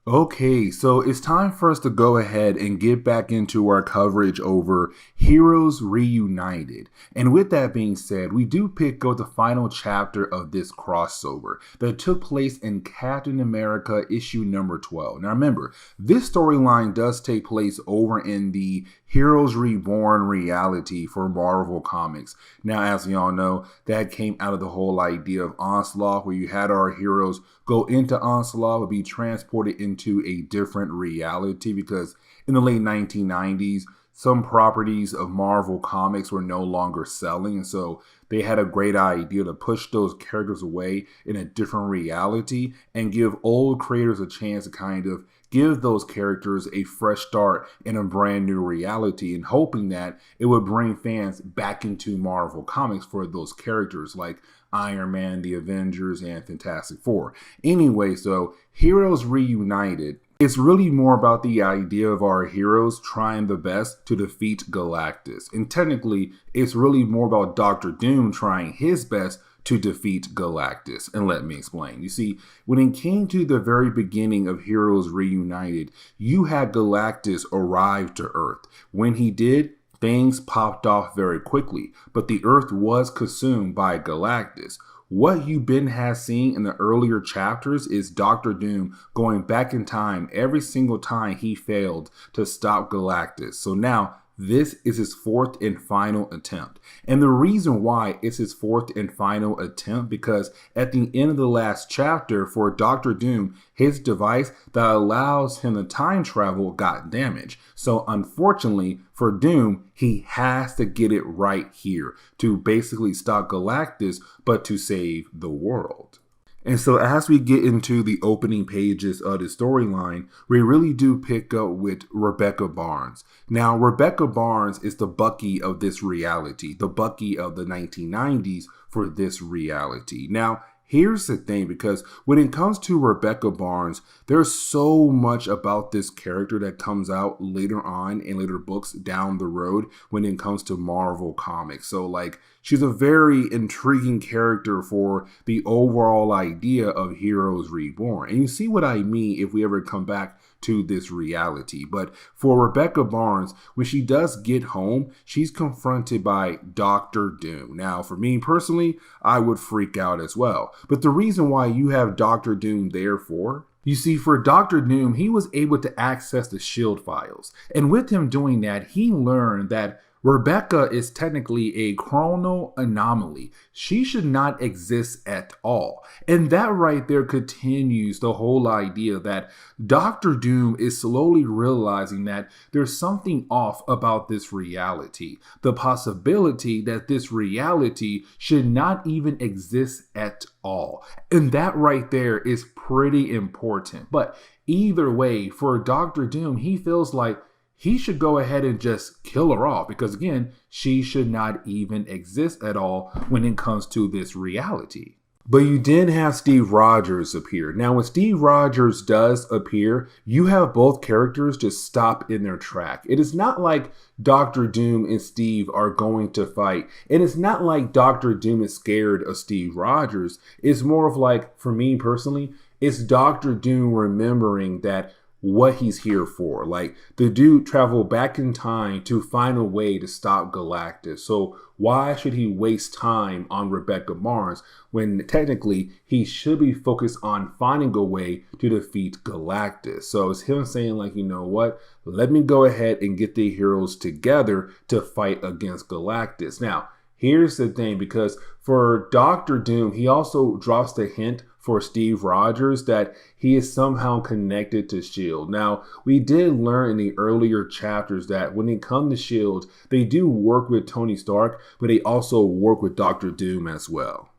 Okay, so it's time for us to go ahead and get back into our coverage over Heroes Reunited. And with that being said, we do pick up the final chapter of this crossover that took place in Captain America issue number 12. Now remember, this storyline does take place over in the Heroes Reborn reality for Marvel Comics. Now, as we all know, that came out of the whole idea of Onslaught, where you had our heroes go into Onslaught but be transported into a different reality, because in the late 1990s, some properties of Marvel Comics were no longer selling, and so they had a great idea to push those characters away in a different reality and give old creators a chance to kind of give those characters a fresh start in a brand new reality, and hoping that it would bring fans back into Marvel Comics for those characters like Iron Man, the Avengers, and Fantastic Four. Anyway, so Heroes Reunited, it's really more about the idea of our heroes trying the best to defeat Galactus. And technically, it's really more about Doctor Doom trying his best to defeat Galactus. And let me explain. You see, when it came to the very beginning of Heroes Reunited, you had Galactus arrive to Earth. When he did, things popped off very quickly, but the Earth was consumed by Galactus. What you've been seen in the earlier chapters is Doctor Doom going back in time every single time he failed to stop Galactus. So now this is his fourth and final attempt. And the reason why it's his fourth and final attempt, because at the end of the last chapter for Doctor Doom, his device that allows him to time travel got damaged. So unfortunately for Doom, he has to get it right here to basically stop Galactus, but to save the world. And so as we get into the opening pages of the storyline, we really do pick up with Rebecca Barnes. Now, Rebecca Barnes is the Bucky of this reality, the Bucky of the 1990s for this reality. Now, here's the thing, because when it comes to Rebecca Barnes, there's so much about this character that comes out later on in later books down the road when it comes to Marvel Comics. So like, she's a very intriguing character for the overall idea of Heroes Reborn. And you see what I mean if we ever come back to this reality. But for Rebecca Barnes, when she does get home, she's confronted by Doctor Doom. Now, for me personally, I would freak out as well. But the reason why you have Doctor Doom there for, you see, for Doctor Doom, he was able to access the SHIELD files. And with him doing that, he learned that Rebecca is technically a chronal anomaly. She should not exist at all. And that right there continues the whole idea that Doctor Doom is slowly realizing that there's something off about this reality. The possibility that this reality should not even exist at all. And that right there is pretty important. But either way, for Doctor Doom, he feels like he should go ahead and just kill her off, because again, she should not even exist at all when it comes to this reality. But you did have Steve Rogers appear. Now, when Steve Rogers does appear, you have both characters just stop in their track. It is not like Doctor Doom and Steve are going to fight. And it's not like Doctor Doom is scared of Steve Rogers. It's more of like, for me personally, it's Doctor Doom remembering that what he's here for. Like, the dude traveled back in time to find a way to stop Galactus. So why should he waste time on Rebecca Barnes when technically he should be focused on finding a way to defeat Galactus? So it's him saying like, you know what? Let me go ahead and get the heroes together to fight against Galactus. Now, here's the thing, because for Doctor Doom, he also drops the hint for Steve Rogers that he is somehow connected to SHIELD. Now, we did learn in the earlier chapters that when it comes to SHIELD, they do work with Tony Stark, but they also work with Doctor Doom as well.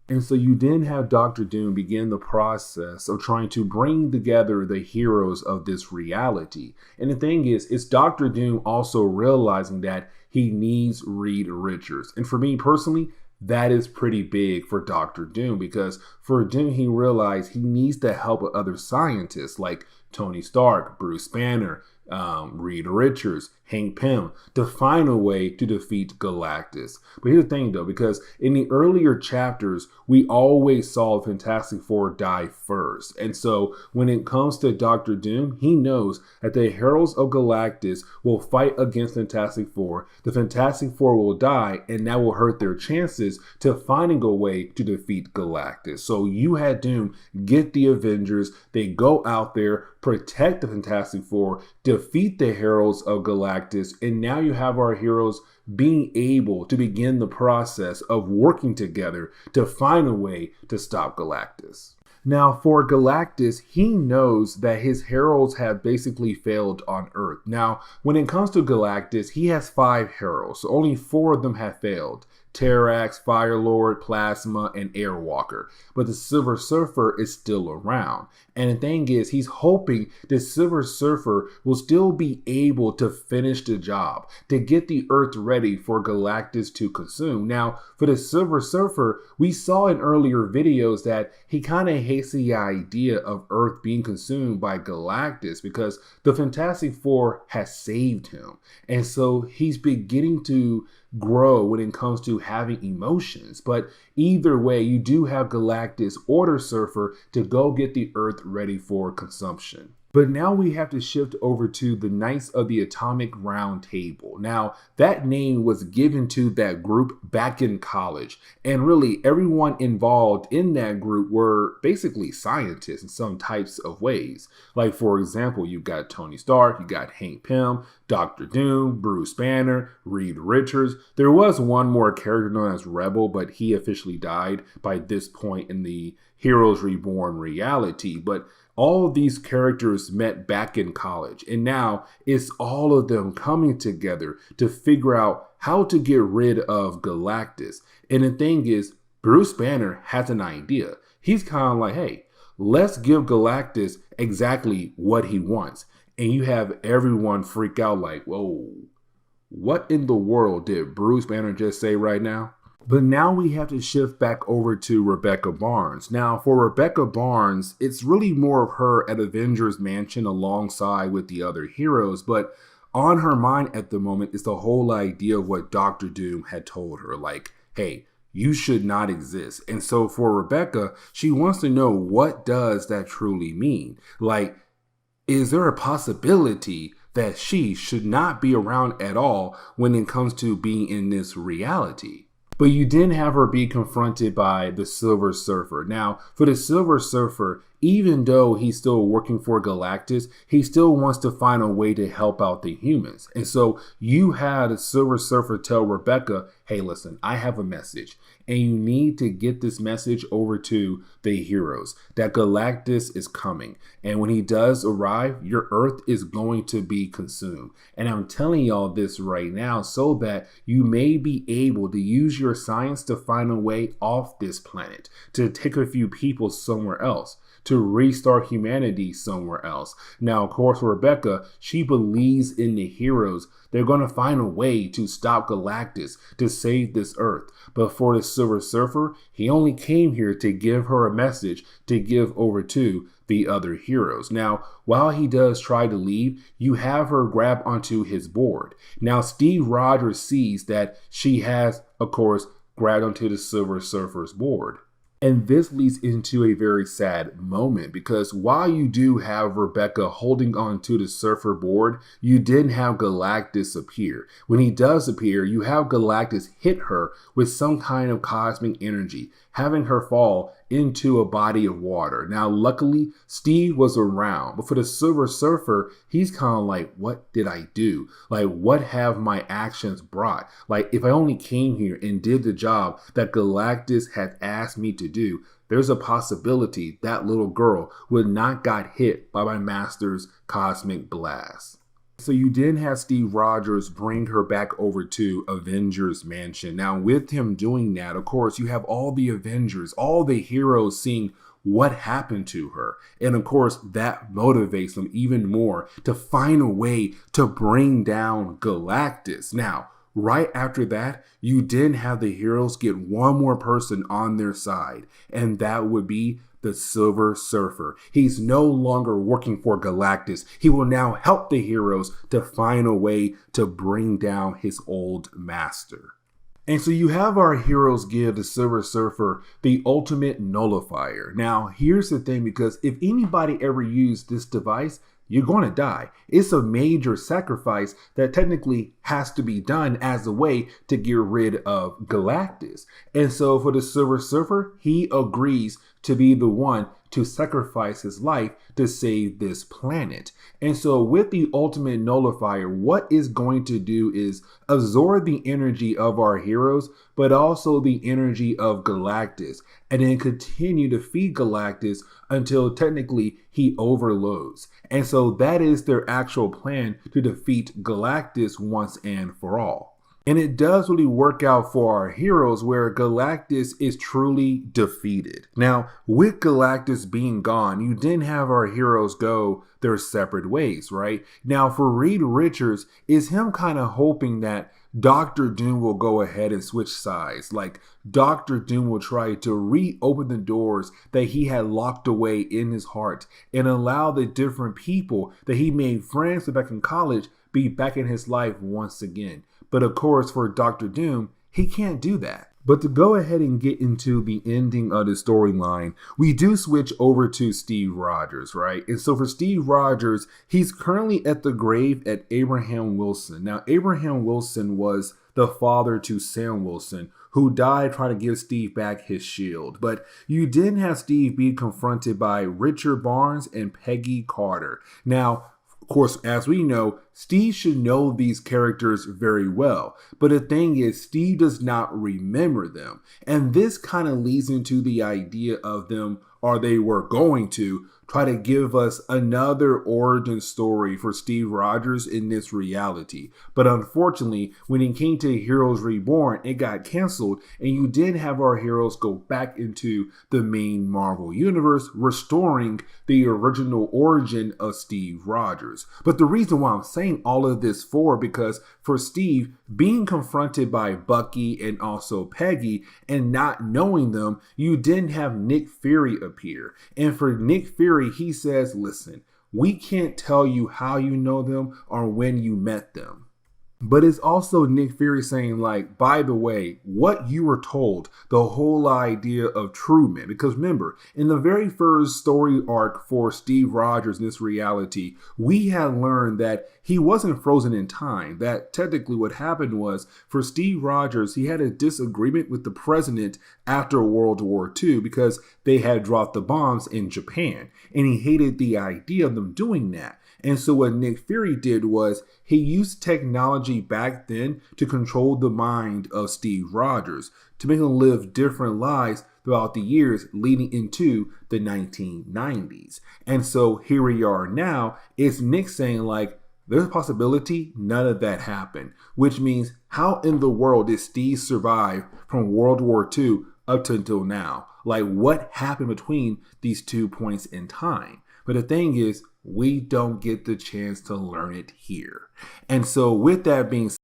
And so you then have Doctor Doom begin the process of trying to bring together the heroes of this reality. And the thing is, it's Doctor Doom also realizing that he needs Reed Richards. And for me personally, that is pretty big for Doctor Doom, because for Doom, he realized he needs the help of other scientists like Tony Stark, Bruce Banner, Reed Richards, Hank Pym, to find a way to defeat Galactus. But here's the thing though, because in the earlier chapters, we always saw Fantastic Four die first. And so when it comes to Doctor Doom, he knows that the Heralds of Galactus will fight against Fantastic Four. The Fantastic Four will die, and that will hurt their chances to finding a way to defeat Galactus. So you had Doom get the Avengers, they go out there, protect the Fantastic Four, defeat the Heralds of Galactus, and now you have our heroes being able to begin the process of working together to find a way to stop Galactus. Now, for Galactus, he knows that his heralds have basically failed on Earth. Now, when it comes to Galactus, he has 5 heralds, so only 4 of them have failed. Terrax, Firelord, Plasma, and Airwalker. But the Silver Surfer is still around. And the thing is, he's hoping the Silver Surfer will still be able to finish the job, to get the Earth ready for Galactus to consume. Now, for the Silver Surfer, we saw in earlier videos that he kind of hates the idea of Earth being consumed by Galactus because the Fantastic Four has saved him. And so he's beginning to grow when it comes to having emotions. But either way, you do have Galactus order Surfer to go get the Earth ready for consumption. But now we have to shift over to the Knights of the Atomic Round Table. Now, that name was given to that group back in college. And really, everyone involved in that group were basically scientists in some types of ways. Like, for example, you got Tony Stark, you got Hank Pym, Doctor Doom, Bruce Banner, Reed Richards. There was one more character known as Rebel, but he officially died by this point in the Heroes Reborn reality. But all of these characters met back in college, and now it's all of them coming together to figure out how to get rid of Galactus. And the thing is, Bruce Banner has an idea. He's kind of like, hey, let's give Galactus exactly what he wants. And you have everyone freak out like, whoa, what in the world did Bruce Banner just say right now? But now we have to shift back over to Rebecca Barnes. Now, for Rebecca Barnes, it's really more of her at Avengers Mansion alongside with the other heroes, but on her mind at the moment is the whole idea of what Doctor Doom had told her, like, hey, you should not exist. And so for Rebecca, she wants to know, what does that truly mean? Like, is there a possibility that she should not be around at all when it comes to being in this reality? But you didn't have her be confronted by the Silver Surfer. Now, for the Silver Surfer, even though he's still working for Galactus, he still wants to find a way to help out the humans. And so you had the Silver Surfer tell Rebecca, hey, listen, I have a message, and you need to get this message over to the heroes that Galactus is coming. And when he does arrive, your Earth is going to be consumed. And I'm telling y'all this right now so that you may be able to use your science to find a way off this planet, to take a few people somewhere else, to restart humanity somewhere else. Now, of course, Rebecca, she believes in the heroes. They're going to find a way to stop Galactus, to save this Earth. But for the Silver Surfer, he only came here to give her a message to give over to the other heroes. Now, while he does try to leave, you have her grab onto his board. Now, Steve Rogers sees that she has, of course, grabbed onto the Silver Surfer's board. And this leads into a very sad moment, because while you do have Rebecca holding on to the Surfer board, you didn't have Galactus appear. When he does appear, you have Galactus hit her with some kind of cosmic energy, having her fall into a body of water. Now, luckily, Steve was around, but for the Silver Surfer, he's kind of like, what did I do? Like, what have my actions brought? Like, if I only came here and did the job that Galactus had asked me to do, there's a possibility that little girl would not got hit by my master's cosmic blast. So you did have Steve Rogers bring her back over to Avengers Mansion. Now, with him doing that, of course, you have all the Avengers, all the heroes seeing what happened to her. And of course, that motivates them even more to find a way to bring down Galactus. Now, right after that, you did have the heroes get one more person on their side, and that would be the Silver Surfer. He's no longer working for Galactus. He will now help the heroes to find a way to bring down his old master. And so you have our heroes give the Silver Surfer the ultimate nullifier. Now, here's the thing, because if anybody ever used this device, you're going to die. It's a major sacrifice that technically has to be done as a way to get rid of Galactus. And so for the Silver Surfer, he agrees to be the one to sacrifice his life to save this planet. And so with the ultimate nullifier, what it's going to do is absorb the energy of our heroes, but also the energy of Galactus, and then continue to feed Galactus until technically he overloads. And so that is their actual plan to defeat Galactus once and for all. And it does really work out for our heroes, where Galactus is truly defeated. Now, with Galactus being gone, you didn't have our heroes go their separate ways, right? Now, for Reed Richards, is him kind of hoping that Doctor Doom will go ahead and switch sides. Like, Doctor Doom will try to reopen the doors that he had locked away in his heart and allow the different people that he made friends with back in college be back in his life once again. But of course, for Doctor Doom, he can't do that. But to go ahead and get into the ending of the storyline, we do switch over to Steve Rogers, right? And so for Steve Rogers, he's currently at the grave at Abraham Wilson. Now, Abraham Wilson was the father to Sam Wilson, who died trying to give Steve back his shield. But you didn't have Steve be confronted by Richard Barnes and Peggy Carter. Now, of course, as we know, Steve should know these characters very well. But the thing is, Steve does not remember them. And this kind of leads into the idea of them, or they were going to, try to give us another origin story for Steve Rogers in this reality. But unfortunately, when it came to Heroes Reborn, it got canceled, and you did have our heroes go back into the main Marvel universe, restoring the original origin of Steve Rogers. But the reason why I'm saying all of this because for Steve, being confronted by Bucky and also Peggy and not knowing them, you didn't have Nick Fury appear. And for Nick Fury, he says, listen, we can't tell you how you know them or when you met them. But it's also Nick Fury saying, like, by the way, what you were told, the whole idea of Truman. Because remember, in the very first story arc for Steve Rogers in this reality, we had learned that he wasn't frozen in time. That technically what happened was, for Steve Rogers, he had a disagreement with the president after World War II because they had dropped the bombs in Japan. And he hated the idea of them doing that. And so what Nick Fury did was he used technology back then to control the mind of Steve Rogers, to make him live different lives throughout the years leading into the 1990s. And so here we are now, it's Nick saying, like, there's a possibility none of that happened, which means how in the world did Steve survive from World War II up to until now? Like, what happened between these 2 points in time? But the thing is, we don't get the chance to learn it here. And so with that being said,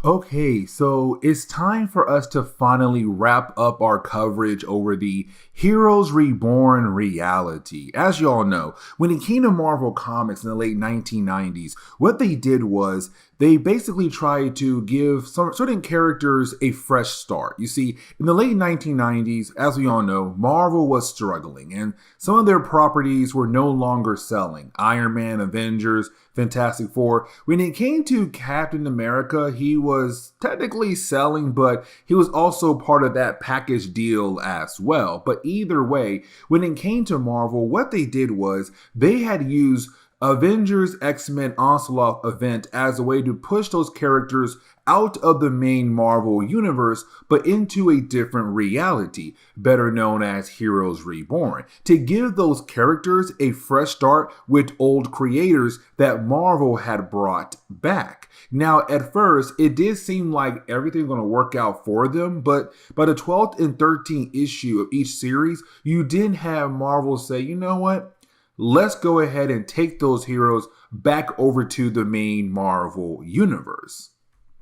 okay, so it's time for us to finally wrap up our coverage over the Heroes Reborn reality. As y'all know, when it came to Marvel Comics in the late 1990s, what they did was they basically tried to give some certain characters a fresh start. You see, in the late 1990s, as we all know, Marvel was struggling, and some of their properties were no longer selling. Iron Man, Avengers, Fantastic Four. When it came to Captain America, he was technically selling, but he was also part of that package deal as well. But either way, when it came to Marvel, what they did was they had used Avengers X-Men Onslaught event as a way to push those characters out of the main Marvel universe, but into a different reality, better known as Heroes Reborn, to give those characters a fresh start with old creators that Marvel had brought back. Now, at first, it did seem like everything was going to work out for them, but by the 12th and 13th issue of each series, you did have Marvel say, you know what? Let's go ahead and take those heroes back over to the main Marvel universe.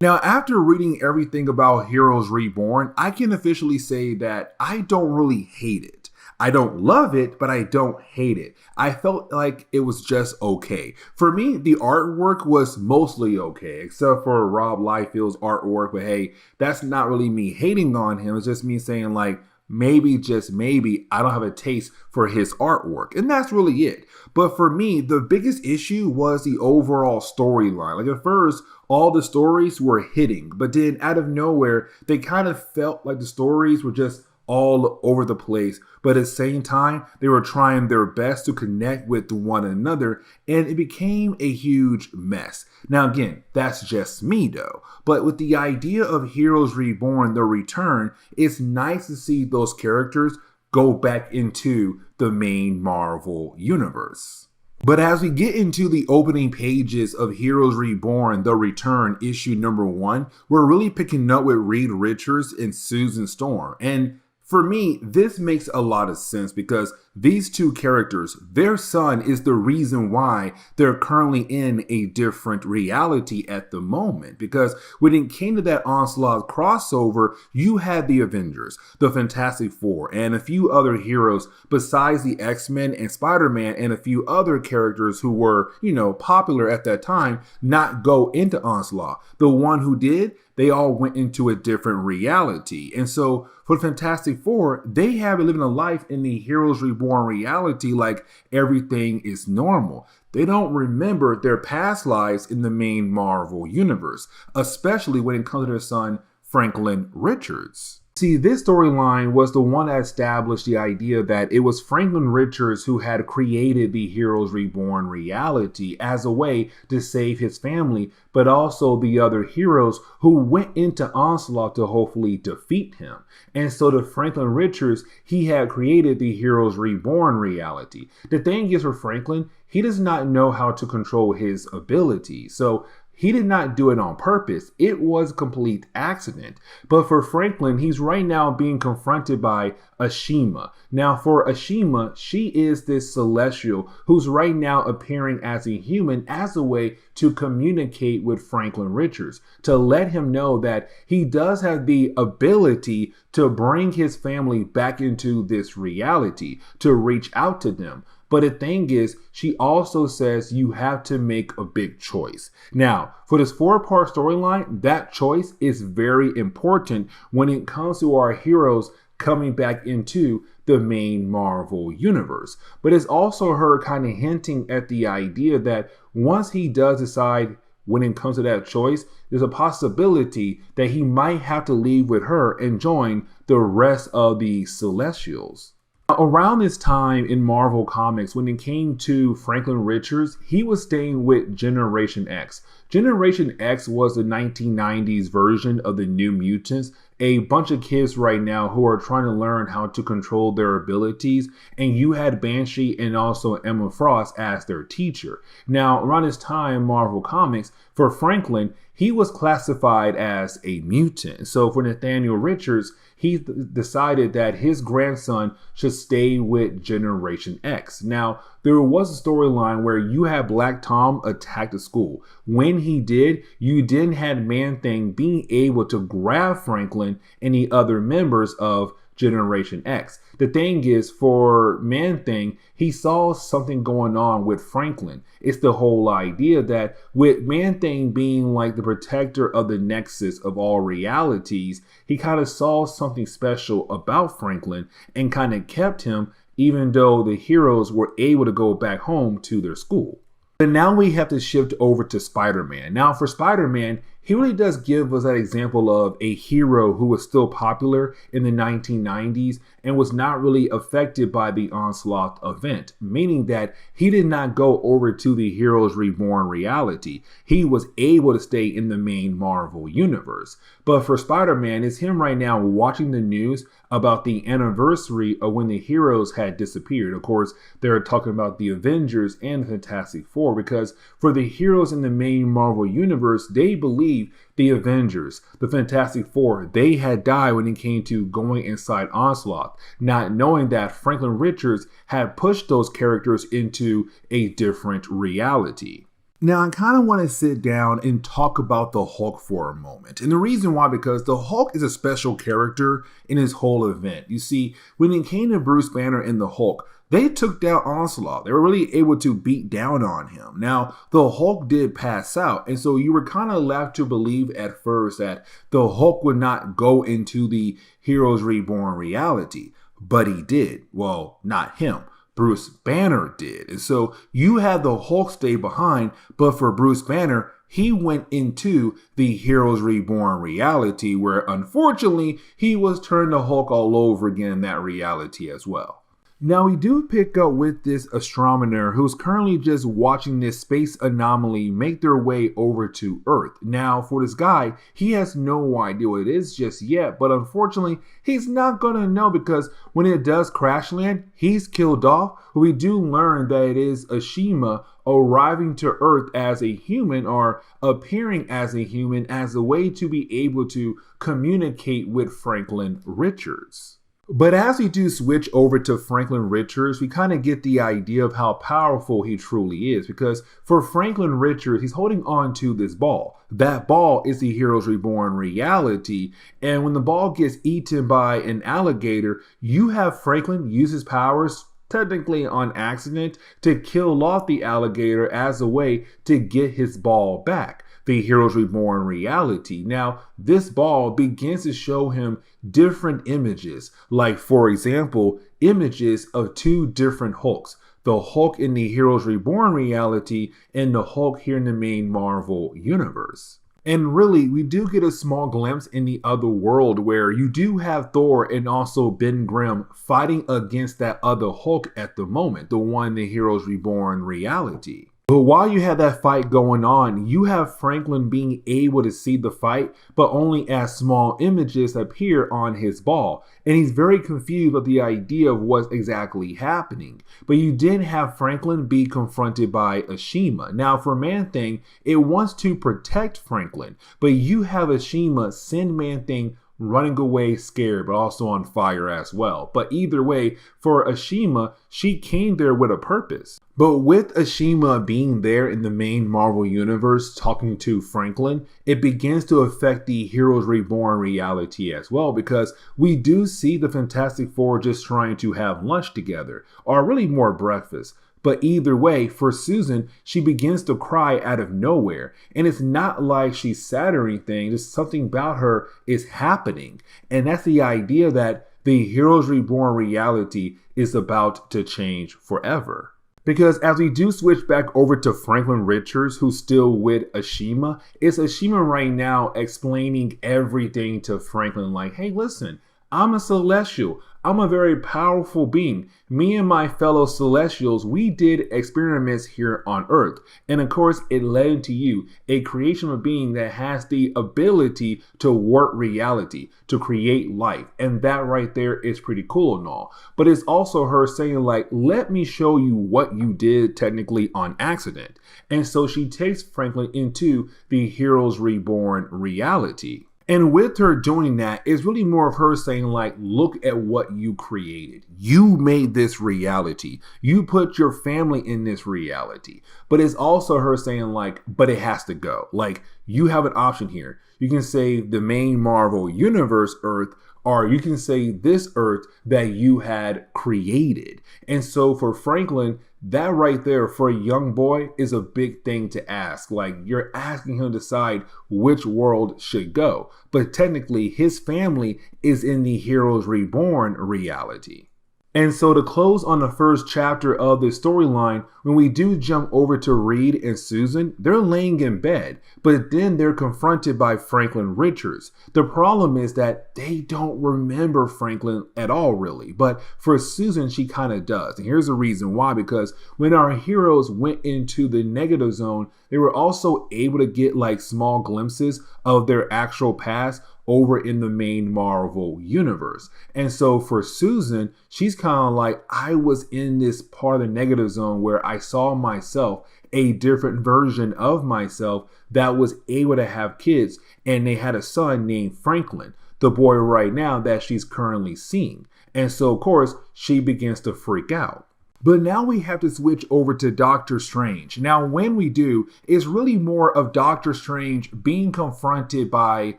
Now, after reading everything about Heroes Reborn, I can officially say that I don't really hate it. I don't love it, but I don't hate it. I felt like it was just okay. For me, the artwork was mostly okay, except for Rob Liefeld's artwork, but hey, that's not really me hating on him. It's just me saying like, maybe, just maybe, I don't have a taste for his artwork. And that's really it. But for me, the biggest issue was the overall storyline. Like at first, all the stories were hitting, but then out of nowhere, they kind of felt like the stories were just all over the place, but at the same time, they were trying their best to connect with one another, and it became a huge mess. Now again, that's just me though, but with the idea of Heroes Reborn, the return, it's nice to see those characters go back into the main Marvel universe. But as we get into the opening pages of Heroes Reborn, The Return, issue number 1, we're really picking up with Reed Richards and Susan Storm. And for me, this makes a lot of sense because these two characters, their son is the reason why they're currently in a different reality at the moment. Because when it came to that Onslaught crossover, you had the Avengers, the Fantastic Four, and a few other heroes besides the X-Men and Spider-Man and a few other characters who were, popular at that time, not go into Onslaught. The one who did, they all went into a different reality. And so for the Fantastic Four, they have been living a life in the Heroes Reborn reality like everything is normal. They don't remember their past lives in the main Marvel universe, especially when it comes to their son, Franklin Richards. See, this storyline was the one that established the idea that it was Franklin Richards who had created the Heroes Reborn reality as a way to save his family, but also the other heroes who went into Onslaught to hopefully defeat him. And so to Franklin Richards, he had created the Heroes Reborn reality. The thing is for Franklin, he does not know how to control his abilities. So he did not do it on purpose. It was a complete accident. But for Franklin, he's right now being confronted by Ashima. Now for Ashima, she is this celestial who's right now appearing as a human as a way to communicate with Franklin Richards, to let him know that he does have the ability to bring his family back into this reality, to reach out to them. But the thing is, she also says you have to make a big choice. Now, for this 4-part storyline, that choice is very important when it comes to our heroes coming back into the main Marvel universe. But it's also her kind of hinting at the idea that once he does decide when it comes to that choice, there's a possibility that he might have to leave with her and join the rest of the Celestials. Around this time in Marvel Comics, when it came to Franklin Richards, he was staying with Generation X. Generation X was the 1990s version of the New Mutants, a bunch of kids right now who are trying to learn how to control their abilities, and you had Banshee and also Emma Frost as their teacher. Now, around this time, Marvel Comics, for Franklin, he was classified as a mutant. So for Nathaniel Richards, he decided that his grandson should stay with Generation X. Now, there was a storyline where you had Black Tom attack the school. When he did, you then had Man-Thing being able to grab Franklin and the other members of Generation X. The thing is, for Man-Thing, he saw something going on with Franklin. It's the whole idea that with Man-Thing being like the protector of the nexus of all realities, he kind of saw something special about Franklin and kind of kept him even though the heroes were able to go back home to their school. And now we have to shift over to Spider-Man. Now for Spider-Man, he really does give us that example of a hero who was still popular in the 1990s and was not really affected by the Onslaught event, meaning that he did not go over to the Heroes Reborn reality. He was able to stay in the main Marvel universe. But for Spider-Man, it's him right now watching the news about the anniversary of when the heroes had disappeared. Of course, they're talking about the Avengers and Fantastic Four, because for the heroes in the main Marvel universe, they believe the Avengers, the Fantastic Four, they had died when it came to going inside Onslaught, not knowing that Franklin Richards had pushed those characters into a different reality. Now, I kind of want to sit down and talk about the Hulk for a moment. And the reason why, because the Hulk is a special character in his whole event. You see, when it came to Bruce Banner and the Hulk, they took down Onslaught. They were really able to beat down on him. Now, the Hulk did pass out, and so you were kind of left to believe at first that the Hulk would not go into the Heroes Reborn reality. But he did. Well, not him. Bruce Banner did. And so you had the Hulk stay behind, but for Bruce Banner, he went into the Heroes Reborn reality where unfortunately he was turned to Hulk all over again in that reality as well. Now we do pick up with this astronomer who's currently just watching this space anomaly make their way over to Earth. Now for this guy, he has no idea what it is just yet, but unfortunately he's not gonna know because when it does crash land, he's killed off. But we do learn that it is Ashima arriving to Earth as a human or appearing as a human as a way to be able to communicate with Franklin Richards. But as we do switch over to Franklin Richards, we kind of get the idea of how powerful he truly is. Because for Franklin Richards, he's holding on to this ball. That ball is the Heroes Reborn reality. And when the ball gets eaten by an alligator, you have Franklin use his powers, technically on accident, to kill off the alligator as a way to get his ball back. The Heroes Reborn reality. Now, this ball begins to show him different images, like for example, images of two different Hulks. The Hulk in the Heroes Reborn reality and the Hulk here in the main Marvel universe. And really, we do get a small glimpse in the other world where you do have Thor and also Ben Grimm fighting against that other Hulk at the moment, the one in the Heroes Reborn reality. But while you have that fight going on, you have Franklin being able to see the fight, but only as small images appear on his ball. And he's very confused with the idea of what's exactly happening. But you did have Franklin be confronted by Ashima. Now for Man-Thing, it wants to protect Franklin, but you have Ashima send Man-Thing running away scared, but also on fire as well. But either way, for Ashima, she came there with a purpose. But with Ashima being there in the main Marvel universe talking to Franklin, it begins to affect the Heroes Reborn reality as well, because we do see the Fantastic Four just trying to have lunch together, or really more breakfast. But either way, for Susan, she begins to cry out of nowhere. And it's not like she's sad or anything, just something about her is happening. And that's the idea that the Heroes Reborn reality is about to change forever. Because as we do switch back over to Franklin Richards, who's still with Ashima, it's Ashima right now explaining everything to Franklin like, hey, listen, I'm a Celestial. I'm a very powerful being. Me and my fellow Celestials, we did experiments here on Earth. And of course, it led into you, a creation of a being that has the ability to warp reality, to create life. And that right there is pretty cool and all. But it's also her saying like, let me show you what you did technically on accident. And so she takes Franklin into the Heroes Reborn reality. And with her doing that, it's really more of her saying like, look at what you created. You made this reality. You put your family in this reality. But it's also her saying like, but it has to go. Like, you have an option here. You can say the main Marvel Universe Earth, or you can say this Earth that you had created. And so for Franklin, that right there for a young boy is a big thing to ask. Like, you're asking him to decide which world should go. But technically, his family is in the Heroes Reborn reality. And so to close on the first chapter of the storyline, when we do jump over to Reed and Susan, they're laying in bed, but then they're confronted by Franklin Richards. The problem is that they don't remember Franklin at all, really. But for Susan, she kind of does. And here's the reason why, because when our heroes went into the negative zone, they were also able to get like small glimpses of their actual past over in the main Marvel universe. And so for Susan, she's kind of like, I was in this part of the negative zone where I saw myself, a different version of myself that was able to have kids, and they had a son named Franklin, the boy right now that she's currently seeing. And so of course she begins to freak out. But now we have to switch over to Doctor Strange. Now, when we do, it's really more of Doctor Strange being confronted by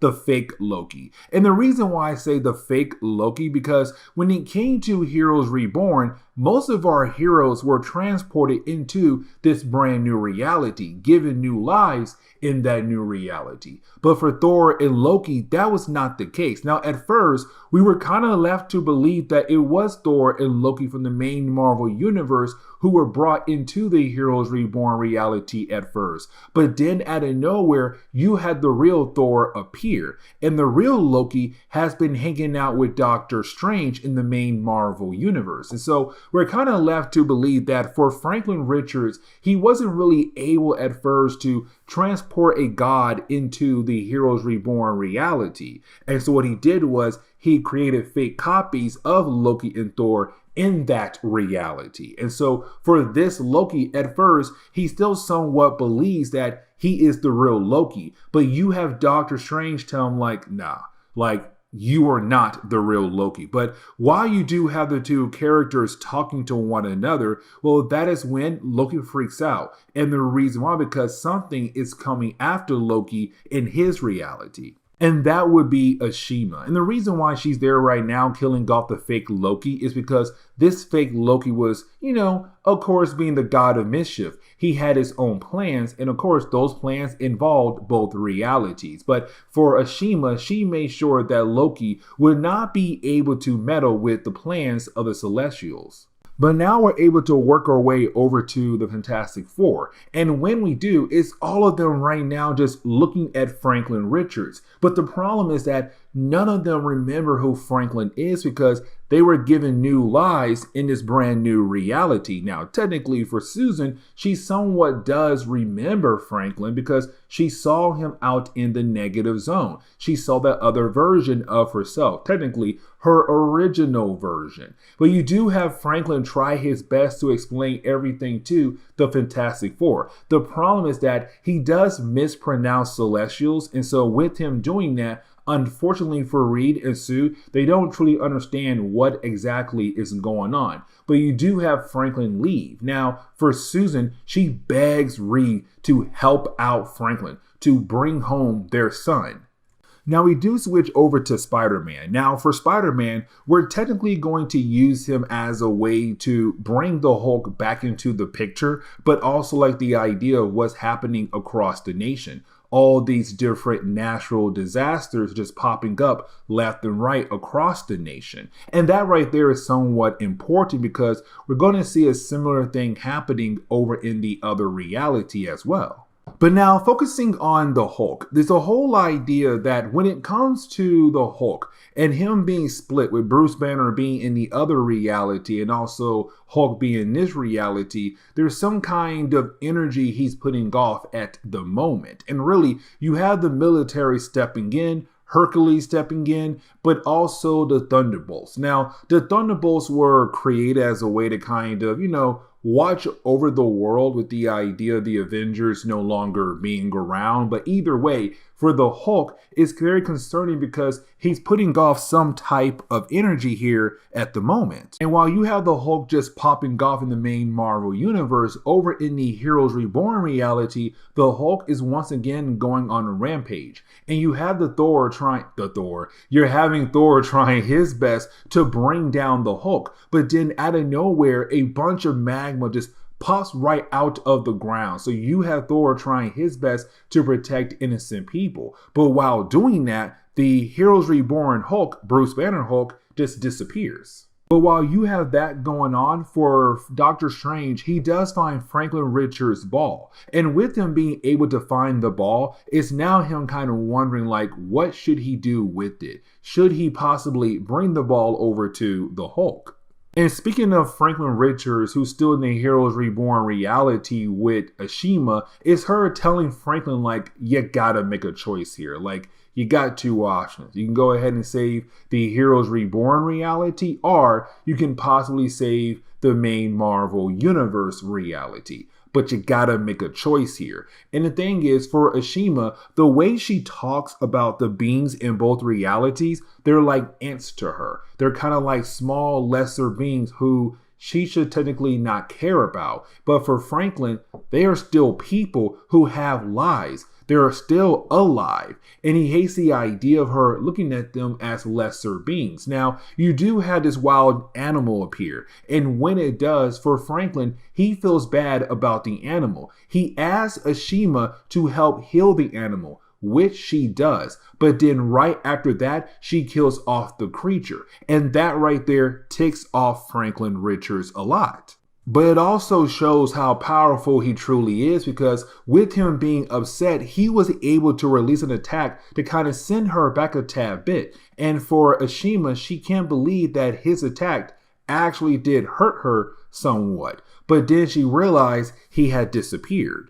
the fake Loki. And the reason why I say the fake Loki, because when it came to Heroes Reborn, most of our heroes were transported into this brand new reality, given new lives in that new reality. But for Thor and Loki, that was not the case. Now, at first, we were kind of left to believe that it was Thor and Loki from the main Marvel universe who were brought into the Heroes Reborn reality at first. But then out of nowhere, you had the real Thor appear. And the real Loki has been hanging out with Doctor Strange in the main Marvel universe. And so we're kind of left to believe that for Franklin Richards, he wasn't really able at first to transport a god into the Heroes Reborn reality. And so what he did was he created fake copies of Loki and Thor in that reality. And so for this Loki, at first, he still somewhat believes that he is the real Loki. But you have Doctor Strange tell him like, nah, like you are not the real Loki. But while you do have the two characters talking to one another, well, that is when Loki freaks out. And the reason why, because something is coming after Loki in his reality. And that would be Ashima. And the reason why she's there right now killing off the fake Loki is because this fake Loki was, of course, being the god of mischief. He had his own plans, and of course, those plans involved both realities. But for Ashima, she made sure that Loki would not be able to meddle with the plans of the Celestials. But now we're able to work our way over to the Fantastic Four. And when we do, it's all of them right now just looking at Franklin Richards. But the problem is that none of them remember who Franklin is because they were given new lives in this brand new reality. Now, technically for Susan, she somewhat does remember Franklin because she saw him out in the negative zone. She saw that other version of herself, technically her original version. But you do have Franklin try his best to explain everything to the Fantastic Four. The problem is that he does mispronounce Celestials, and so with him doing that, unfortunately for Reed and Sue, they don't truly understand what exactly is going on. But you do have Franklin leave. Now, for Susan, she begs Reed to help out Franklin, to bring home their son. Now we do switch over to Spider-Man. Now for Spider-Man, we're technically going to use him as a way to bring the Hulk back into the picture, but also like the idea of what's happening across the nation. All these different natural disasters just popping up left and right across the nation. And that right there is somewhat important because we're going to see a similar thing happening over in the other reality as well. But now focusing on the Hulk, there's a whole idea that when it comes to the Hulk and him being split with Bruce Banner being in the other reality and also Hulk being in this reality, there's some kind of energy he's putting off at the moment. And really, you have the military stepping in, Hercules stepping in, but also the Thunderbolts. Now, the Thunderbolts were created as a way to kind of, watch over the world with the idea of the Avengers no longer being around. But either way, for the Hulk, it's very concerning because he's putting off some type of energy here at the moment. And while you have the Hulk just popping off in the main Marvel universe, over in the Heroes Reborn reality, the Hulk is once again going on a rampage. And you have you're having Thor trying his best to bring down the Hulk. But then out of nowhere, a bunch of magma just pops right out of the ground. So you have Thor trying his best to protect innocent people. But while doing that, the Heroes Reborn Hulk, Bruce Banner Hulk, just disappears. But while you have that going on for Doctor Strange, he does find Franklin Richards' ball. And with him being able to find the ball, it's now him kind of wondering, like, what should he do with it? Should he possibly bring the ball over to the Hulk? And speaking of Franklin Richards, who's still in the Heroes Reborn reality with Ashima, it's her telling Franklin, like, you gotta make a choice here. Like, you got two options. You can go ahead and save the Heroes Reborn reality, or you can possibly save the main Marvel Universe reality. But you gotta make a choice here. And the thing is, for Ashima, the way she talks about the beings in both realities, they're like ants to her. They're kind of like small, lesser beings who she should technically not care about. But for Franklin, they are still people who have lives. They're still alive, and he hates the idea of her looking at them as lesser beings. Now, you do have this wild animal appear, and when it does, for Franklin, he feels bad about the animal. He asks Ashima to help heal the animal, which she does, but then right after that, she kills off the creature, and that right there ticks off Franklin Richards a lot. But it also shows how powerful he truly is, because with him being upset, he was able to release an attack to kind of send her back a tad bit. And for Ashima, she can't believe that his attack actually did hurt her somewhat. But then she realized he had disappeared.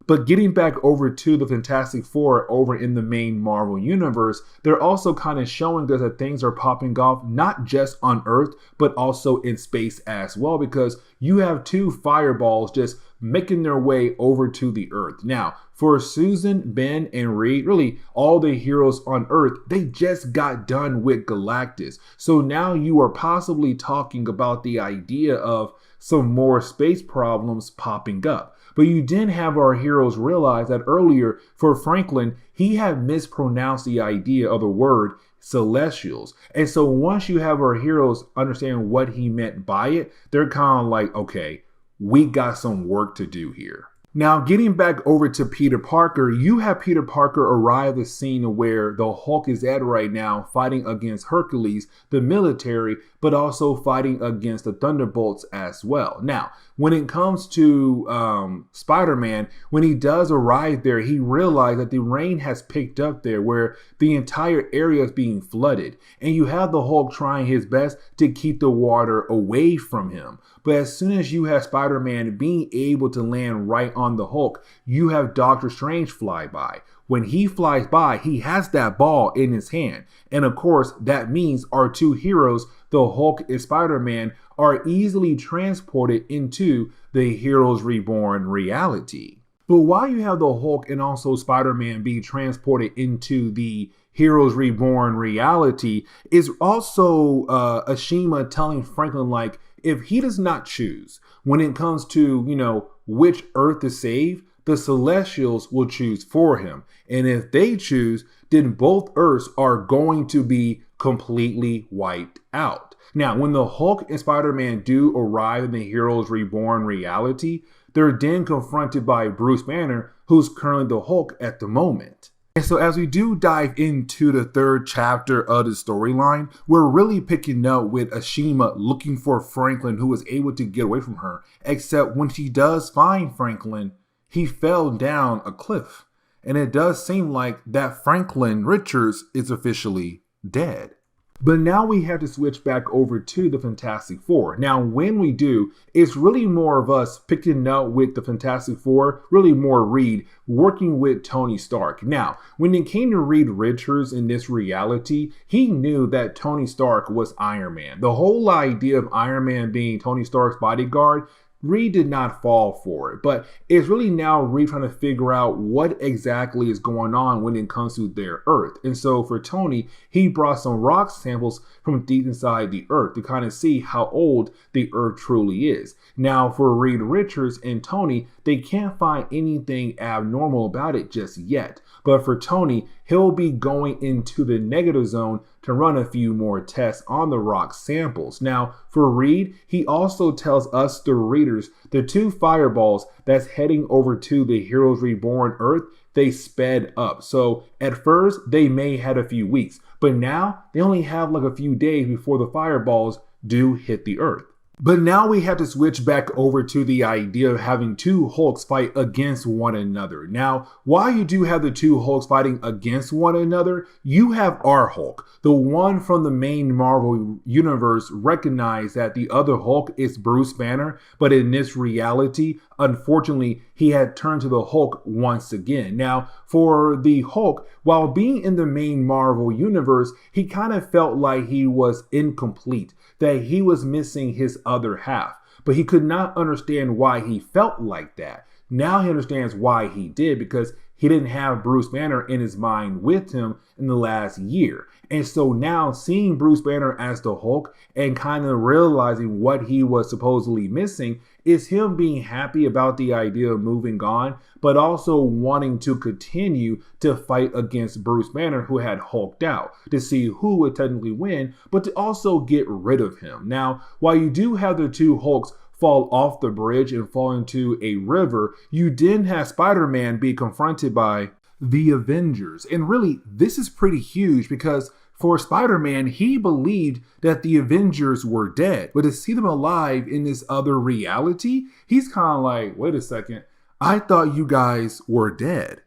But getting back over to the Fantastic Four over in the main Marvel Universe, they're also kind of showing us that things are popping off not just on Earth, but also in space as well, because you have two fireballs just making their way over to the Earth. Now, for Susan, Ben, and Reed, really all the heroes on Earth, they just got done with Galactus. So now you are possibly talking about the idea of some more space problems popping up. But you didn't have our heroes realize that earlier for Franklin, he had mispronounced the idea of the word celestials. And so once you have our heroes understand what he meant by it, they're kind of like, okay, we got some work to do here. Now, getting back over to Peter Parker, you have Peter Parker arrive at the scene where the Hulk is at right now, fighting against Hercules, the military, but also fighting against the Thunderbolts as well. Now, when it comes to Spider-Man, when he does arrive there, he realized that the rain has picked up there where the entire area is being flooded. And you have the Hulk trying his best to keep the water away from him. But as soon as you have Spider-Man being able to land right on the Hulk, you have Doctor Strange fly by. When he flies by, he has that ball in his hand. And of course, that means our two heroes, the Hulk and Spider-Man, are easily transported into the Heroes Reborn reality. But while you have the Hulk and also Spider-Man being transported into the Heroes Reborn reality, is also Ashima telling Franklin, like, if he does not choose when it comes to, which Earth to save, the Celestials will choose for him. And if they choose, then both Earths are going to be completely wiped out. Now, when the Hulk and Spider-Man do arrive in the Heroes Reborn reality, they're then confronted by Bruce Banner, who's currently the Hulk at the moment. And so as we do dive into the third chapter of the storyline, we're really picking up with Ashima looking for Franklin, who was able to get away from her. Except when she does find Franklin, he fell down a cliff. And it does seem like that Franklin Richards is officially dead. But now we have to switch back over to the Fantastic Four. Now, when we do, it's really more of us picking up with the Fantastic Four, really more Reed working with Tony Stark. Now, when it came to Reed Richards in this reality, he knew that Tony Stark was Iron Man. The whole idea of Iron Man being Tony Stark's bodyguard, Reed did not fall for it, but it's really now Reed trying to figure out what exactly is going on when it comes to their Earth. And so for Tony, he brought some rock samples from deep inside the Earth to kind of see how old the Earth truly is. Now for Reed Richards and Tony, they can't find anything abnormal about it just yet. But for Tony, he'll be going into the negative zone to run a few more tests on the rock samples. Now, for Reed, he also tells us, the readers, the two fireballs that's heading over to the Heroes Reborn Earth, they sped up. So at first, they may had a few weeks, but now they only have like a few days before the fireballs do hit the Earth. But now we have to switch back over to the idea of having two Hulks fight against one another. Now, while you do have the two Hulks fighting against one another, you have our Hulk. The one from the main Marvel universe recognized that the other Hulk is Bruce Banner, but in this reality, unfortunately, he had turned to the Hulk once again. Now, for the Hulk, while being in the main Marvel universe, he kind of felt like he was incomplete, that he was missing his other half, but he could not understand why he felt like that. Now he understands why he did, because he didn't have Bruce Banner in his mind with him in the last year. And so now seeing Bruce Banner as the Hulk and kind of realizing what he was supposedly missing is him being happy about the idea of moving on, but also wanting to continue to fight against Bruce Banner, who had hulked out, to see who would technically win, but to also get rid of him. Now, while you do have the two Hulks fall off the bridge and fall into a river, you didn't have Spider-Man be confronted by the Avengers. And really, this is pretty huge because for Spider-Man, he believed that the Avengers were dead, but to see them alive in this other reality, he's kind of like, wait a second, I thought you guys were dead.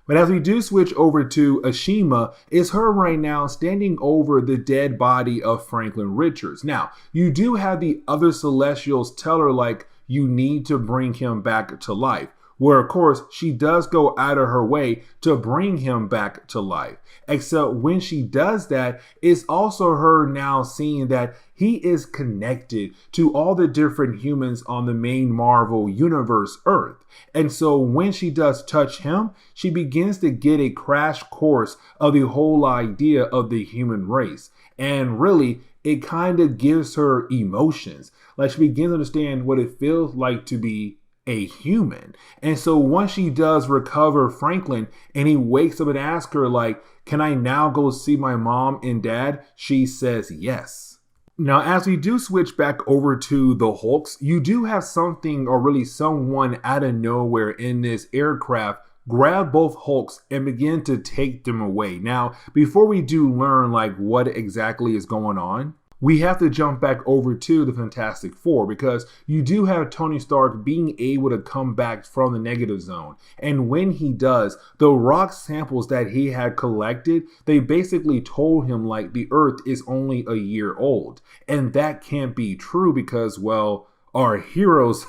But as we do switch over to Ashima, it's her right now standing over the dead body of Franklin Richards. Now, you do have the other Celestials tell her, like, you need to bring him back to life, where of course she does go out of her way to bring him back to life. Except when she does that, it's also her now seeing that he is connected to all the different humans on the main Marvel universe Earth. And so when she does touch him, she begins to get a crash course of the whole idea of the human race. And really, it kind of gives her emotions. Like she begins to understand what it feels like to be a human. And so once she does recover Franklin and he wakes up and asks her, like, can I now go see my mom and dad? She says yes. Now, as we do switch back over to the Hulks, you do have something, or really someone out of nowhere in this aircraft, grab both Hulks and begin to take them away. Now, before we do learn like what exactly is going on, we have to jump back over to the Fantastic Four, because you do have Tony Stark being able to come back from the negative zone. And when he does, the rock samples that he had collected, they basically told him like the Earth is only a year old. And that can't be true because, well, our heroes,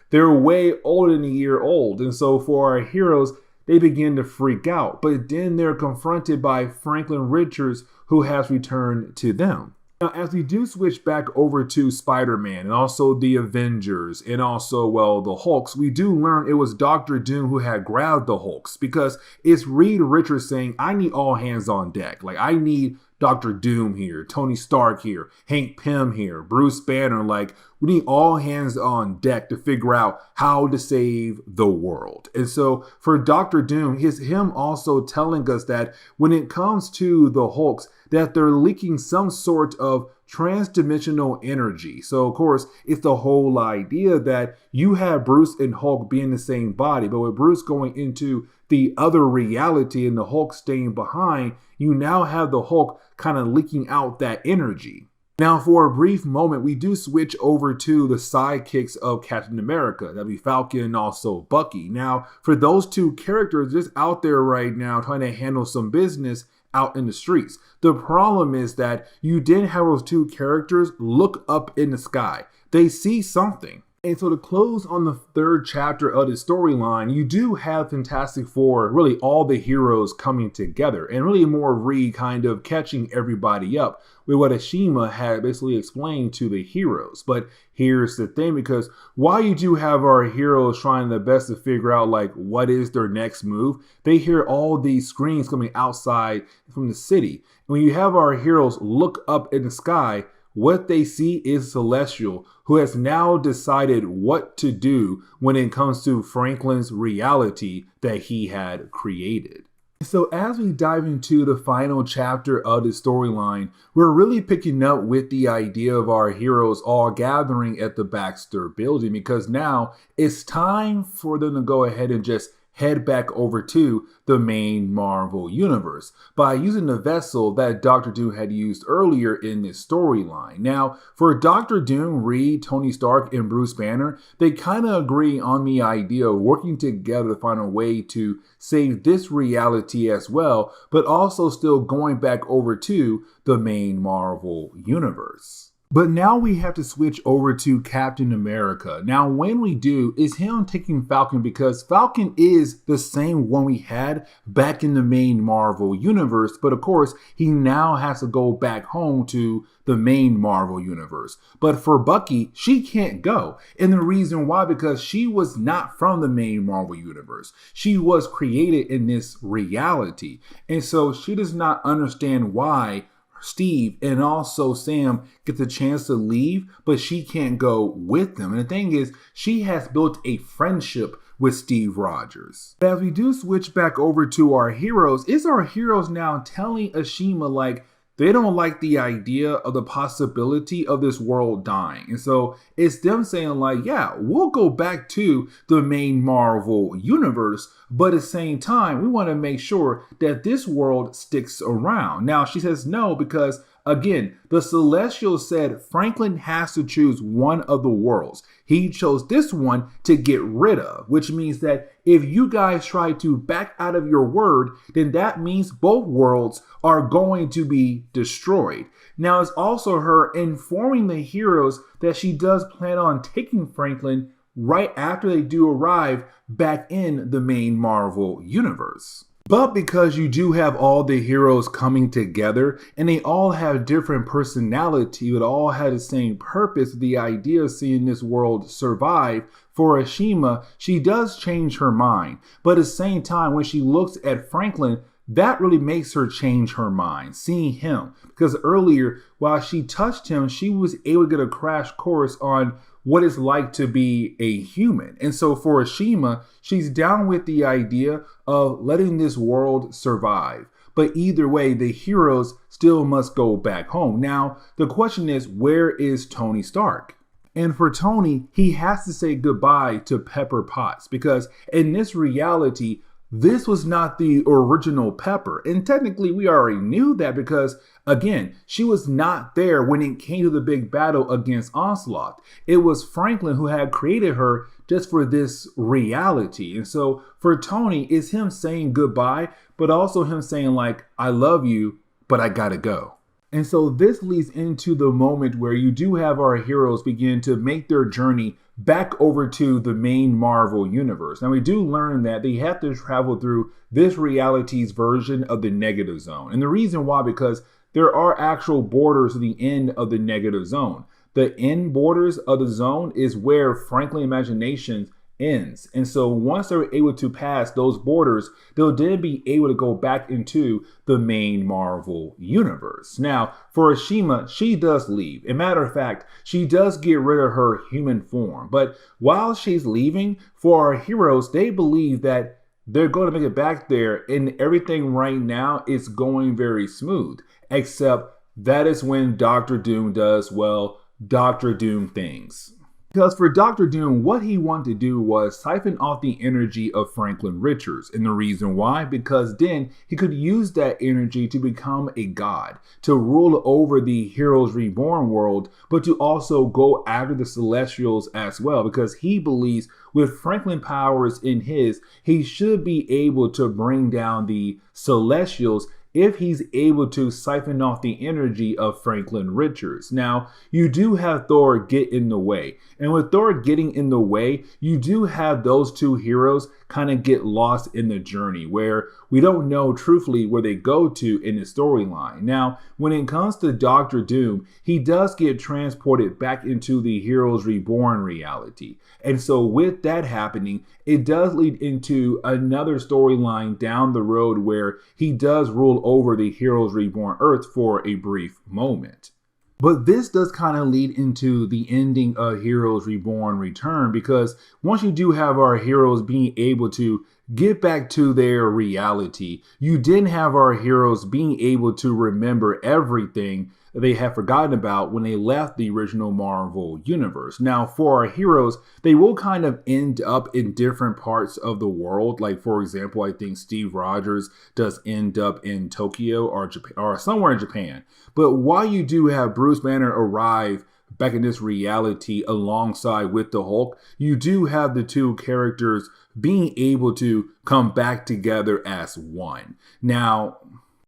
they're way older than a year old. And so for our heroes, they begin to freak out. But then they're confronted by Franklin Richards, who has returned to them. Now, as we do switch back over to Spider-Man and also the Avengers and also, well, the Hulks, we do learn it was Dr. Doom who had grabbed the Hulks, because it's Reed Richards saying, I need all hands on deck. Like, I need Dr. Doom here, Tony Stark here, Hank Pym here, Bruce Banner. Like, we need all hands on deck to figure out how to save the world. And so for Dr. Doom, him also telling us that when it comes to the Hulks, that they're leaking some sort of transdimensional energy. So of course, it's the whole idea that you have Bruce and Hulk being in the same body, but with Bruce going into the other reality and the Hulk staying behind, you now have the Hulk kind of leaking out that energy. Now, for a brief moment, we do switch over to the sidekicks of Captain America. That'd be Falcon and also Bucky. Now, for those two characters just out there right now trying to handle some business out in the streets. The problem is that you didn't have those two characters look up in the sky. They see something. And so to close on the third chapter of the storyline, you do have Fantastic Four, really all the heroes coming together, and really more Reed kind of catching everybody up with what Ashima had basically explained to the heroes. But here's the thing, because while you do have our heroes trying their best to figure out like what is their next move, they hear all these screams coming outside from the city. And when you have our heroes look up in the sky, what they see is Celestial, who has now decided what to do when it comes to Franklin's reality that he had created. So as we dive into the final chapter of the storyline, we're really picking up with the idea of our heroes all gathering at the Baxter building, because now it's time for them to go ahead and just head back over to the main Marvel universe by using the vessel that Doctor Doom had used earlier in this storyline. Now, for Doctor Doom, Reed, Tony Stark, and Bruce Banner, they kind of agree on the idea of working together to find a way to save this reality as well, but also still going back over to the main Marvel universe. But now we have to switch over to Captain America. Now, when we do, is him taking Falcon, because Falcon is the same one we had back in the main Marvel universe, but of course, he now has to go back home to the main Marvel universe. But for Bucky, she can't go. And the reason why, because she was not from the main Marvel universe. She was created in this reality. And so she does not understand why Steve and also Sam get the chance to leave, but she can't go with them. And the thing is, she has built a friendship with Steve Rogers. As we do switch back over to our heroes, is our heroes now telling Ashima like they don't like the idea of the possibility of this world dying. And so it's them saying like, yeah, we'll go back to the main Marvel universe, but at the same time, we want to make sure that this world sticks around. Now, she says no, because again, the Celestials said Franklin has to choose one of the worlds. He chose this one to get rid of, which means that if you guys try to back out of your word, then that means both worlds are going to be destroyed. Now, it's also her informing the heroes that she does plan on taking Franklin right after they do arrive back in the main Marvel universe. But because you do have all the heroes coming together and they all have different personality, but all have the same purpose, the idea of seeing this world survive, for Ashima, she does change her mind. But at the same time, when she looks at Franklin, that really makes her change her mind, seeing him. Because earlier, while she touched him, she was able to get a crash course on what it's like to be a human. And so for Ashima, she's down with the idea of letting this world survive. But either way, the heroes still must go back home. Now, the question is, where is Tony Stark? And for Tony, he has to say goodbye to Pepper Potts, because in this reality, this was not the original Pepper. And technically, we already knew that because, again, she was not there when it came to the big battle against Onslaught. It was Franklin who had created her just for this reality. And so for Tony, it's him saying goodbye, but also him saying like, I love you, but I gotta go. And so this leads into the moment where you do have our heroes begin to make their journey back over to the main Marvel universe. Now, we do learn that they have to travel through this reality's version of the negative zone. And the reason why, because there are actual borders at the end of the negative zone. The end borders of the zone is where Franklin Imagination ends. And so once they're able to pass those borders, they'll then be able to go back into the main Marvel universe. Now, for Ashima, she does leave. As a matter of fact, she does get rid of her human form. But while she's leaving, for our heroes, they believe that they're going to make it back there, and everything right now is going very smooth. Except that is when Doctor Doom does, well, Doctor Doom things. Because for Doctor Doom, what he wanted to do was siphon off the energy of Franklin Richards. And the reason why? Because then he could use that energy to become a god, to rule over the Heroes Reborn world, but to also go after the Celestials as well. Because he believes with Franklin powers in his, he should be able to bring down the Celestials if he's able to siphon off the energy of Franklin Richards. Now, you do have Thor get in the way. And with Thor getting in the way, you do have those two heroes kind of get lost in the journey where we don't know truthfully where they go to in the storyline. Now, when it comes to Doctor Doom, he does get transported back into the Heroes Reborn reality. And so with that happening, it does lead into another storyline down the road where he does rule over the Heroes Reborn Earth for a brief moment. But this does kind of lead into the ending of Heroes Reborn Return, because once you do have our heroes being able to get back to their reality. You didn't have our heroes being able to remember everything they had forgotten about when they left the original Marvel universe. Now, for our heroes, they will kind of end up in different parts of the world. Like, for example, I think Steve Rogers does end up in Tokyo or Japan, or somewhere in Japan. But while you do have Bruce Banner arrive back in this reality alongside with the Hulk, you do have the two characters being able to come back together as one. Now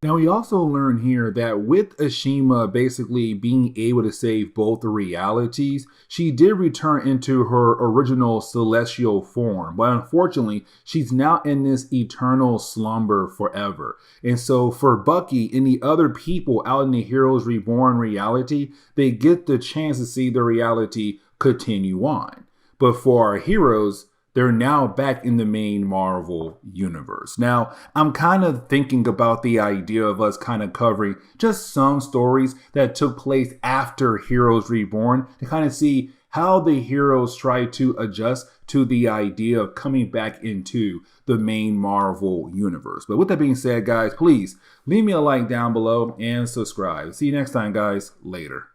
we also learn here that with Ashima basically being able to save both realities, she did return into her original celestial form. But unfortunately, she's now in this eternal slumber forever. And so for Bucky and the other people out in the Heroes Reborn reality, they get the chance to see the reality continue on. But for our heroes, they're now back in the main Marvel universe. Now, I'm kind of thinking about the idea of us kind of covering just some stories that took place after Heroes Reborn to kind of see how the heroes try to adjust to the idea of coming back into the main Marvel universe. But with that being said, guys, please leave me a like down below and subscribe. See you next time, guys. Later.